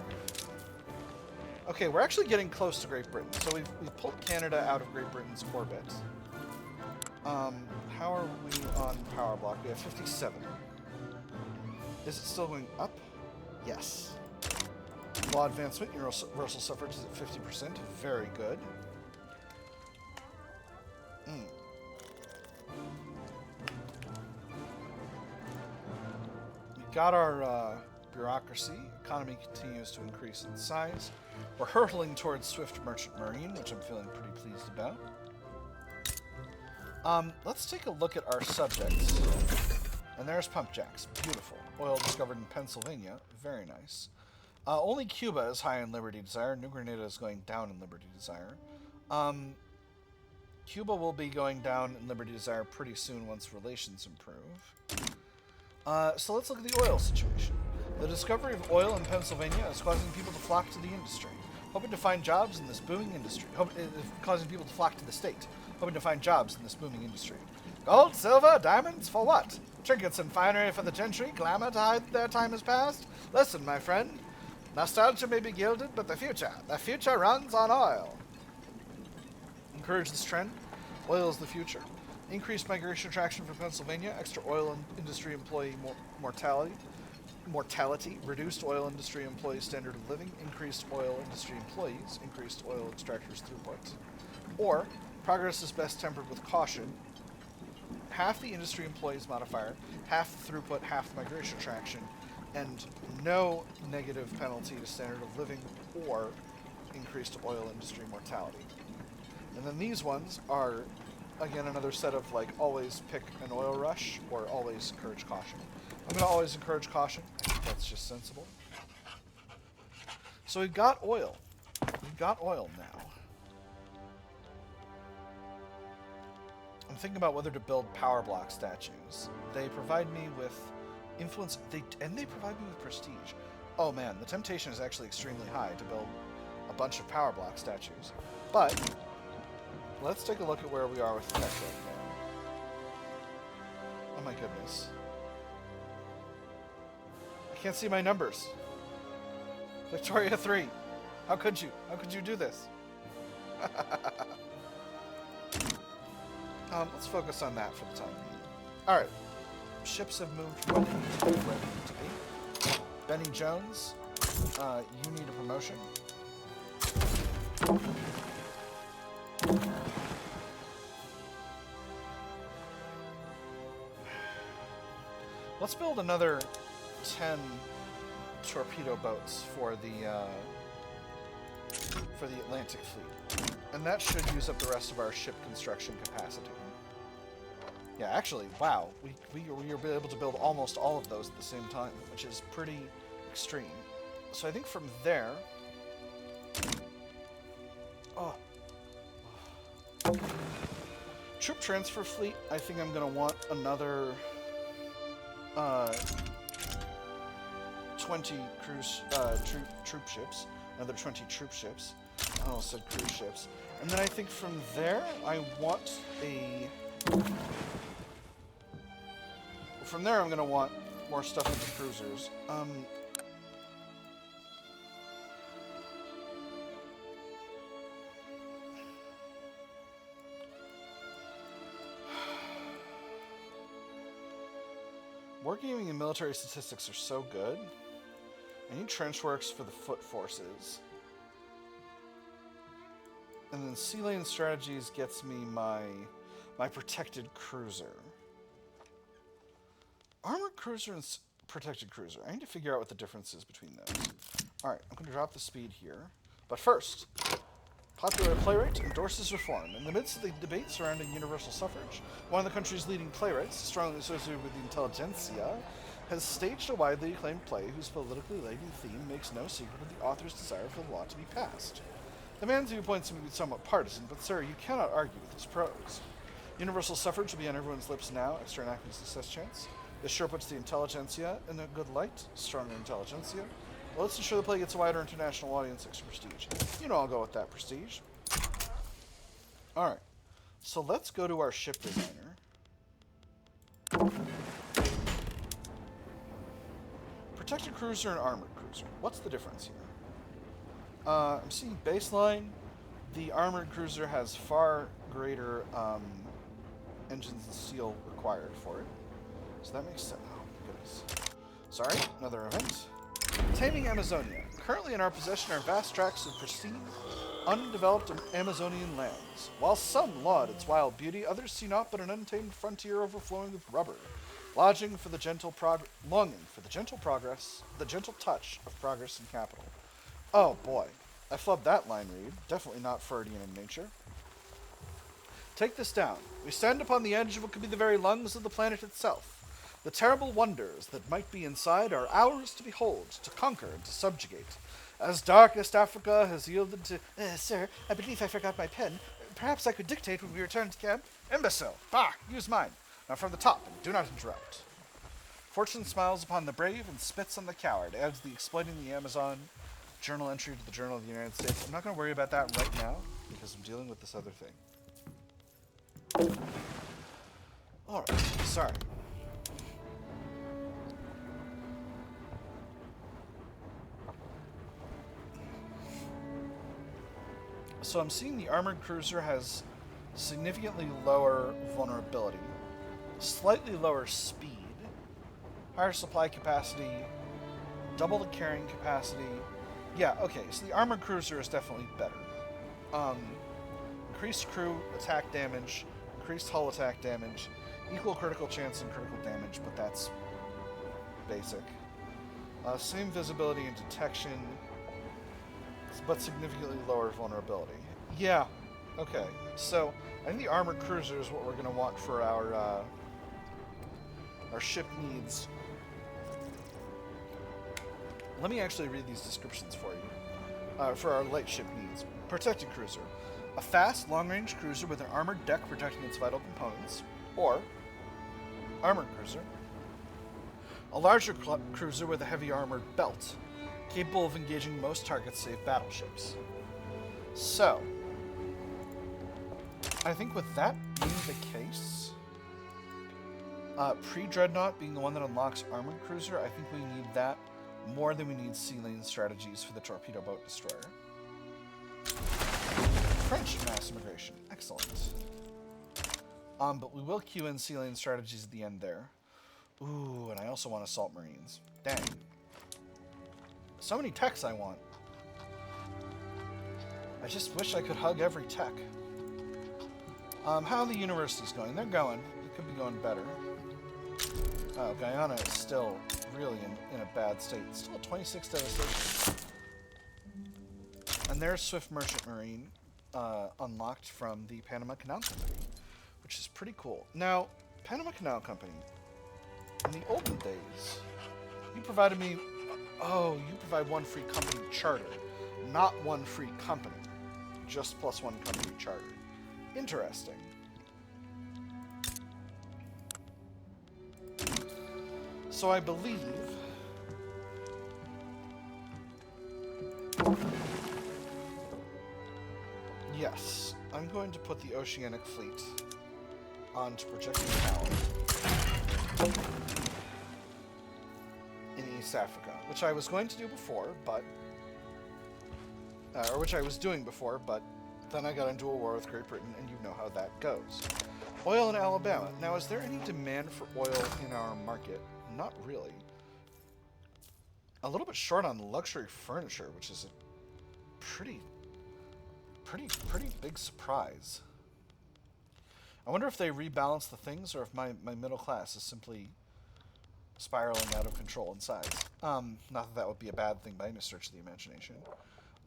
Okay, we're actually getting close to Great Britain. So we've pulled Canada out of Great Britain's orbit. How are we on power block? We have 57. Is it still going up? Yes. Law advancement, universal suffrage is at 50%. Very good. We got our bureaucracy. Economy continues to increase in size. We're hurtling towards swift merchant marine, which I'm feeling pretty pleased about. Let's take a look at our subjects. And there's pump jacks. Beautiful. Oil discovered in Pennsylvania. Very nice. Only Cuba is high in liberty desire. New Grenada is going down in liberty desire. Cuba will be going down in liberty desire pretty soon once relations improve. So let's look at the oil situation. The discovery of oil in Pennsylvania is causing people to flock to the industry, hoping to find jobs in this booming industry. Causing people to flock to the state, hoping to find jobs in this booming industry. Gold, silver, diamonds, for what? Trinkets and finery for the gentry, glamour to hide their time has passed? Listen, my friend, Nostalgia may be gilded, but the future runs on oil. Encourage this trend. Oil is the future. Increased migration attraction from Pennsylvania, extra oil industry employee mortality, reduced oil industry employee standard of living, increased oil industry employees, increased oil extractors throughput. Or, progress is best tempered with caution. Half the industry employees modifier, half the throughput, half the migration attraction, and no negative penalty to standard of living or increased oil industry mortality. And then these ones are, again, another set of, like, always pick an oil rush or always encourage caution. I'm going to always encourage caution. I think that's just sensible. So we've got oil. We've got oil now. I'm thinking about whether to build power block statues. They provide me with influence, and they provide me with prestige. Oh man, the temptation is actually extremely high to build a bunch of power block statues. But let's take a look at where we are with tech right now. Oh my goodness. I can't see my numbers. Victoria 3. How could you? How could you do this? Let's focus on that for the time being. Alright. Ships have moved where they need to be. Benny Jones, you need a promotion. Let's build another 10 torpedo boats for the Atlantic Fleet. And that should use up the rest of our ship construction capacity. Yeah, actually, wow. We were able to build almost all of those at the same time, which is pretty extreme. So I think from there... Oh. Troop transfer fleet, I think I'm going to want another 20 troop ships. Another 20 troop ships. I almost said cruise ships. And then I think from there, I want a... From there, I'm going to want more stuff with the cruisers. Wargaming and military statistics are so good. I need trench works for the foot forces. And then sea lane strategies gets me my protected cruiser. Armored cruiser and protected cruiser. I need to figure out what the difference is between those. Alright, I'm going to drop the speed here. But first, popular playwright endorses reform. In the midst of the debate surrounding universal suffrage, one of the country's leading playwrights, strongly associated with the intelligentsia, has staged a widely acclaimed play whose politically laden theme makes no secret of the author's desire for the law to be passed. The man's viewpoints may be somewhat partisan, but sir, you cannot argue with his prose. Universal suffrage will be on everyone's lips now, extra enactment success chance. This sure puts the intelligentsia in a good light, stronger intelligentsia. Well, let's ensure the play gets a wider international audience, extra prestige. You know I'll go with that prestige. Alright, so let's go to our ship designer. Protected cruiser and armored cruiser. What's the difference here? I'm seeing baseline. The armored cruiser has far greater engines and steel required for it. So that makes sense. Oh, goodness. Sorry, another event. Taming Amazonia. Currently in our possession are vast tracts of pristine, undeveloped Amazonian lands. While some laud its wild beauty, others see naught but an untamed frontier overflowing with rubber, longing for the gentle progress, the gentle touch of progress and capital. Oh boy, I flubbed that line read. Definitely not Freudian in nature. Take this down. We stand upon the edge of what could be the very lungs of the planet itself. The terrible wonders that might be inside are ours to behold, to conquer, and to subjugate. As darkest Africa has yielded to... Sir, I believe I forgot my pen. Perhaps I could dictate when we return to camp. Imbecile! Bah! Use mine. Now from the top, and do not interrupt. Fortune smiles upon the brave and spits on the coward, adds the exploiting the Amazon journal entry to the Journal of the United States. I'm not going to worry about that right now, because I'm dealing with this other thing. Alright, sorry. So I'm seeing the armored cruiser has significantly lower vulnerability, slightly lower speed, higher supply capacity, double the carrying capacity. Yeah, okay, so the armored cruiser is definitely better. Increased crew attack damage, increased hull attack damage, equal critical chance and critical damage, but that's basic. Same visibility and detection, but significantly lower vulnerability. Yeah, okay. So I think the armored cruiser is what we're going to want for our ship needs. Let me actually read these descriptions for you. For our light ship needs. Protected cruiser. A fast, long-range cruiser with an armored deck protecting its vital components. Or, armored cruiser. A larger cruiser with a heavy armored belt, capable of engaging most targets save battleships. So, I think with that being the case, pre-Dreadnought being the one that unlocks armored cruiser, I think we need that more than we need sea lane strategies for the torpedo boat destroyer. French mass immigration, excellent. But we will queue in sea lane strategies at the end there. Ooh, and I also want assault marines. Dang. So many techs I want. I just wish I could hug every tech. How are the universities going? They're going. It could be going better. Oh, Guyana is still really in a bad state. It's still a 26 devastation. And there's Swift Merchant Marine unlocked from the Panama Canal Company, which is pretty cool. Now, Panama Canal Company, in the olden days, you provided me... Oh, you provide one free company charter, not one free company. Just plus one company charter. Interesting. So I believe... Yes, I'm going to put the Oceanic Fleet onto projecting power in East Africa, which I was going to do before, but... or which I was doing before, but then I got into a war with Great Britain, and you know how that goes. Oil in Alabama. Now, is there any demand for oil in our market? Not really. A little bit short on luxury furniture, which is a pretty big surprise. I wonder if they rebalance the things, or if my middle class is simply spiraling out of control in size. Not that that would be a bad thing by any stretch of the imagination.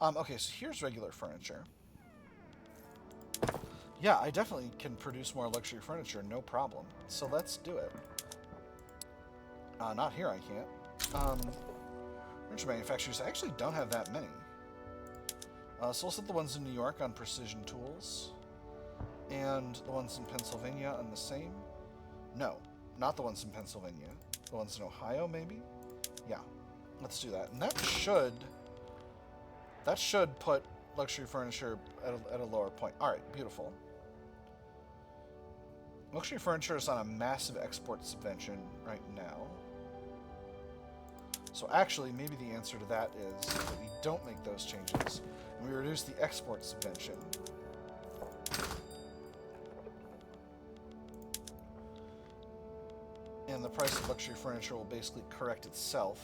Okay, so here's regular furniture. Yeah, I definitely can produce more luxury furniture, no problem. So let's do it. Not here, I can't. Furniture manufacturers, I actually don't have that many. So we'll set the ones in New York on precision tools. And the ones in Pennsylvania on the same. No, not the ones in Pennsylvania. The ones in Ohio, maybe? Yeah, let's do that. And that should put luxury furniture at a lower point. Alright, beautiful. Luxury furniture is on a massive export subvention right now. So actually, maybe the answer to that is that we don't make those changes, and we reduce the export subvention. And the price of luxury furniture will basically correct itself,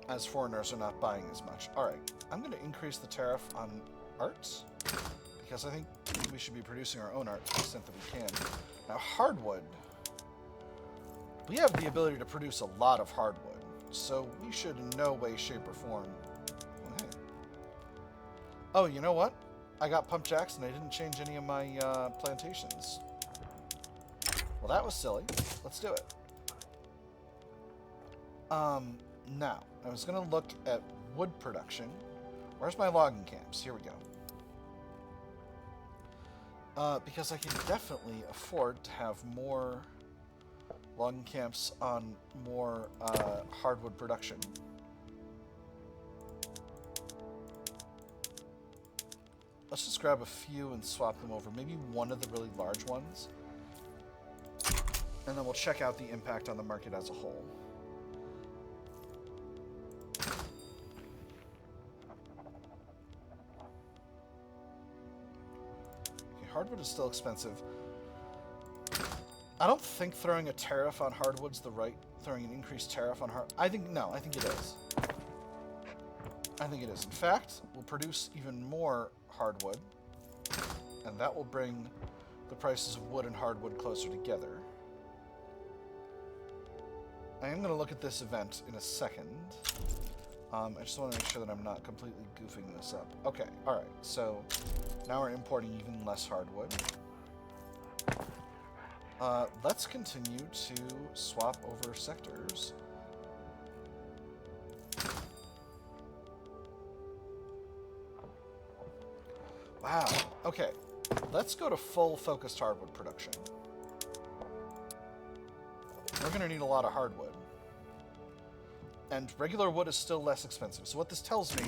as foreigners are not buying as much. Alright, I'm going to increase the tariff on arts, because I think we should be producing our own art to the extent that we can. Now, hardwood. We have the ability to produce a lot of hardwood, so we should in no way, shape, or form... Oh, hey. Oh, you know what? I got pump jacks and I didn't change any of my plantations. Well, that was silly. Let's do it. Now, I was going to look at wood production. Where's my logging camps? Here we go. Because I can definitely afford to have more logging camps on more hardwood production. Let's just grab a few and swap them over. Maybe one of the really large ones. And then we'll check out the impact on the market as a whole. Hardwood is still expensive. I don't think throwing a tariff on hardwood's throwing an increased tariff on I think it is. I think it is. In fact, we'll produce even more hardwood, and that will bring the prices of wood and hardwood closer together. I am going to look at this event in a second. I just want to make sure that I'm not completely goofing this up. Okay, alright, so now we're importing even less hardwood. Let's continue to swap over sectors. Wow, okay. Let's go to full focused hardwood production. We're going to need a lot of hardwood. And regular wood is still less expensive. So what this tells me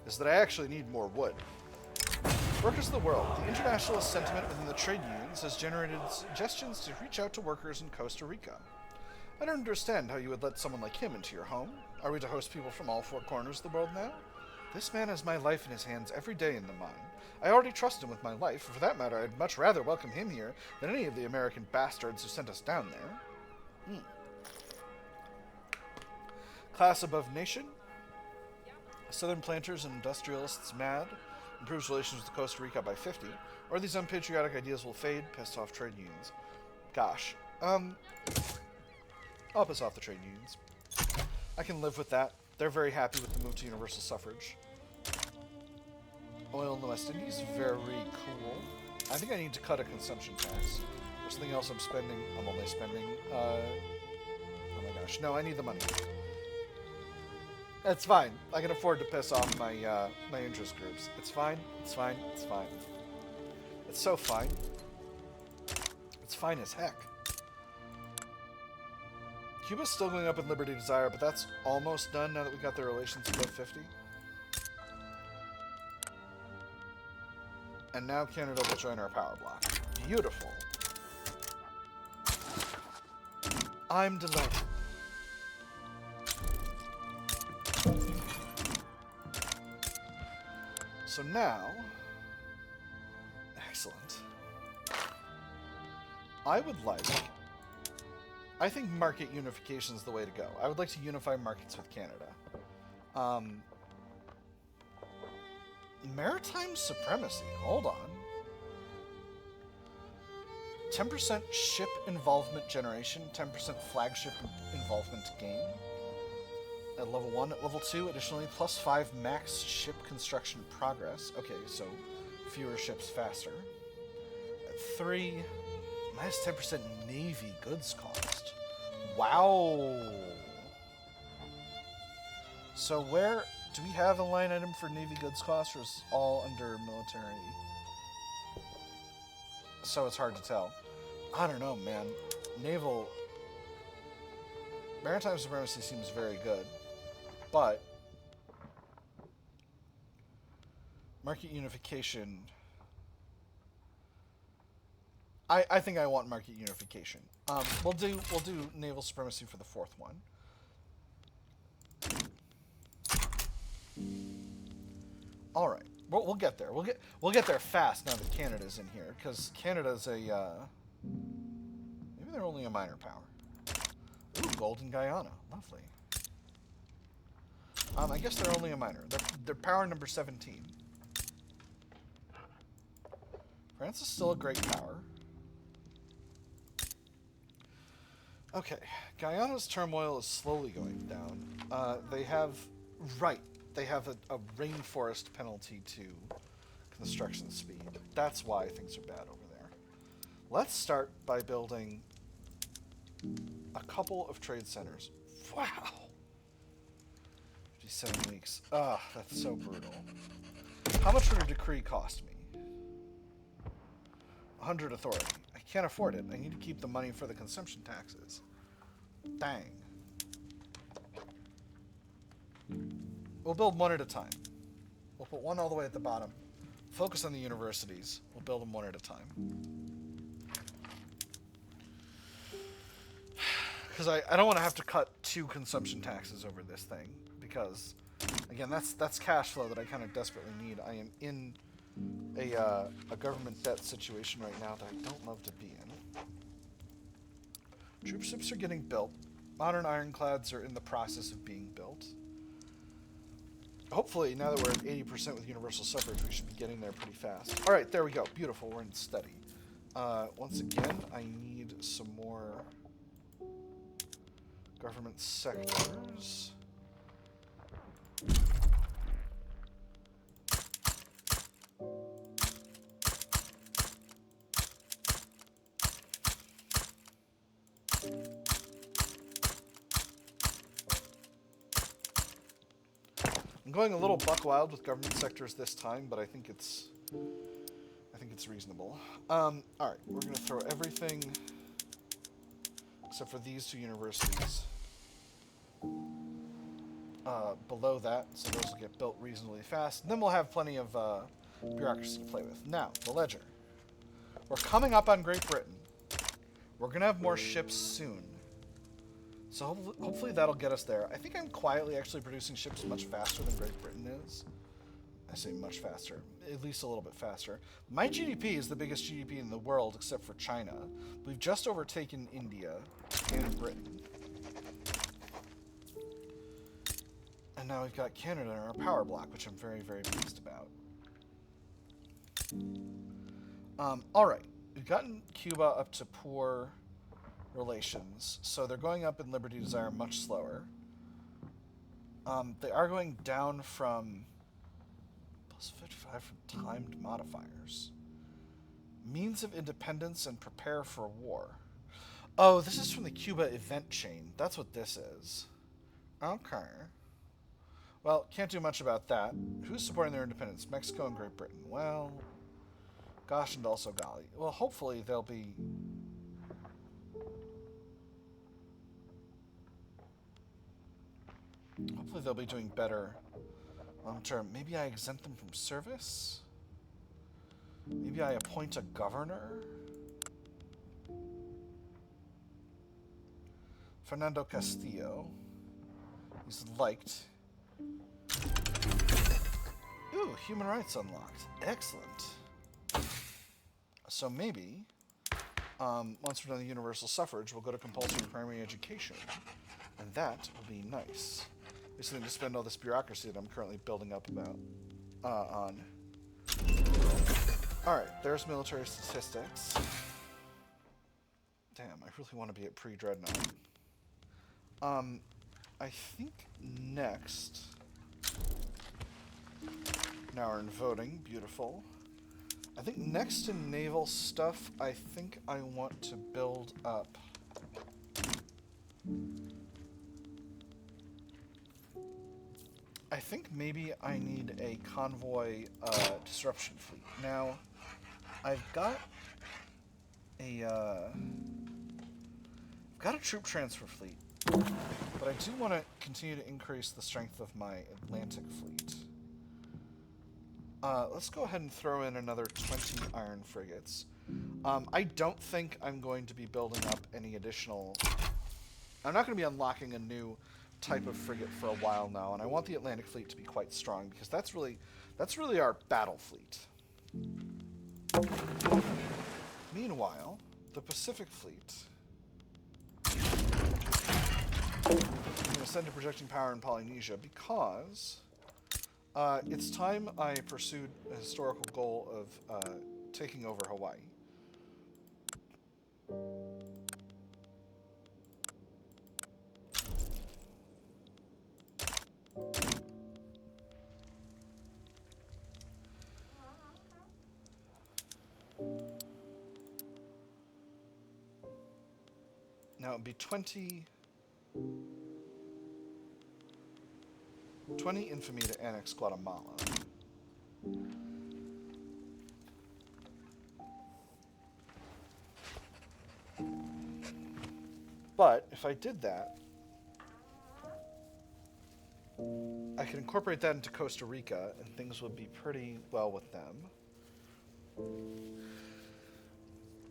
is that I actually need more wood. Workers of the world. The internationalist sentiment within the trade unions has generated suggestions to reach out to workers in Costa Rica. I don't understand how you would let someone like him into your home. Are we to host people from all four corners of the world now? This man has my life in his hands every day in the mine. I already trust him with my life, and for that matter, I'd much rather welcome him here than any of the American bastards who sent us down there. Class above nation. Southern planters and industrialists mad. Improves relations with Costa Rica by 50. Or these unpatriotic ideas will fade, piss off trade unions. Gosh. I'll piss off the trade unions. I can live with that. They're very happy with the move to universal suffrage. Oil in the West Indies, very cool. I think I need to cut a consumption tax. There's something else I'm spending. I'm only spending, oh my gosh. No, I need the money. It's fine. I can afford to piss off my, my interest groups. It's fine. It's fine. It's fine. It's so fine. It's fine as heck. Cuba's still going up in Liberty Desire, but that's almost done now that we got their relations above 50. And now Canada will join our power block. Beautiful. I'm delighted. So now... Excellent. I would like... I think market unification is the way to go. I would like to unify markets with Canada. Maritime supremacy. Hold on. 10% ship involvement generation, 10% flagship involvement gain. At level 1. At level 2, additionally, plus 5 max ship construction progress. Okay, so fewer ships faster. At 3, minus 10% Navy goods cost. Wow! So where... Do we have a line item for Navy goods cost, or is it all under military? So it's hard to tell. I don't know, man. Naval... Maritime supremacy seems very good. But... Market unification... I think I want market unification. We'll do naval supremacy for the fourth one. All right, we'll get there. We'll get there fast now that Canada's in here, because Canada's a maybe they're only a minor power. Ooh, Golden Guyana, lovely. I guess they're only a minor. They're power number 17. France is still a great power. Okay, Guyana's turmoil is slowly going down. They have a rainforest penalty to construction speed. That's why things are bad over there. Let's start by building a couple of trade centers. Wow! 57 weeks. Ugh, that's so brutal. How much would a decree cost me? 100 authority. I can't afford it. I need to keep the money for the consumption taxes. Dang. We'll build one at a time. We'll put one all the way at the bottom. Focus on the universities. We'll build them one at a time. Because I don't want to have to cut 2 consumption taxes over this thing. Because, again, that's cash flow that I kind of desperately need. I am in a government debt situation right now that I don't love to be in. Troop ships are getting built. Modern ironclads are in the process of being built. Hopefully, now that we're at 80% with universal suffrage, we should be getting there pretty fast. All right, there we go. Beautiful. We're in steady. Once again, I need some more government sectors. I'm going a little buck wild with government sectors this time, but I think it's reasonable. All right, we're going to throw everything except for these two universities below that, so those will get built reasonably fast. And then we'll have plenty of bureaucracy to play with. Now, the ledger. We're coming up on Great Britain. We're going to have more ships soon. So hopefully that'll get us there. I think I'm quietly actually producing ships much faster than Great Britain is. I say much faster. At least a little bit faster. My GDP is the biggest GDP in the world, except for China. We've just overtaken India and Britain. And now we've got Canada in our power block, which I'm very, very pleased about. Alright. We've gotten Cuba up to poor relations, so they're going up in liberty desire much slower. They are going down from plus 55 from timed modifiers. Means of independence and prepare for war. Oh, this is from the Cuba event chain. That's what this is. Okay. Well, can't do much about that. Who's supporting their independence? Mexico and Great Britain. Well, gosh, and also golly. Well, hopefully they'll be... Hopefully they'll be doing better long term. Maybe I exempt them from service? Maybe I appoint a governor? Fernando Castillo. He's liked. Ooh, human rights unlocked. Excellent. So maybe, once we're done the universal suffrage, we'll go to compulsory primary education. And that will be nice. Basically, to spend all this bureaucracy that I'm currently building up on. Alright, there's military statistics. Damn, I really want to be at pre-dreadnought. I think next... Now we're in voting. Beautiful. I think next to naval stuff, I think I want to build up... I think maybe I need a convoy disruption fleet. Now, I've got a troop transfer fleet, but I do want to continue to increase the strength of my Atlantic fleet. Let's go ahead and throw in another 20 iron frigates. I don't think I'm going to be building up any additional... I'm not going to be unlocking a new type of frigate for a while now, and I want the Atlantic fleet to be quite strong, because that's really our battle fleet. Meanwhile, the Pacific fleet... I'm going to send a projecting power in Polynesia, because... it's time I pursued a historical goal of taking over Hawaii. Now it'd be 20 infamy to annex Guatemala. But if I did that, I could incorporate that into Costa Rica, and things would be pretty well with them.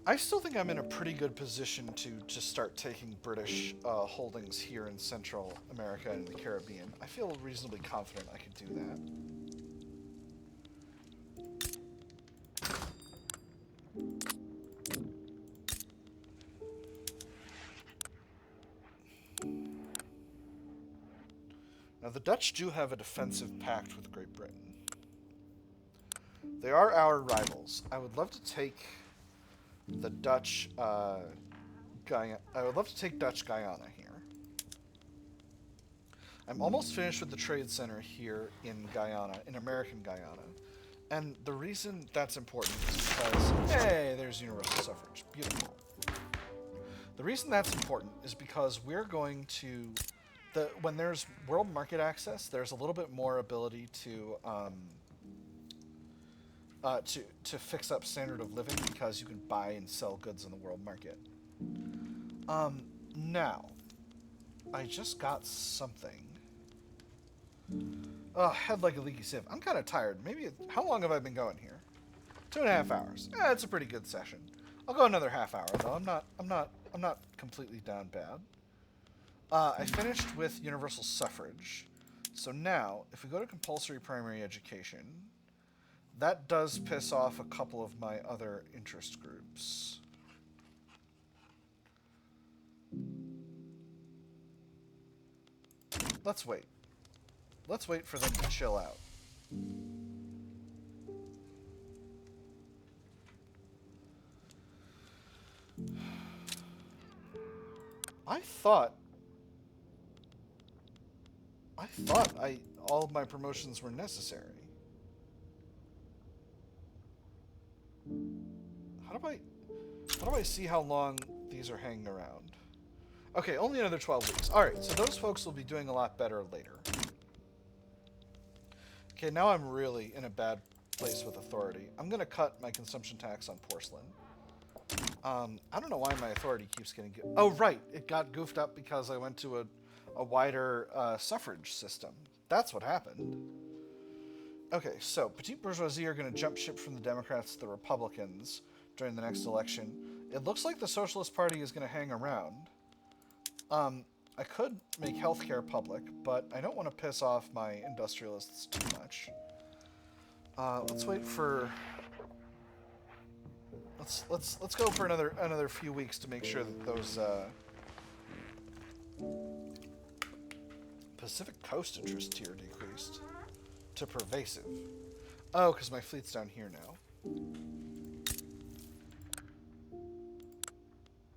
I still think I'm in a pretty good position to start taking British holdings here in Central America and the Caribbean. I feel reasonably confident I could do that. Now, the Dutch do have a defensive pact with Great Britain. They are our rivals. I would love to take the Dutch Guyana. I would love to take Dutch Guyana here. I'm almost finished with the trade center here in Guyana, in American Guyana. And the reason that's important is because, hey, there's universal suffrage. Beautiful. The reason that's important is because we're going to, when there's world market access, there's a little bit more ability to fix up standard of living because you can buy and sell goods in the world market. Now, I just got something. Head like a leaky sieve. I'm kind of tired. Maybe, how long have I been going here? 2.5 hours. It's a pretty good session. I'll go another half hour though. I'm not completely down bad. I finished with universal suffrage. So now, if we go to compulsory primary education, that does piss off a couple of my other interest groups. Let's wait. Let's wait for them to chill out. I thought all of my promotions were necessary. How do I see how long these are hanging around? Okay, only another 12 weeks. Alright, so those folks will be doing a lot better later. Okay, now I'm really in a bad place with authority. I'm going to cut my consumption tax on porcelain. I don't know why my authority keeps getting... Oh, right! It got goofed up because I went to a wider suffrage system. That's what happened. Okay, so petite bourgeoisie are going to jump ship from the Democrats to the Republicans during the next election. It looks like the Socialist Party is going to hang around. I could make healthcare public, but I don't want to piss off my industrialists too much. Let's wait for... Let's go for another few weeks to make sure that those Pacific Coast interest tier decreased to pervasive. Oh, because my fleet's down here now.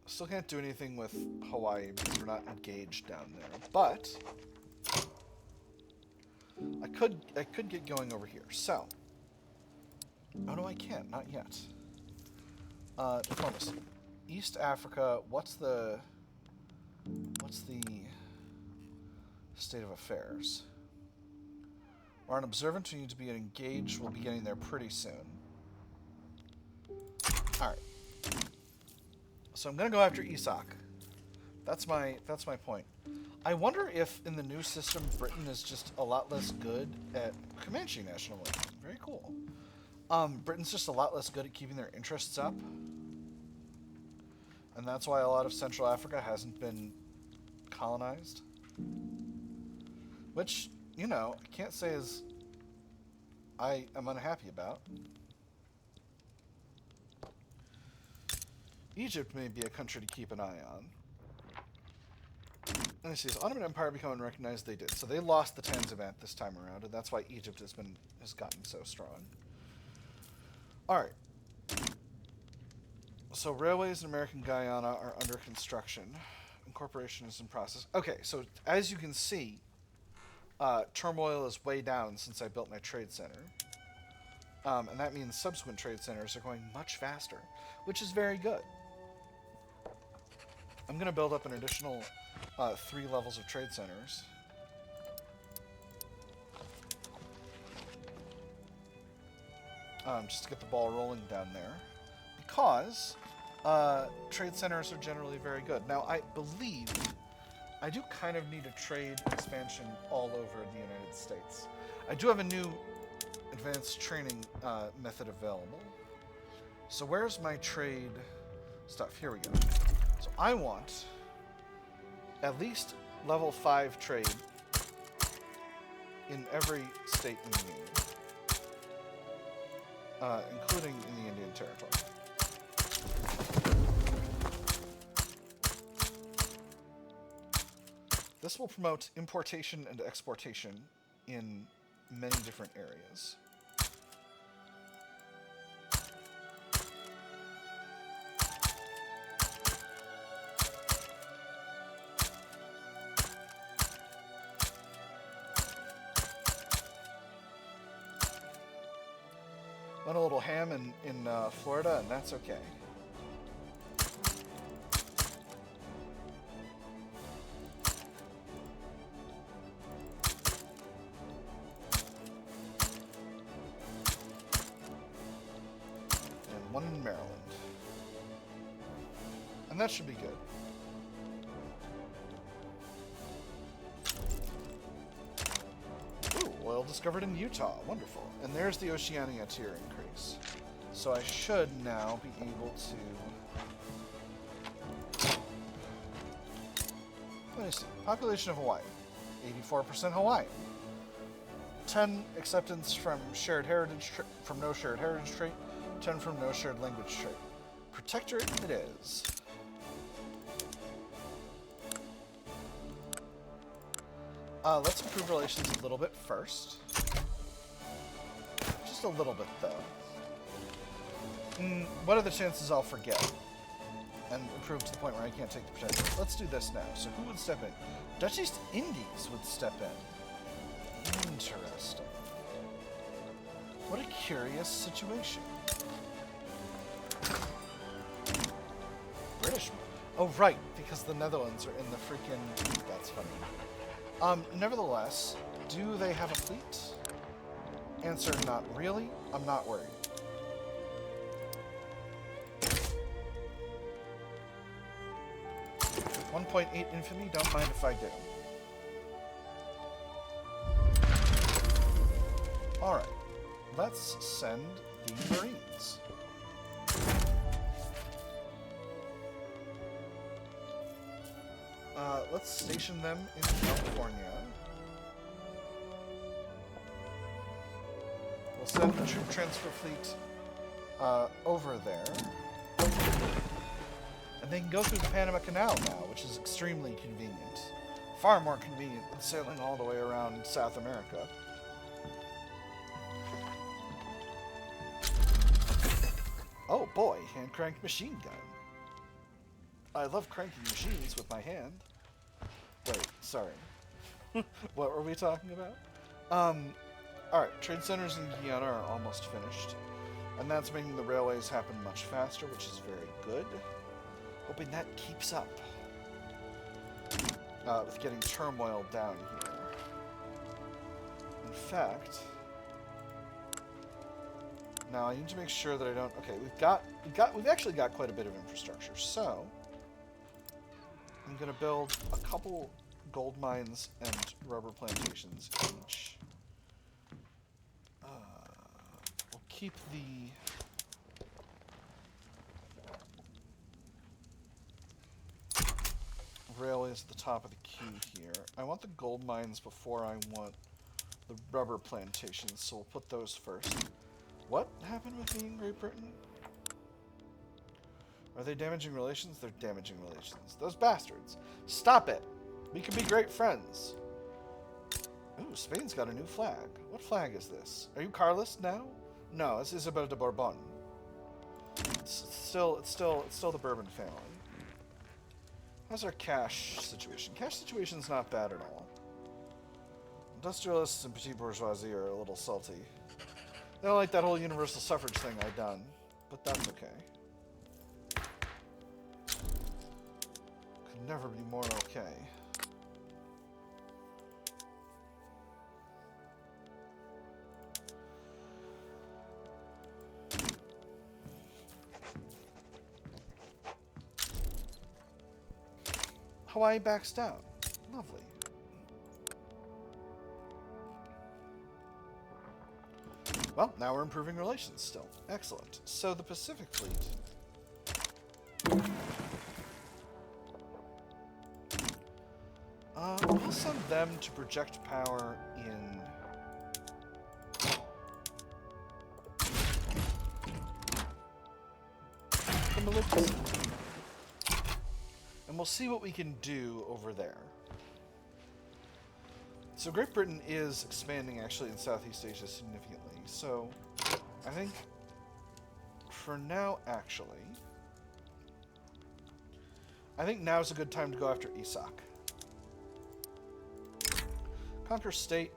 Still can't do anything with Hawaii because we're not engaged down there, but I could get going over here. So, oh no, I can't, not yet. Diplomacy, East Africa. What's the state of affairs? We're on observant. We need to be engaged. We'll be getting there pretty soon. All right. So I'm going to go after Isak. That's my point. I wonder if in the new system Britain is just a lot less good at Comanche nationalism. Very cool. Britain's just a lot less good at keeping their interests up. And that's why a lot of Central Africa hasn't been colonized. Which, you know, I can't say is I am unhappy about. Egypt may be a country to keep an eye on. Let me see. Has Ottoman Empire become unrecognized? They did. So they lost the Tanzimat this time around, and that's why Egypt has gotten so strong. Alright. So railways in American Guyana are under construction. Incorporation is in process. Okay, so as you can see, turmoil is way down since I built my trade center. And that means subsequent trade centers are going much faster, which is very good. I'm going to build up an additional 3 levels of trade centers. Just to get the ball rolling down there. Because trade centers are generally very good. Now, I believe I do kind of need a trade expansion all over the United States. I do have a new advanced training method available. So where's my trade stuff? Here we go. So I want at least level 5 trade in every state in the Union, including in the Indian Territory. This will promote importation and exportation in many different areas. Went a little ham in Florida, and that's okay. And one in Maryland. And that should be good. Oil discovered in Utah. Wonderful. And there's the Oceania tier increase. So I should now be able to... Let me see. Population of Hawaii. 84% Hawaiian. 10 acceptance from shared heritage from no shared heritage trait. 10 from no shared language trait. Protectorate it is. Let's improve relations a little bit first. Just a little bit, though. What are the chances I'll forget? And improve to the point where I can't take the protectorate? Let's do this now. So who would step in? Dutch East Indies would step in. Interesting. What a curious situation. British. Oh, right, because the Netherlands are in the freaking... That's funny. Nevertheless, do they have a fleet? Answer, not really. I'm not worried. .8 infamy, don't mind if I do. Alright, let's send the Marines. Let's station them in California. We'll send the troop transfer fleet over there. And they can go through the Panama Canal now, which is extremely convenient. Far more convenient than sailing all the way around South America. Oh boy, hand-cranked machine gun. I love cranking machines with my hand. Wait, sorry. What were we talking about? Alright, trade centers in Guyana are almost finished. And that's making the railways happen much faster, which is very good. Hoping that keeps up. With getting turmoil down here. In fact... Now I need to make sure that I don't... Okay, we've actually got quite a bit of infrastructure, so... I'm going to build a couple gold mines and rubber plantations each. We'll keep the... railways at the top of the queue here. I want the gold mines before I want the rubber plantations, so we'll put those first. What happened with me in Great Britain? Are they damaging relations? They're damaging relations. Those bastards. Stop it! We can be great friends. Ooh, Spain's got a new flag. What flag is this? Are you Carlist now? No, it's Isabel de Bourbon. It's still the Bourbon family. How's our cash situation? Cash situation's not bad at all. Industrialists and petit bourgeoisie are a little salty. They don't like that whole universal suffrage thing I done, but that's okay. Could never be more okay. Hawaii backs down. Lovely. Well, now we're improving relations still. Excellent. So the Pacific Fleet... we'll send them to project power in... the Maleficent. And we'll see what we can do over there. So Great Britain is expanding actually in Southeast Asia significantly. So I think for now, actually, I think now's a good time to go after Isak. Conquer state.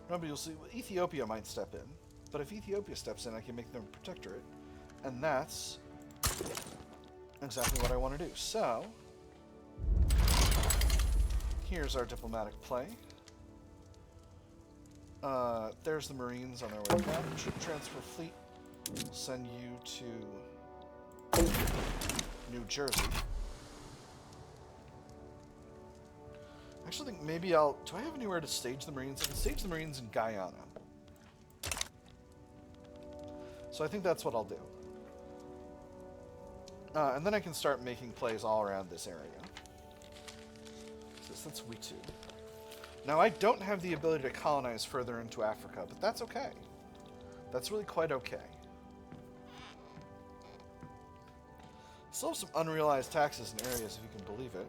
Remember, you'll see Ethiopia might step in, but if Ethiopia steps in, I can make them a protectorate, and that's exactly what I want to do. So here's our diplomatic play. There's the Marines on their way down. Troop transfer fleet. We'll send you to New Jersey. I actually think maybe I'll... Do I have anywhere to stage the Marines? I can stage the Marines in Guyana. So I think that's what I'll do. And then I can start making plays all around this area. So that's Witu. Now, I don't have the ability to colonize further into Africa, but that's okay. That's really quite okay. Still have some unrealized taxes in areas, if you can believe it.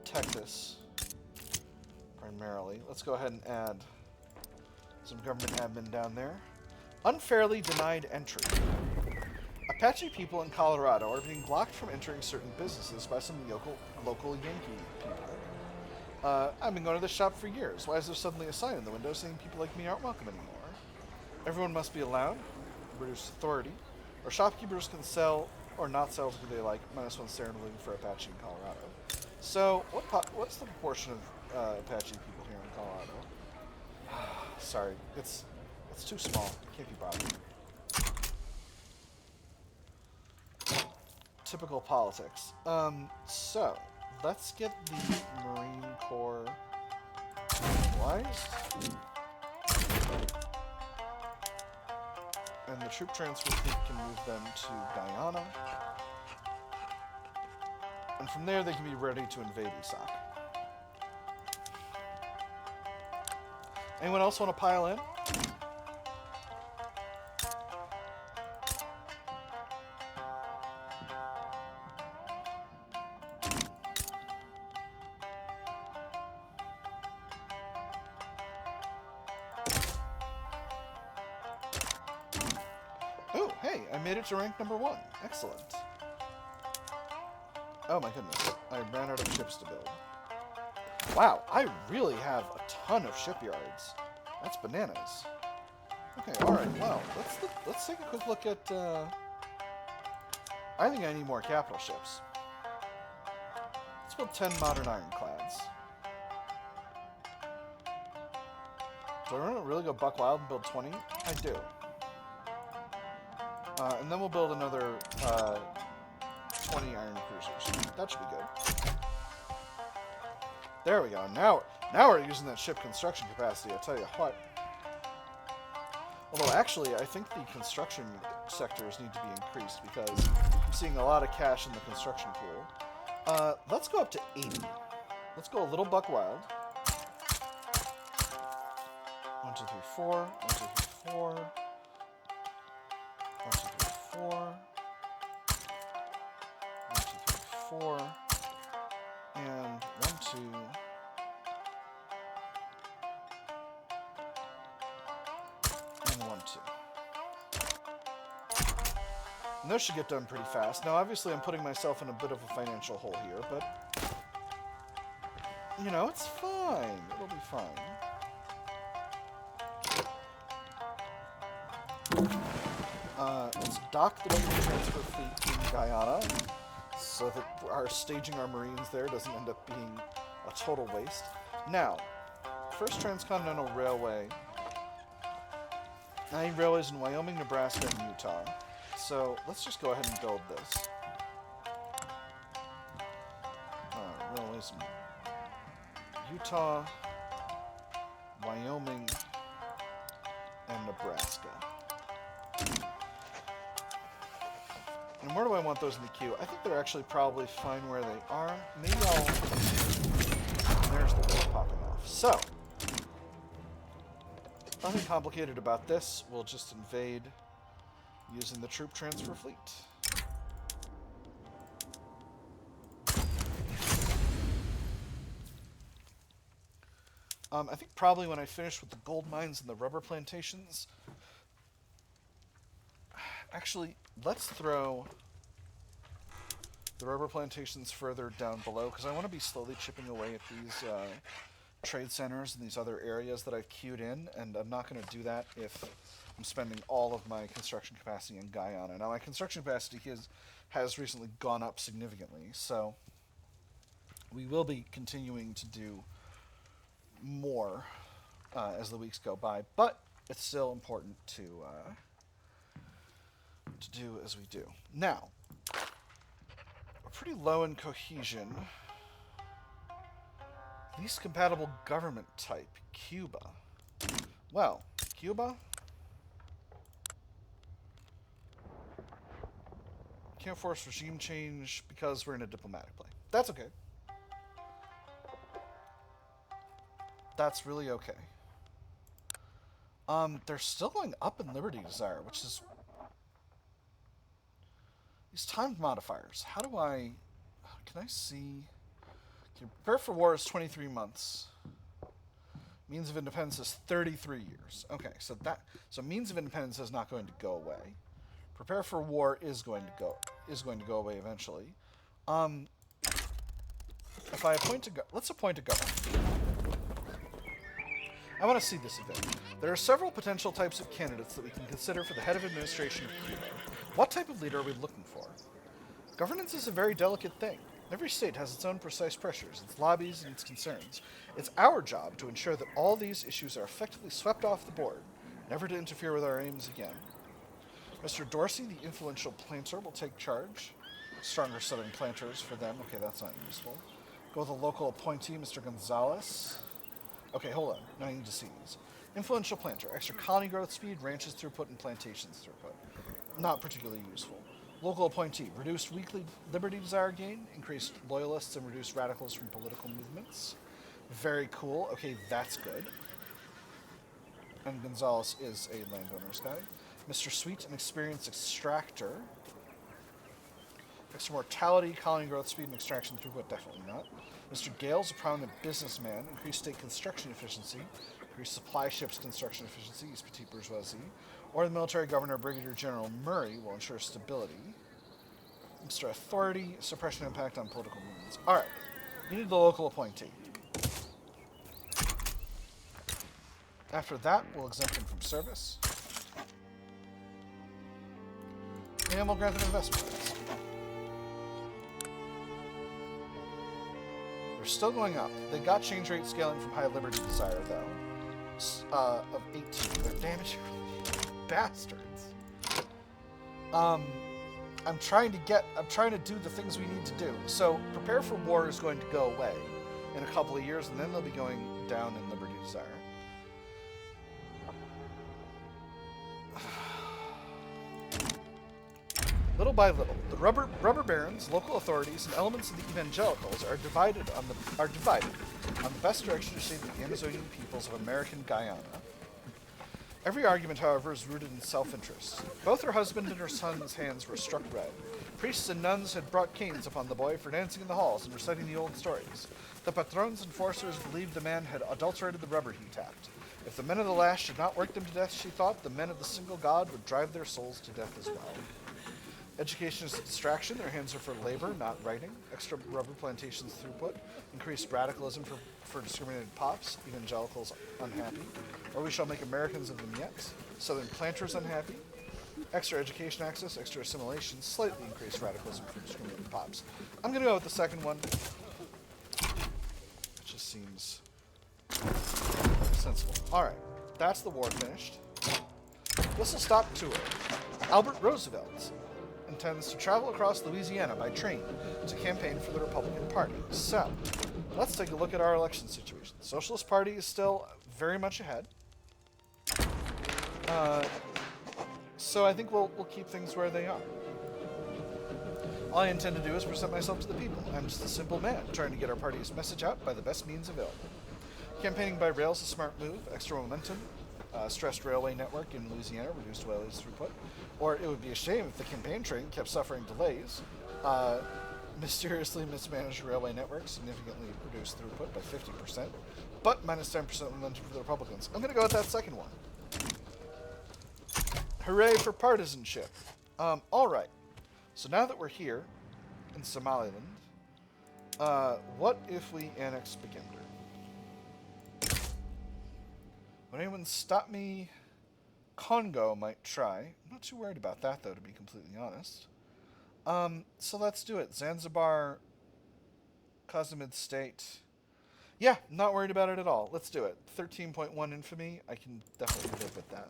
Texas, primarily. Let's go ahead and add some government admin down there. Unfairly denied entry. Apache people in Colorado are being blocked from entering certain businesses by some local Yankee people. I've been going to this shop for years. Why is there suddenly a sign in the window saying people like me aren't welcome anymore? Everyone must be allowed. British authority. Or shopkeepers can sell or not sell who they like, -1 standard living for Apache in Colorado. So, what's the proportion of Apache people here in Colorado? Sorry, it's too small. Can't be bothered. Typical politics. So, let's get the Marine Corps mobilized. And the troop transfer fleet can move them to Guyana. And from there, they can be ready to invade Isak. Anyone else want to pile in? Oh, hey, I made it to rank number 1. Excellent. Oh my goodness, I ran out of ships to build. Wow, I really have a ton of shipyards. That's bananas. Okay, alright, well, let's take a quick look at, I think I need more capital ships. Let's build 10 modern ironclads. Do I really go buck wild and build 20? I do. And then we'll build another 20 iron cruisers. That should be good. There we go. Now we're using that ship construction capacity, I tell you what. Although, actually, I think the construction sectors need to be increased because I'm seeing a lot of cash in the construction pool. Let's go up to 80. Let's go a little buck wild. 1, 2, 3, 4. 1, 2, 3, 4. 1, 2, 3, 4. 1, 2, 3, 4. And 1, 2. And 1, 2. And those should get done pretty fast. Now, obviously, I'm putting myself in a bit of a financial hole here, but you know, it's fine. It'll be fine. Let's dock the troop transfer fleet in Guyana so that our staging our Marines there doesn't end up being a total waste. Now, first transcontinental railway. I need railways in Wyoming, Nebraska, and Utah. So let's just go ahead and build this. Railways in Utah, Wyoming, and Nebraska. And where do I want those in the queue? I think they're actually probably fine where they are. Maybe I'll... There's the wheel popping off. So, nothing complicated about this. We'll just invade using the troop transfer fleet. I think probably when I finish with the gold mines and the rubber plantations. Actually, let's throw the rubber plantations further down below, because I want to be slowly chipping away at these trade centers and these other areas that I've queued in, and I'm not going to do that if I'm spending all of my construction capacity in Guyana. Now, my construction capacity has recently gone up significantly, so we will be continuing to do more as the weeks go by, but it's still important to do as we do. Now, we're pretty low in cohesion. Least compatible government type, Cuba. Well, Cuba? Can't force regime change because we're in a diplomatic play. That's okay. That's really okay. They're still going up in Liberty Desire, which is... These timed modifiers. How do I... Can I see... Okay, prepare for war is 23 months. Means of independence is 33 years. Okay, so means of independence is not going to go away. Prepare for war is going to go away eventually. If I let's appoint a governor. I want to see this event. There are several potential types of candidates that we can consider for the head of administration of Cuba. What type of leader are we looking for? Governance is a very delicate thing. Every state has its own precise pressures, its lobbies, and its concerns. It's our job to ensure that all these issues are effectively swept off the board, never to interfere with our aims again. Mr. Dorsey, the influential planter, will take charge. Stronger southern planters for them. Okay, that's not useful. Go with a local appointee, Mr. Gonzalez. Okay, hold on. Now I need to see these. Influential planter. Extra colony growth speed, ranches throughput, and plantations throughput. Not particularly useful. Local appointee. Reduced weekly liberty desire gain, increased loyalists, and reduced radicals from political movements. Very cool. Okay, that's good. And Gonzalez is a landowner's guy. Mr. Sweet, an experienced extractor. Extra mortality, colony growth speed, and extraction throughput, definitely not. Mr. Gale's a prominent businessman. Increased state construction efficiency. Increased supply ships construction efficiency, he's petite bourgeoisie. Or the military governor, Brigadier General Murray, will ensure stability. Mr. Authority, suppression impact on political movements. Alright, you need the local appointee. After that, we'll exempt him from service. And we'll grant them investment rights. They're still going up. They got change rate scaling from high liberty desire, though. Of 18. They're damaged bastards. I'm trying to do the things we need to do. So, prepare for war is going to go away in a couple of years, and then they'll be going down in liberty desire. Little by little, the rubber barons, local authorities, and elements of the evangelicals are divided on the best direction to save the Amazonian peoples of American Guyana. Every argument, however, is rooted in self-interest. Both her husband and her son's hands were struck red. Priests and nuns had brought canes upon the boy for dancing in the halls and reciting the old stories. The patrons and forcers believed the man had adulterated the rubber he tapped. If the men of the lash did not work them to death, she thought, the men of the single god would drive their souls to death as well. Education is a distraction. Their hands are for labor, not writing. Extra rubber plantations throughput. Increased radicalism for discriminated pops. Evangelicals unhappy. Or we shall make Americans of them yet. Southern planters unhappy. Extra education access. Extra assimilation. Slightly increased radicalism for discriminated pops. I'm going to go with the second one. It just seems sensible. Alright. That's the war finished. Whistle stop tour. Albert Roosevelt intends to travel across Louisiana by train to campaign for the Republican Party. So, let's take a look at our election situation. The Socialist Party is still very much ahead. So I think we'll keep things where they are. All I intend to do is present myself to the people. I'm just a simple man trying to get our party's message out by the best means available. Campaigning by rail is a smart move. Extra momentum. Stressed railway network in Louisiana, reduced whalers throughput. Or it would be a shame if the campaign train kept suffering delays. Mysteriously mismanaged railway network significantly reduced throughput by 50%. but minus 10% momentum for the Republicans. I'm going to go with that second one. Hooray for partisanship. All right. So now that we're here in Somaliland, what if we annex Begender? Would anyone stop me? Congo might try. I'm not too worried about that, though, to be completely honest. So let's do it. Zanzibar, Cozumel State. Yeah, not worried about it at all. Let's do it. 13.1 infamy. I can definitely live with that.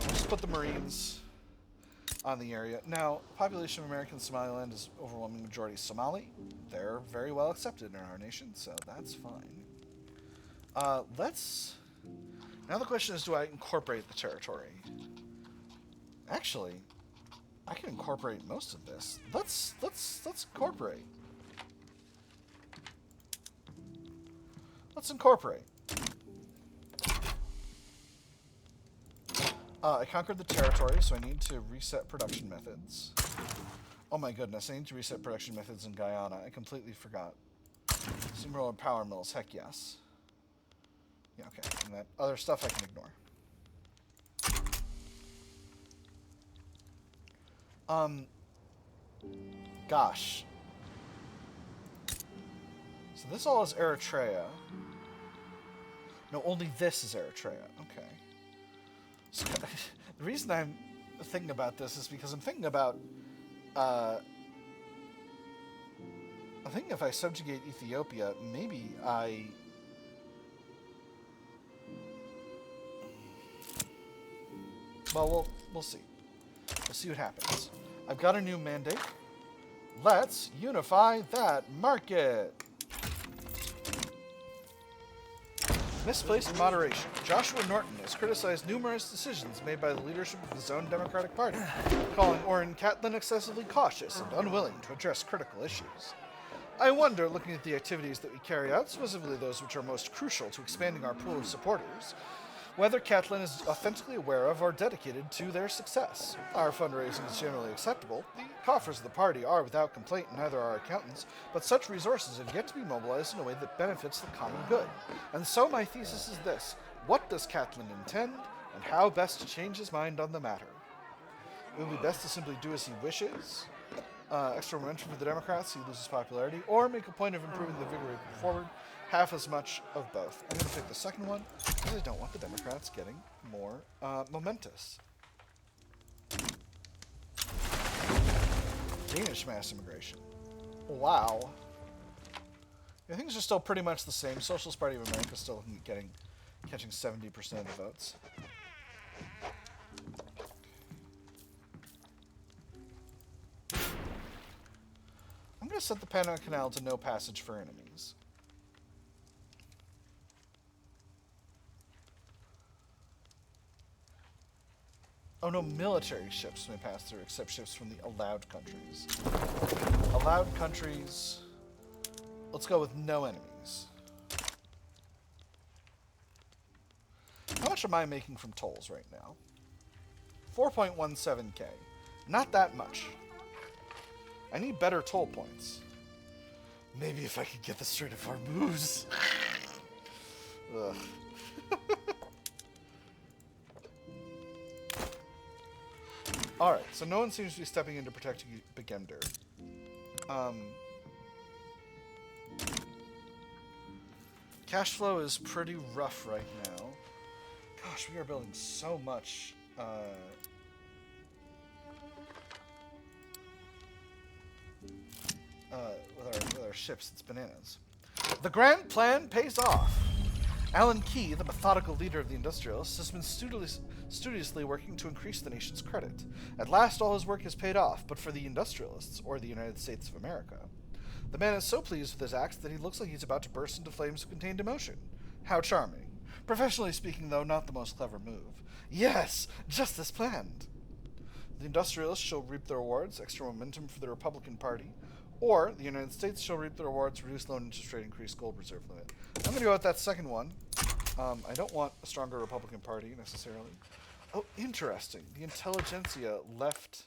We'll just put the Marines on the area. Now, population of American Somaliland is overwhelming majority Somali. They're very well accepted in our nation, so that's fine. Now the question is, do I incorporate the territory? Actually, I can incorporate most of this. Let's incorporate. Let's incorporate. I conquered the territory, so I need to reset production methods. Oh my goodness, I need to reset production methods in Guyana. I completely forgot. Steamroller power mills, heck yes. Yeah, okay. And that other stuff I can ignore. Gosh. So this all is Eritrea. No, only this is Eritrea. Okay. So, the reason I'm thinking about this is because I'm thinking about, I think if I subjugate Ethiopia, maybe well, we'll see. We'll see what happens. I've got a new mandate. Let's unify that market. Misplaced moderation. Joshua Norton has criticized numerous decisions made by the leadership of his own Democratic Party, calling Orrin Catlin excessively cautious and unwilling to address critical issues. I wonder, looking at the activities that we carry out, specifically those which are most crucial to expanding our pool of supporters, whether Catlin is authentically aware of or dedicated to their success. Our fundraising is generally acceptable. The coffers of the party are without complaint, and neither are our accountants, but such resources have yet to be mobilized in a way that benefits the common good. And so my thesis is this: what does Catlin intend, and how best to change his mind on the matter? It would be best to simply do as he wishes, extra momentum for the Democrats, he loses popularity, or make a point of improving the vigor moving forward, half as much of both. I'm going to pick the second one, because I don't want the Democrats getting more momentous. Danish mass immigration. Wow. Yeah, things are still pretty much the same. Socialist Party of America is still catching 70% of the votes. I'm going to set the Panama Canal to no passage for enemies. Oh no, military ships may pass through, except ships from the allowed countries. Allowed countries. Let's go with no enemies. How much am I making from tolls right now? 4.17k. Not that much. I need better toll points. Maybe if I could get the Strait of Hormuz. Ugh. Alright, so no one seems to be stepping in to protect Begender. Cash flow is pretty rough right now. Gosh, we are building so much with our ships. It's bananas. The grand plan pays off. Alan Key, the methodical leader of the industrialists, has been studiously working to increase the nation's credit. At last, all his work has paid off, but for the industrialists, or the United States of America. The man is so pleased with his acts that he looks like he's about to burst into flames of contained emotion. How charming. Professionally speaking, though, not the most clever move. Yes, just as planned. The industrialists shall reap the rewards, extra momentum for the Republican Party, or the United States shall reap the rewards, reduced loan interest rate, increased gold reserve limit. I'm going to go with that second one. I don't want a stronger Republican Party, necessarily. Oh, interesting. The intelligentsia left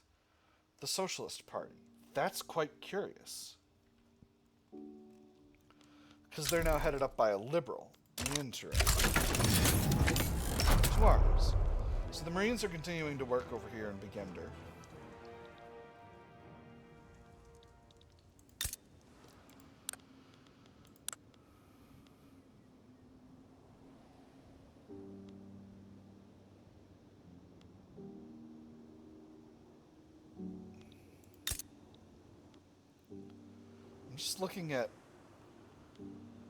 the Socialist Party. That's quite curious. Because they're now headed up by a liberal. Interesting. 2 arms. So the Marines are continuing to work over here in Begender. I'm just looking at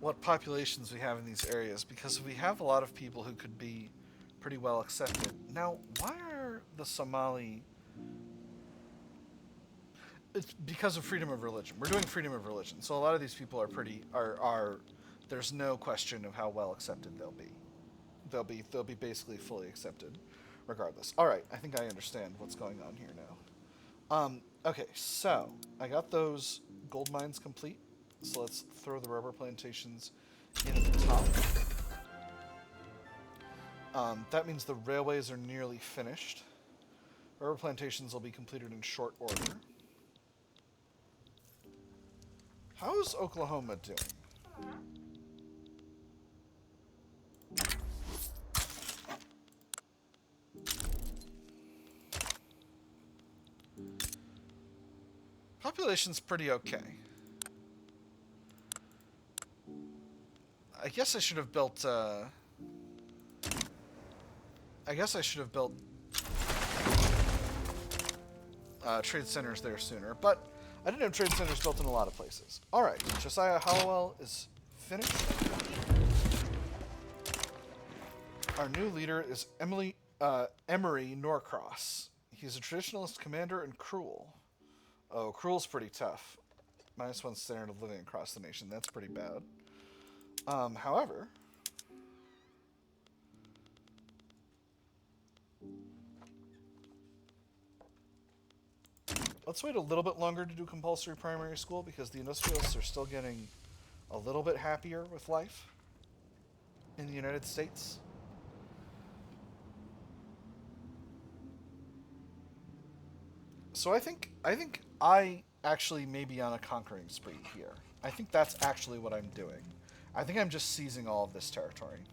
what populations we have in these areas, because we have a lot of people who could be pretty well accepted. Now, why are the Somali... It's because of freedom of religion. We're doing freedom of religion, so a lot of these people are there's no question of how well accepted they'll be. They'll be basically fully accepted regardless. All right, I think I understand what's going on here now. Okay, so I got those gold mines complete. So let's throw the rubber plantations in at the top. That means the railways are nearly finished. Rubber plantations will be completed in short order. How's Oklahoma doing? Population's pretty okay. I guess I should have built, trade centers there sooner, but I didn't have trade centers built in a lot of places. Alright, Josiah Hallowell is finished. Our new leader is Emery Norcross. He's a traditionalist commander and cruel. Oh, cruel's pretty tough. -1 standard of living across the nation. That's pretty bad. However, let's wait a little bit longer to do compulsory primary school, because the industrialists are still getting a little bit happier with life in the United States. So I think I actually may be on a conquering spree here. I think that's actually what I'm doing. I think I'm just seizing all of this territory.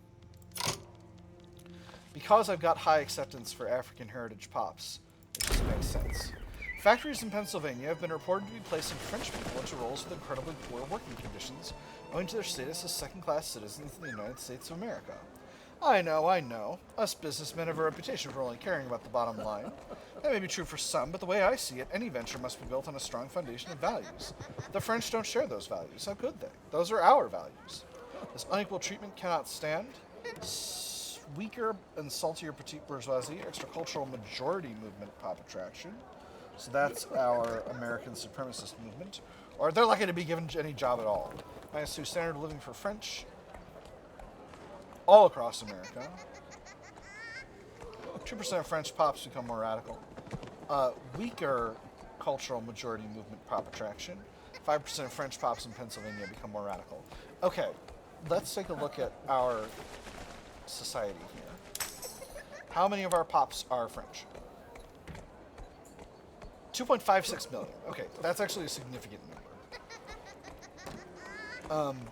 Because I've got high acceptance for African heritage pops, it just makes sense. Factories in Pennsylvania have been reported to be placing French people into roles with incredibly poor working conditions, owing to their status as second-class citizens in the United States of America. I know. Us businessmen have a reputation for only caring about the bottom line. That may be true for some, but the way I see it, any venture must be built on a strong foundation of values. The French don't share those values. How could they? Those are our values. This unequal treatment cannot stand. Weaker and saltier petite bourgeoisie, extracultural majority movement pop attraction. So that's our American supremacist movement. Or they're lucky to be given any job at all. -2 standard of living for French. All across America. 2% of French pops become more radical. Weaker cultural majority movement pop attraction. 5% of French pops in Pennsylvania become more radical. Okay, let's take a look at our society here. How many of our pops are French? 2.56 million. Okay, that's actually a significant number.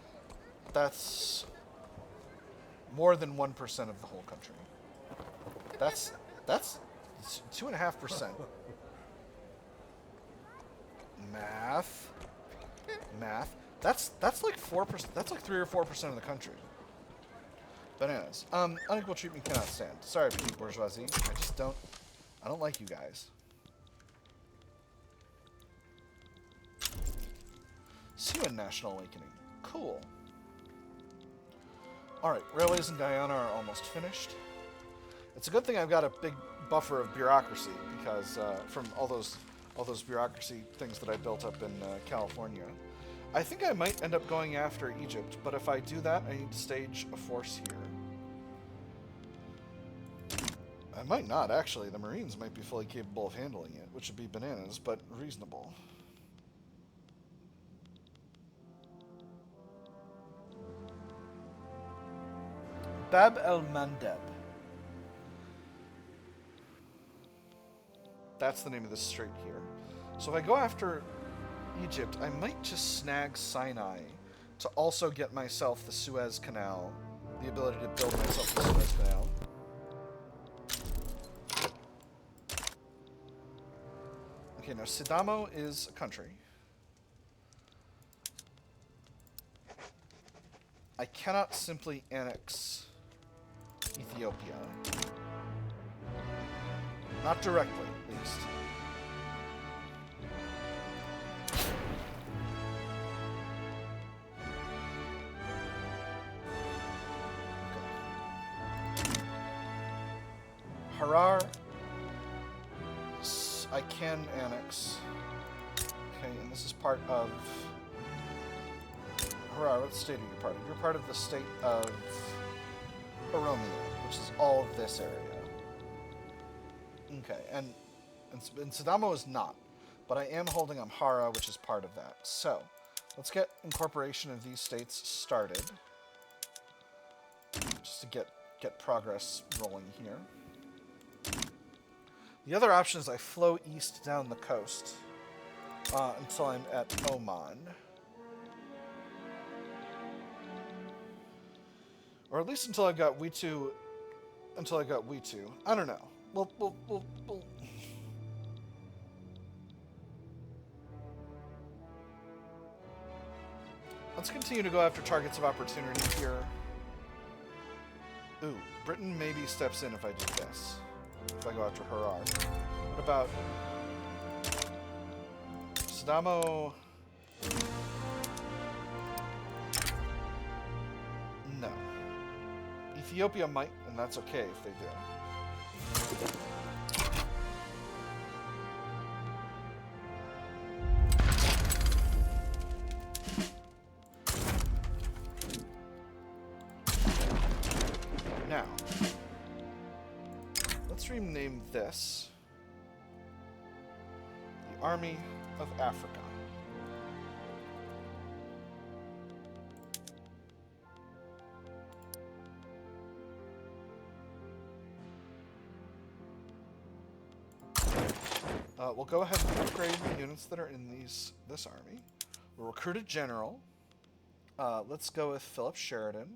That's more than 1% of the whole country. That's 2.5%. Math. That's like 4%. That's like 3 or 4% of the country. Bananas. Unequal treatment cannot stand. Sorry, petite bourgeoisie. I don't like you guys. See you in National Awakening. Cool. Alright, railways in Guyana are almost finished. It's a good thing I've got a big buffer of bureaucracy, because from all those bureaucracy things that I built up in California. I think I might end up going after Egypt, but if I do that, I need to stage a force here. I might not, actually. The Marines might be fully capable of handling it, which would be bananas, but reasonable. Bab el-Mandeb. That's the name of this strait here. So if I go after Egypt, I might just snag Sinai to also get myself the Suez Canal, the ability to build myself the Suez Canal. Okay, now Sidamo is a country. I cannot simply annex Ethiopia. Not directly, at least. Harar, I can annex. Okay, and this is part of Harar. What state are you part of? You're part of the state of Oromia, which is all of this area. Okay, and Sidamo is not, but I am holding Amhara, which is part of that. So, let's get incorporation of these states started, just to get progress rolling here. The other option is I flow east down the coast until I'm at Oman. Or at least until I've got Witu. Until I got Witu. I don't know. We'll... Let's continue to go after targets of opportunity here. Ooh, Britain maybe steps in if I do this. If I go after Harar. What about Sidamo? No. Ethiopia might, and that's okay if they do. Now, let's rename this the Army of Africa. We'll go ahead and upgrade the units that are in this army. We'll recruit a general. Let's go with Philip Sheridan.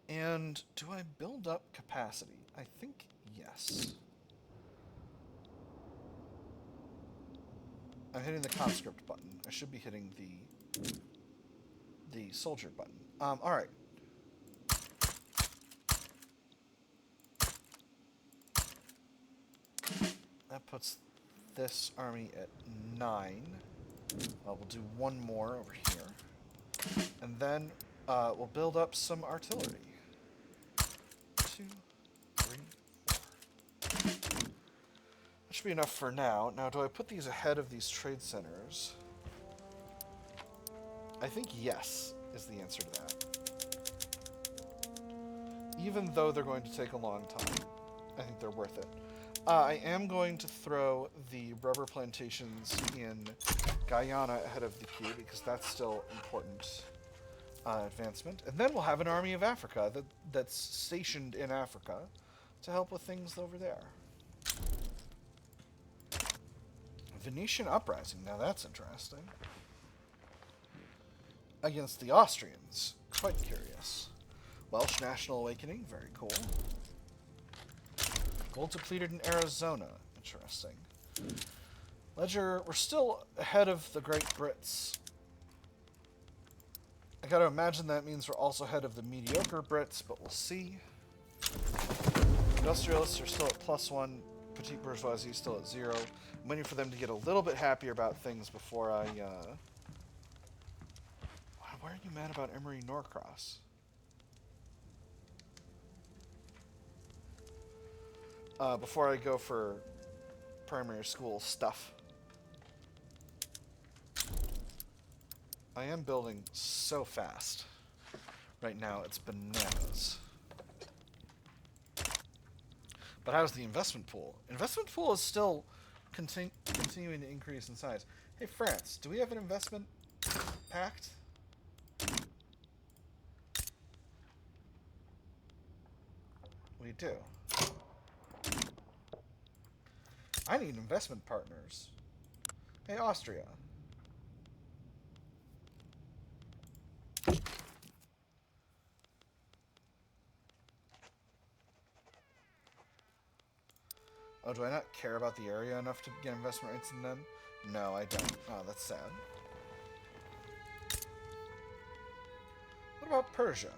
And do I build up capacity? I think yes. I'm hitting the conscript button. I should be hitting the soldier button. Alright. That puts this army at 9. We'll do one more over here. And then we'll build up some artillery. 2, 3, 4. That should be enough for now. Now, do I put these ahead of these trade centers? I think yes is the answer to that. Even though they're going to take a long time, I think they're worth it. I am going to throw the rubber plantations in Guyana ahead of the queue because that's still important advancement. And then we'll have an army of Africa that's stationed in Africa to help with things over there. Venetian uprising, now that's interesting. Against the Austrians, quite curious. Welsh National Awakening, very cool. Gold depleted in Arizona, interesting. Ledger, we're still ahead of the Great Brits. I gotta imagine that means we're also ahead of the mediocre Brits, but we'll see. Industrialists are still at +1. Petite bourgeoisie still at 0. I'm waiting for them to get a little bit happier about things before I, Why are you mad about Emery Norcross? Before I go for primary school stuff. I am building so fast. Right now, it's bananas. But how's the investment pool? Investment pool is still continuing to increase in size. Hey, France, do we have an investment pact? We do. I need investment partners. Hey, Austria. Oh, do I not care about the area enough to get investment rights in them? No, I don't. Oh, that's sad. What about Persia?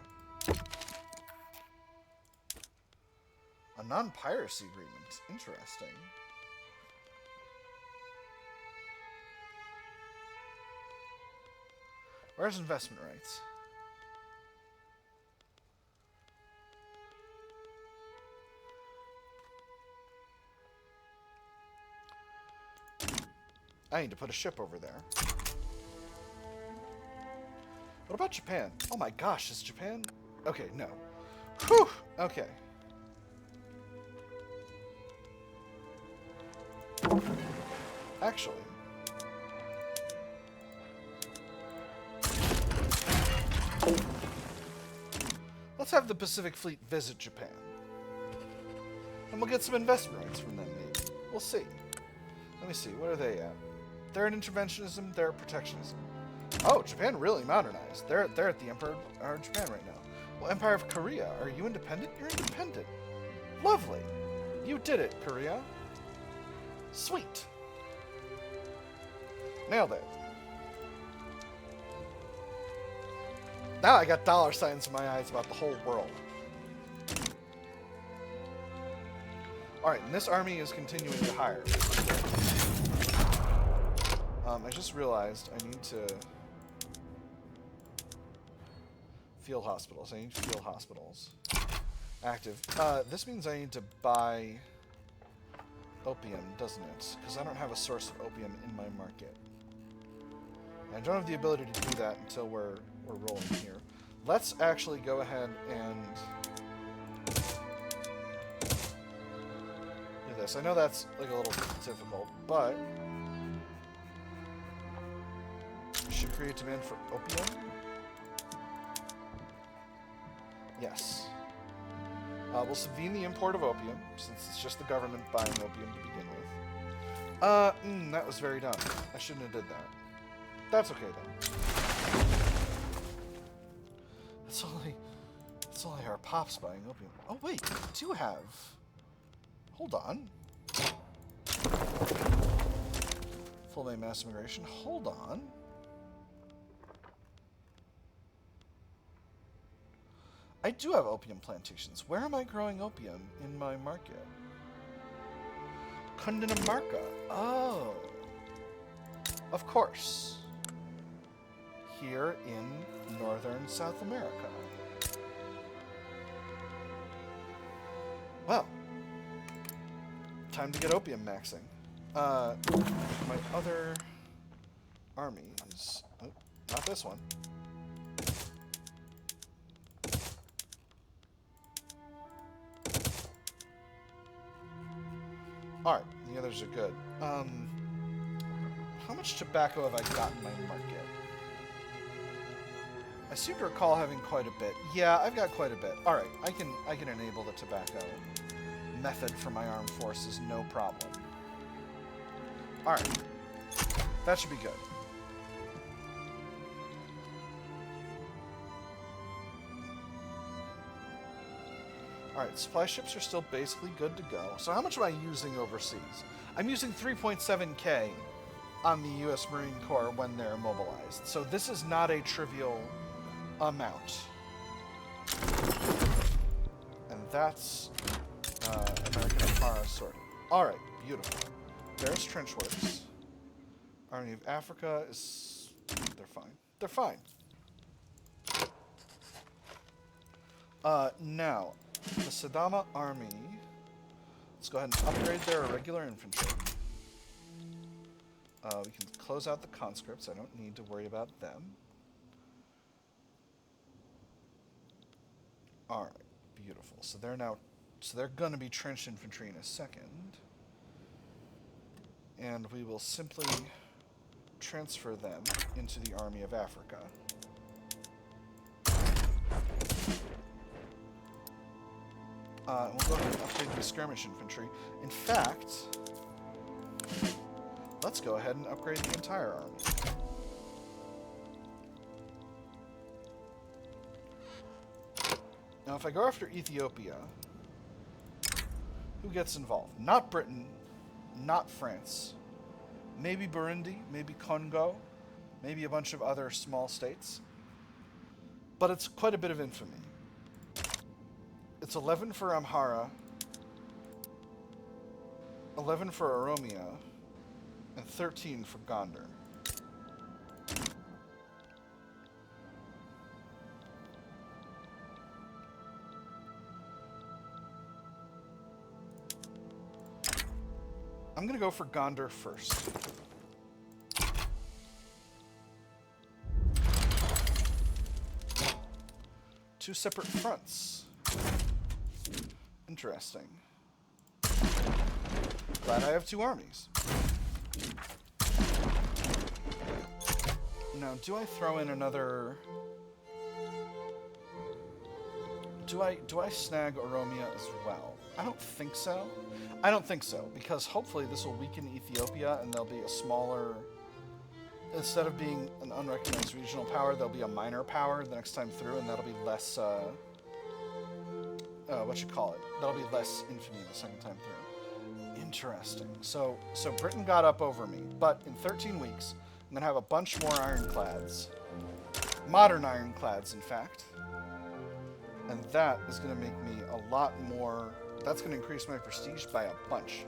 A non-piracy agreement. Interesting. Where's investment rights? I need to put a ship over there. What about Japan? Oh my gosh, is Japan... Okay, no. Whew! Okay. Actually... let's have the Pacific Fleet visit Japan. And we'll get some investment rights from them, maybe. We'll see. Let me see, what are they at? They're at interventionism, they're at protectionism. Oh, Japan really modernized. They're at the Emperor of Japan right now. Well, Empire of Korea, are you independent? You're independent. Lovely. You did it, Korea. Sweet. Nailed it. Now I got dollar signs in my eyes about the whole world. Alright, and this army is continuing to hire. I just realized I need to... Field hospitals. I need field hospitals. Active. This means I need to buy opium, doesn't it? Because I don't have a source of opium in my market. And I don't have the ability to do that until we're rolling here. Let's actually go ahead and do this. I know that's like a little difficult, but should create demand for opium. Yes. We'll subvene the import of opium, since it's just the government buying opium to begin with. That was very dumb. I shouldn't have did that. That's okay, then. That's only our pops buying opium. Oh, wait, we do have... Hold on. Full day mass immigration. Hold on. I do have opium plantations. Where am I growing opium in my market? Cundinamarca. Oh. Of course. Here in northern South America. Well. Time to get opium maxing. My other armies... Oh, not this one. Alright, the others are good. How much tobacco have I got in my market? I seem to recall having quite a bit. Yeah, I've got quite a bit. Alright, I can enable the tobacco method for my armed forces, no problem. Alright. That should be good. Alright, supply ships are still basically good to go. So how much am I using overseas? I'm using 3.7K on the U.S. Marine Corps when they're mobilized. So this is not a trivial amount. And that's American Empire sorted. Alright, beautiful. There's trench works. Army of Africa is... They're fine. They're fine. Now... The Sadama army, let's go ahead and upgrade their irregular infantry. We can close out the conscripts. I don't need to worry about them. Alright, beautiful. So they're going to be trench infantry in a second. And we will simply transfer them into the Army of Africa. We'll go ahead and upgrade the skirmish infantry. In fact, let's go ahead and upgrade the entire army. Now, if I go after Ethiopia, who gets involved? Not Britain, not France. Maybe Burundi, maybe Congo, maybe a bunch of other small states. But it's quite a bit of infamy. It's 11 for Amhara, 11 for Oromia, and 13 for Gondar. I'm going to go for Gondar first. Two separate fronts. Interesting. Glad I have two armies. Now, do I throw in another... Do I snag Oromia as well? I don't think so. I don't think so, because hopefully this will weaken Ethiopia and there'll be a smaller... Instead of being an unrecognized regional power, there'll be a minor power the next time through, and that'll be less, That'll be less infamy the second time through. Interesting. So Britain got up over me, but in 13 weeks, I'm going to have a bunch more ironclads. Modern ironclads, in fact. And that is going to make me a lot more... That's going to increase my prestige by a bunch.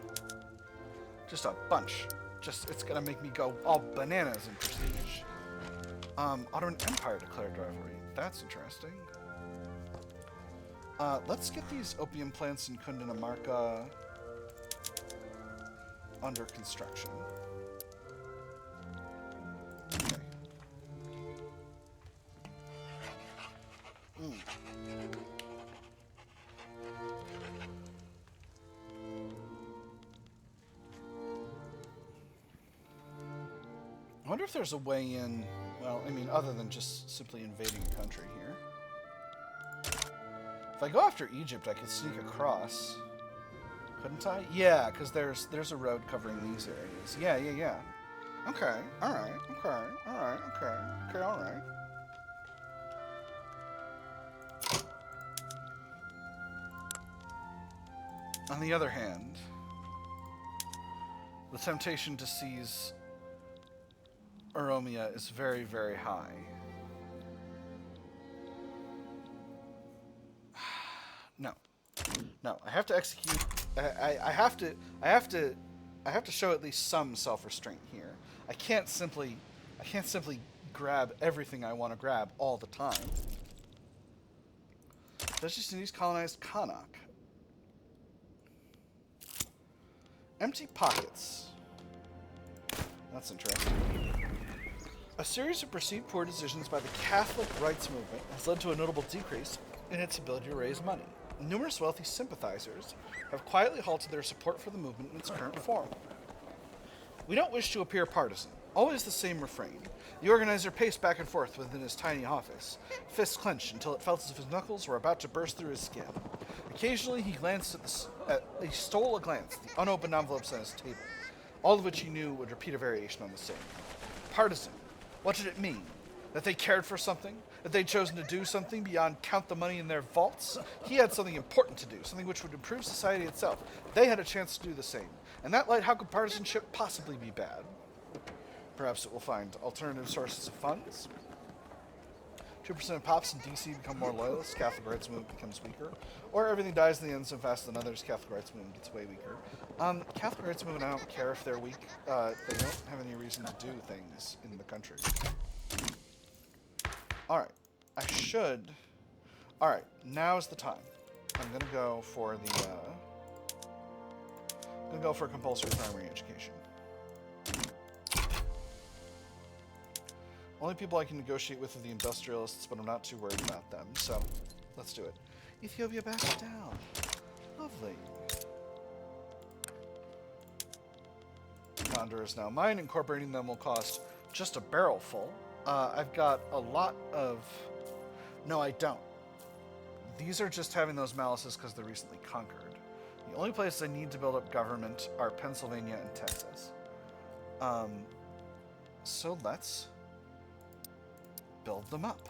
Just a bunch. It's going to make me go all bananas in prestige. Ottoman Empire declared rivalry. That's interesting. Let's get these opium plants in Cundinamarca under construction. Okay. I wonder if there's a way in, well, I mean, other than just simply invading a country here. If I go after Egypt, I could sneak across. Couldn't I? Yeah, because there's a road covering these areas. Yeah. Okay, alright, alright. On the other hand, the temptation to seize Oromia is very, very high. No, I have to execute. I have to show at least some self-restraint here. I can't simply grab everything I want to grab all the time. Dutch Indies colonized Connacht. Empty pockets. That's interesting. A series of perceived poor decisions by the Catholic rights movement has led to a notable decrease in its ability to raise money. Numerous wealthy sympathizers have quietly halted their support for the movement in its current form. We don't wish to appear partisan. Always the same refrain. The organizer paced back and forth within his tiny office, fists clenched until it felt as if his knuckles were about to burst through his skin. Occasionally he glanced he stole a glance at the unopened envelopes on his table, all of which he knew would repeat a variation on the same. Partisan. What did it mean? That they cared for something? That they'd chosen to do something beyond count the money in their vaults? He had something important to do, something which would improve society itself. They had a chance to do the same. In that light, how could partisanship possibly be bad? Perhaps it will find alternative sources of funds. 2% of pops in DC become more loyalists, Catholic rights movement becomes weaker. Or everything dies in the end so fast that others, Catholic rights movement gets way weaker. Catholic rights movement, I don't care if they're weak. They don't have any reason to do things in the country. Alright, Alright, now's the time. I'm gonna go for compulsory primary education. Only people I can negotiate with are the industrialists, but I'm not too worried about them, so let's do it. Ethiopia backs down. Lovely. Gondar is now mine. Incorporating them will cost just a barrel full. I've got a lot of... No, I don't. These are just having those malices because they're recently conquered. The only places I need to build up government are Pennsylvania and Texas. So let's build them up.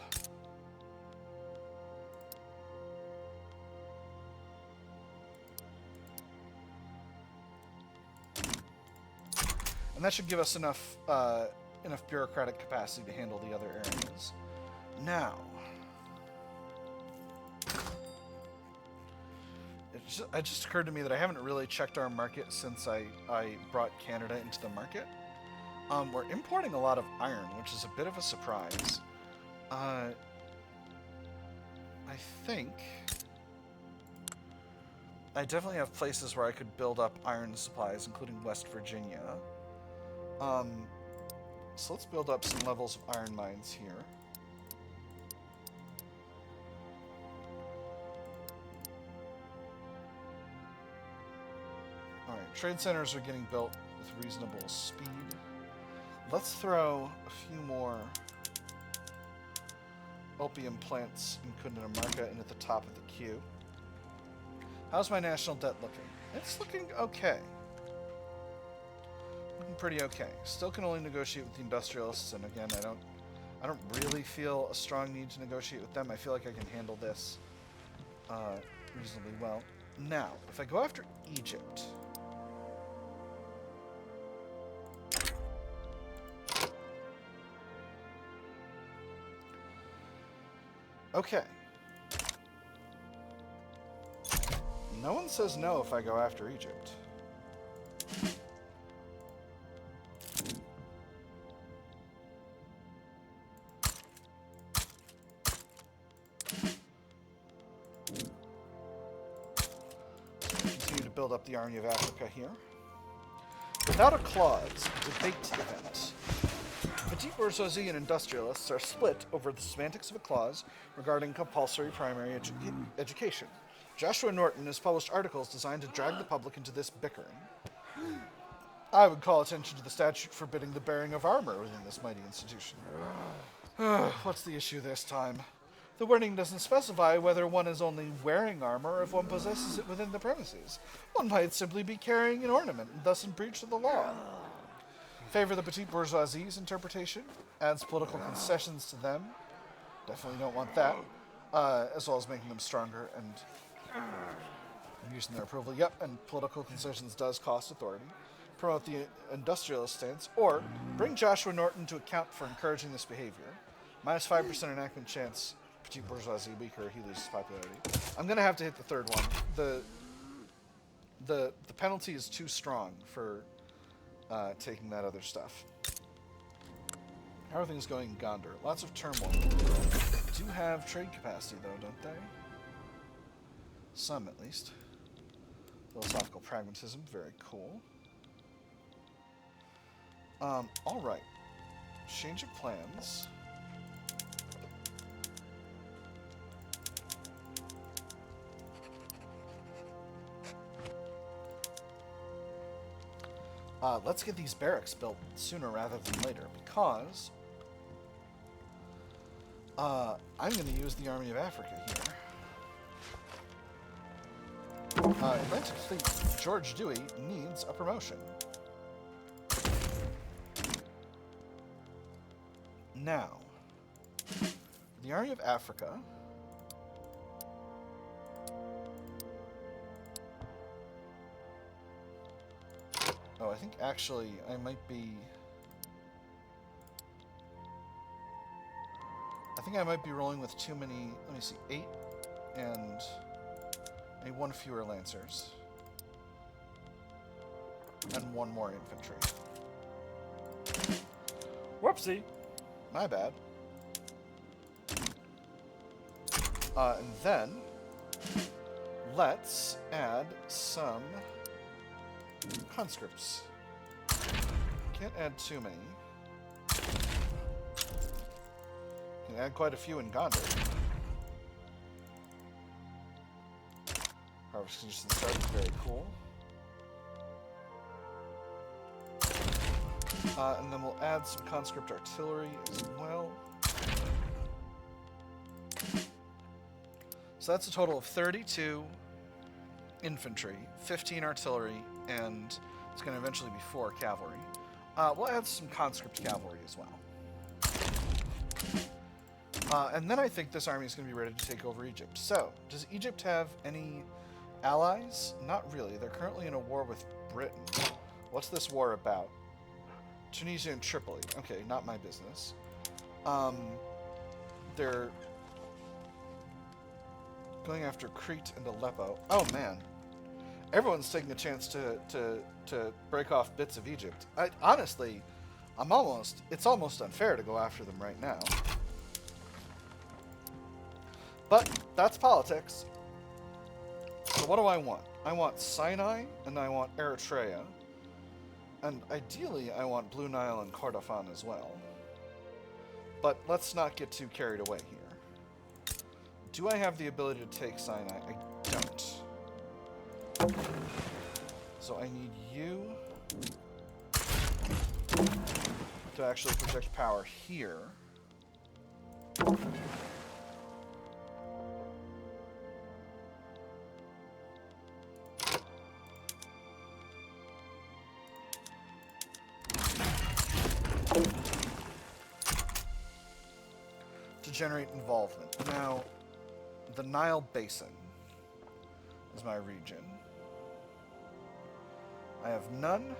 And that should give us enough bureaucratic capacity to handle the other areas. Now, it just occurred to me that I haven't really checked our market since I brought Canada into the market. We're importing a lot of iron, which is a bit of a surprise. I think I definitely have places where I could build up iron supplies, including West Virginia. So let's build up some levels of iron mines here. Alright, trade centers are getting built with reasonable speed. Let's throw a few more opium plants in Cundinamarca into the top of the queue. How's my national debt looking? It's looking okay. Looking pretty okay. Still can only negotiate with the industrialists, and again, I don't really feel a strong need to negotiate with them. I feel like I can handle this reasonably well. Now, if I go after Egypt, okay. No one says no if I go after Egypt. Continue to build up the Army of Africa here. Without a clause, debate event. Petite bourgeoisie and industrialists are split over the semantics of a clause regarding compulsory primary education. Joshua Norton has published articles designed to drag the public into this bickering. I would call attention to the statute forbidding the bearing of armor within this mighty institution. What's the issue this time? The wording doesn't specify whether one is only wearing armor or if one possesses it within the premises. One might simply be carrying an ornament and thus in breach of the law. Favor the petite bourgeoisie's interpretation, adds political concessions to them. Definitely don't want that. As well as making them stronger and using their approval. Yep, and political concessions does cost authority. Promote the industrialist stance, or bring Joshua Norton to account for encouraging this behavior. Minus 5% enactment chance, petite bourgeoisie weaker, he loses popularity. I'm going to have to hit the third one. The penalty is too strong for taking that other stuff. How are things going in Gondar? Lots of turmoil. Do have trade capacity, though, don't they? Some, at least. Philosophical pragmatism, very cool. Alright. Change of plans. Let's get these barracks built sooner rather than later, because I'm going to use the Army of Africa here. Atlantic Fleet George Dewey needs a promotion. Now, the Army of Africa. Oh, I think actually I might be... I think I might be rolling with too many... Let me see, 8 and... I need 1 fewer Lancers. And 1 more infantry. Whoopsie! My bad. And then... let's add some... conscripts. Can't add too many. Can add quite a few in Gondar. Harvest conditions start is very cool. And then we'll add some conscript artillery as well. So that's a total of 32 infantry, 15 artillery, and it's going to eventually be 4 cavalry. We'll add some conscript cavalry as well. And then I think this army is going to be ready to take over Egypt. So, does Egypt have any allies? Not really. They're currently in a war with Britain. What's this war about? Tunisia and Tripoli. Okay, not my business. They're going after Crete and Aleppo. Oh, man. Everyone's taking a chance to break off bits of Egypt. Honestly, it's almost unfair to go after them right now. But that's politics. So what do I want? I want Sinai, and I want Eritrea. And ideally, I want Blue Nile and Kordofan as well. But let's not get too carried away here. Do I have the ability to take Sinai? I don't. So I need you to actually project power here. To generate involvement. Now, the Nile Basin is my region. I have none.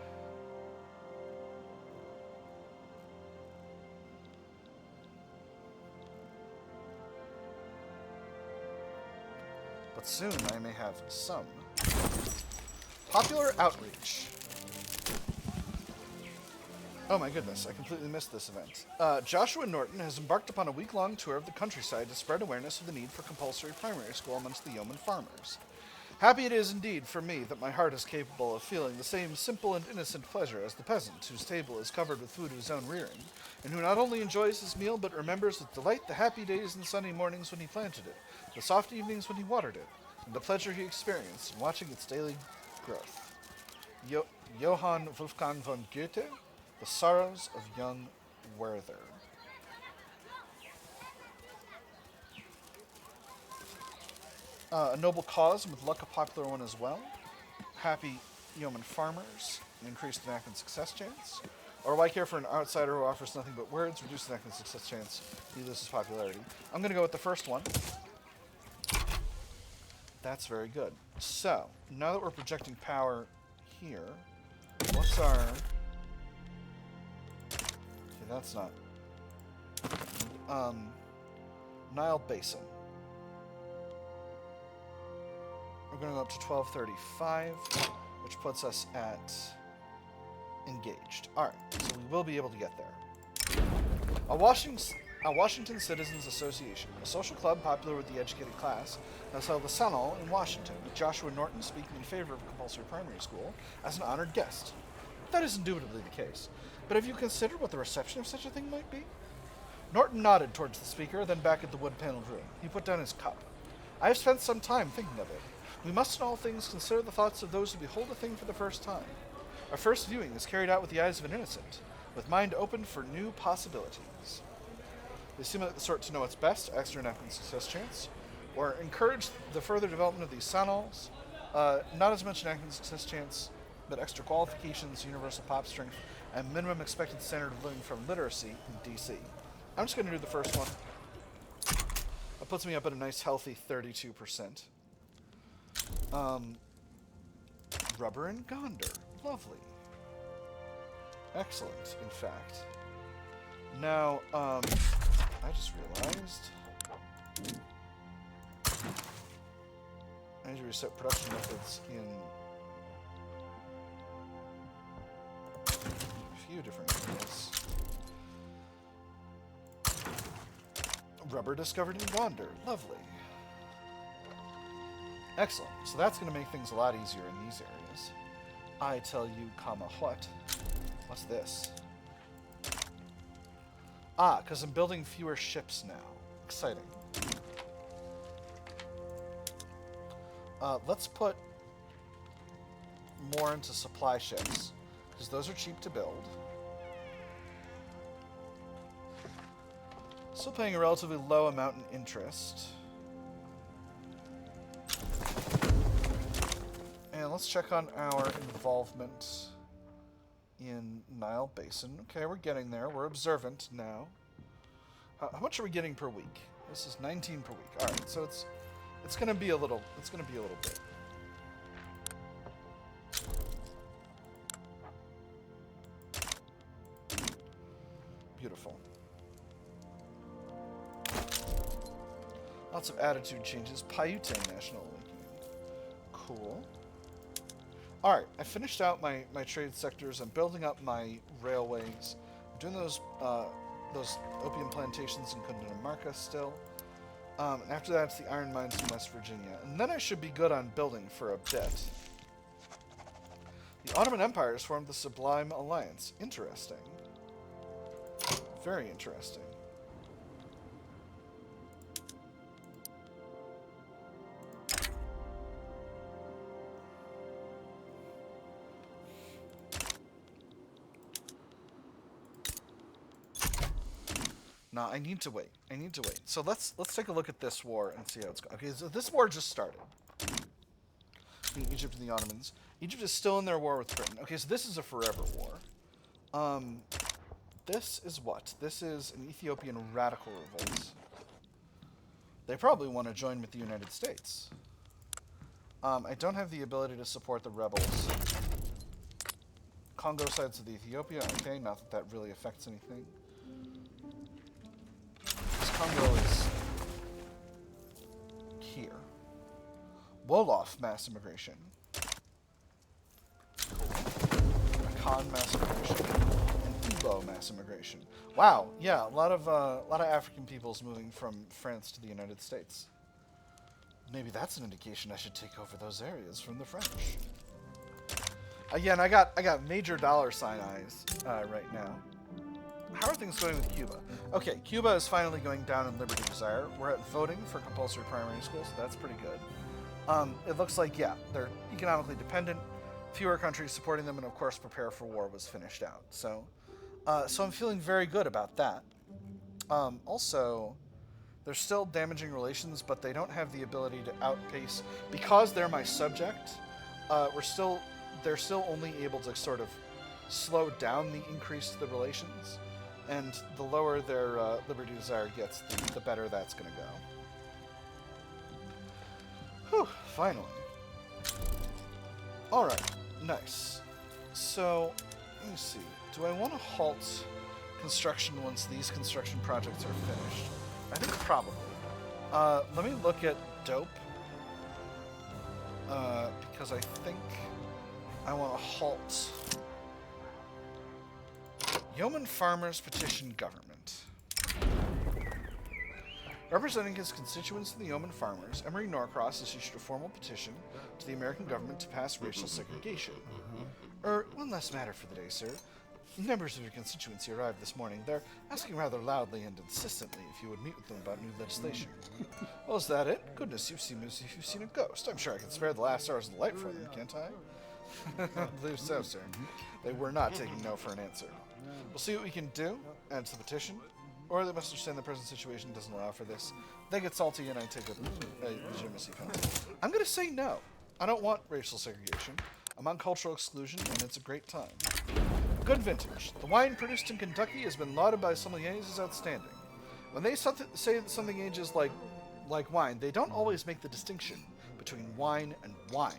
But soon I may have some. Popular outreach. Oh my goodness, I completely missed this event. Joshua Norton has embarked upon a week-long tour of the countryside to spread awareness of the need for compulsory primary school amongst the yeoman farmers. Happy it is indeed for me that my heart is capable of feeling the same simple and innocent pleasure as the peasant whose table is covered with food of his own rearing, and who not only enjoys his meal but remembers with delight the happy days and sunny mornings when he planted it, the soft evenings when he watered it, and the pleasure he experienced in watching its daily growth. Johann Wolfgang von Goethe, The Sorrows of Young Werther. A noble cause, and with luck a popular one as well. Happy yeoman farmers, an increased enactment success chance. Or why care for an outsider who offers nothing but words, reduced enactment success chance, he loses popularity. I'm going to go with the first one. That's very good. So, now that we're projecting power here, what's our... Okay, that's not... Nile Basin. We're going to go up to 1235, which puts us at engaged. Alright, so we will be able to get there. A Washington Citizens Association, a social club popular with the educated class, has held a salon in Washington, with Joshua Norton speaking in favor of compulsory primary school as an honored guest. That is indubitably the case, but have you considered what the reception of such a thing might be? Norton nodded towards the speaker, then back at the wood-paneled room. He put down his cup. I have spent some time thinking of it. We must in all things consider the thoughts of those who behold a thing for the first time. Our first viewing is carried out with the eyes of an innocent, with mind open for new possibilities. They seem like the sort to know what's best, extra enactment success chance, or encourage the further development of these salons. Not as much enactment success chance, but extra qualifications, universal pop strength, and minimum expected standard of living from literacy in DC. I'm just going to do the first one. That puts me up at a nice healthy 32%. Rubber and Gondar. Lovely. Excellent, in fact. Now, I just realized I need to reset production methods in a few different areas. Rubber discovered in Gondar. Lovely. Excellent. So that's going to make things a lot easier in these areas. I tell you, comma, what? What's this? Ah, because I'm building fewer ships now. Exciting. Let's put more into supply ships, because those are cheap to build. Still paying a relatively low amount in interest. And let's check on our involvement in Nile Basin. Okay, we're getting there. We're observant now. How much are we getting per week? This is 19 per week. All right, so it's gonna be a little. It's gonna be a little bit. Beautiful. Lots of attitude changes. Paiute National Awakening. Cool. Alright, I finished out my trade sectors. I'm building up my railways. I'm doing those opium plantations in Cundinamarca still. And after that, it's the iron mines in West Virginia. And then I should be good on building for a bit. The Ottoman Empire has formed the Sublime Alliance. Interesting. Very interesting. No, I need to wait. I need to wait. So let's take a look at this war and see how it's going. Okay, so this war just started. Between Egypt and the Ottomans. Egypt is still in their war with Britain. Okay, so this is a forever war. This is what? This is an Ethiopian radical revolt. They probably want to join with the United States. I don't have the ability to support the rebels. Congo sides of Ethiopia. Okay, not that that really affects anything. Congo is here. Wolof mass immigration. Akan mass immigration. And Igbo mass immigration. Wow, yeah, a lot of African peoples moving from France to the United States. Maybe that's an indication I should take over those areas from the French. Again, I got major dollar sign eyes right now. How are things going with Cuba? Okay, Cuba is finally going down in Liberty Desire. We're at voting for compulsory primary school, so that's pretty good. It looks like, yeah, they're economically dependent, fewer countries supporting them, and of course Prepare for War was finished out. So I'm feeling very good about that. Also, they're still damaging relations, but they don't have the ability to outpace, because they're my subject, they're still only able to sort of slow down the increase to the relations. And the lower their liberty desire gets, the better that's going to go. Whew, finally. Alright, nice. So, let me see. Do I want to halt construction once these construction projects are finished? I think probably. Let me look at dope. Because I think I want to halt... Yeoman farmers petition government. Representing his constituents in the Yeoman farmers, Emery Norcross has issued a formal petition to the American government to pass racial segregation. One last matter for the day, sir. Members of your constituency arrived this morning. They're asking rather loudly and insistently if you would meet with them about new legislation. Well, is that it? Goodness, you seem as if you've seen a ghost. I'm sure I can spare the last hours of the light for them, can't I? I believe so, sir. They were not taking no for an answer. We'll see what we can do, add to the petition, or they must understand the present situation doesn't allow for this. They get salty and I take a legitimacy penalty. I'm going to say no. I don't want racial segregation. I'm on cultural exclusion, and it's a great time. Good vintage. The wine produced in Kentucky has been lauded by sommeliers as outstanding. When they say that something ages like wine, they don't always make the distinction between wine and wine.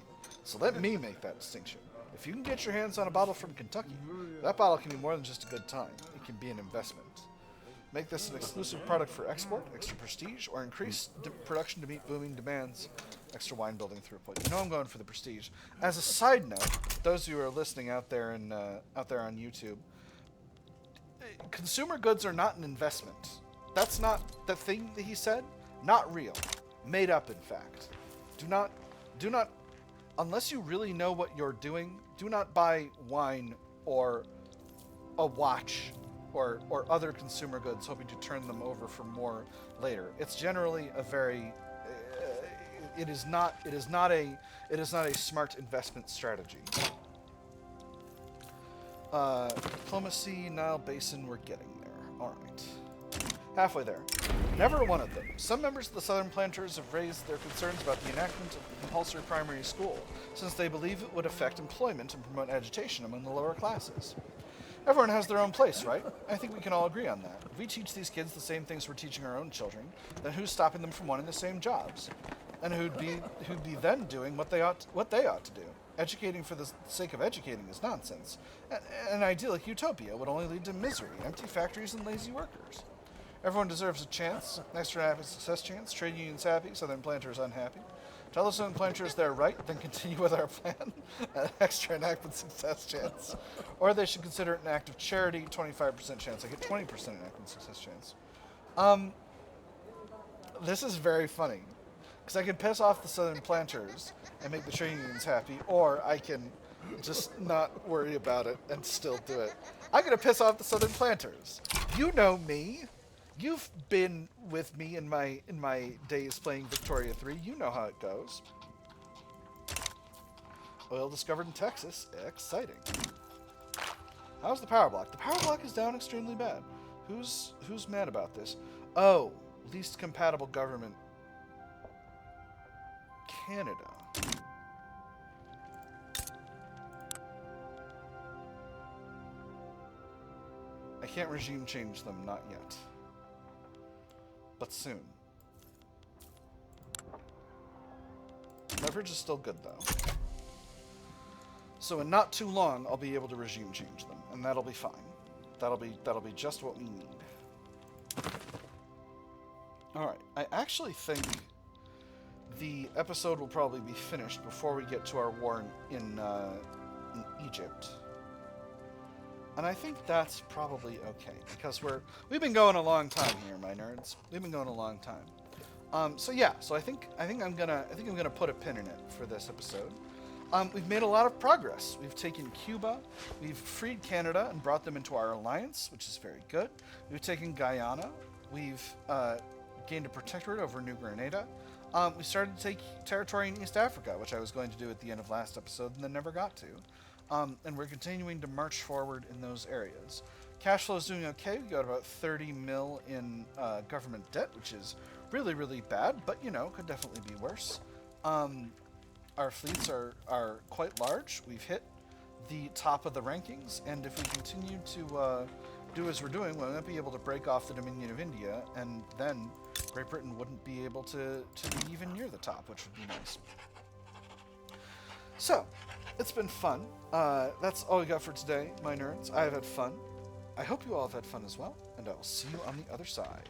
So let me make that distinction. If you can get your hands on a bottle from Kentucky, that bottle can be more than just a good time. It can be an investment. Make this an exclusive product for export, extra prestige, or increase production to meet booming demands, extra wine building throughput. You know I'm going for the prestige. As a side note, those of you who are listening out there on YouTube, consumer goods are not an investment. That's not the thing that he said. Not real. Made up, in fact. Do not, unless you really know what you're doing, do not buy wine or a watch or other consumer goods hoping to turn them over for more later. It's generally a very it is not a smart investment strategy. Diplomacy, Nile Basin, we're getting there. All right. Halfway there. Never one of them. Some members of the Southern planters have raised their concerns about the enactment of the compulsory primary school, since they believe it would affect employment and promote agitation among the lower classes. Everyone has their own place, right? I think we can all agree on that. If we teach these kids the same things we're teaching our own children, then who's stopping them from wanting the same jobs? And who'd be then doing what they ought to do? Educating for the sake of educating is nonsense. An idyllic utopia would only lead to misery, empty factories, and lazy workers. Everyone deserves a chance, an extra happy success chance. Trade unions happy, Southern planters unhappy. Tell the Southern planters they're right, then continue with our plan. An extra enactment success chance. Or they should consider it an act of charity, 25% chance. I get 20% enactment success chance. This is very funny. Because I can piss off the Southern planters and make the trade unions happy, or I can just not worry about it and still do it. I'm going to piss off the Southern planters. You know me. You've been with me in my days playing Victoria 3. You know how it goes. Oil discovered in Texas. Exciting. How's the power block? The power block is down extremely bad. Who's mad about this? Oh, least compatible government. Canada. I can't regime change them, not yet. But soon. Leverage is still good, though. So in not too long, I'll be able to regime change them, and that'll be fine. That'll be just what we need. Alright, I actually think the episode will probably be finished before we get to our war in Egypt. And I think that's probably okay, because we've been going a long time here, my nerds. We've been going a long time. So I think I'm gonna put a pin in it for this episode. We've made a lot of progress. We've taken Cuba, we've freed Canada and brought them into our alliance, which is very good. We've taken Guyana, we've gained a protectorate over New Grenada. We started to take territory in East Africa, which I was going to do at the end of last episode and then never got to. And we're continuing to march forward in those areas. Cash flow is doing okay. We got about 30 mil in government debt, which is really, really bad, but, could definitely be worse. Our fleets are quite large. We've hit the top of the rankings, and if we continue to do as we're doing, we might be able to break off the Dominion of India, and then Great Britain wouldn't be able to be even near the top, which would be nice. So, it's been fun. That's all we got for today, my nerds. I have had fun. I hope you all have had fun as well, and I will see you on the other side.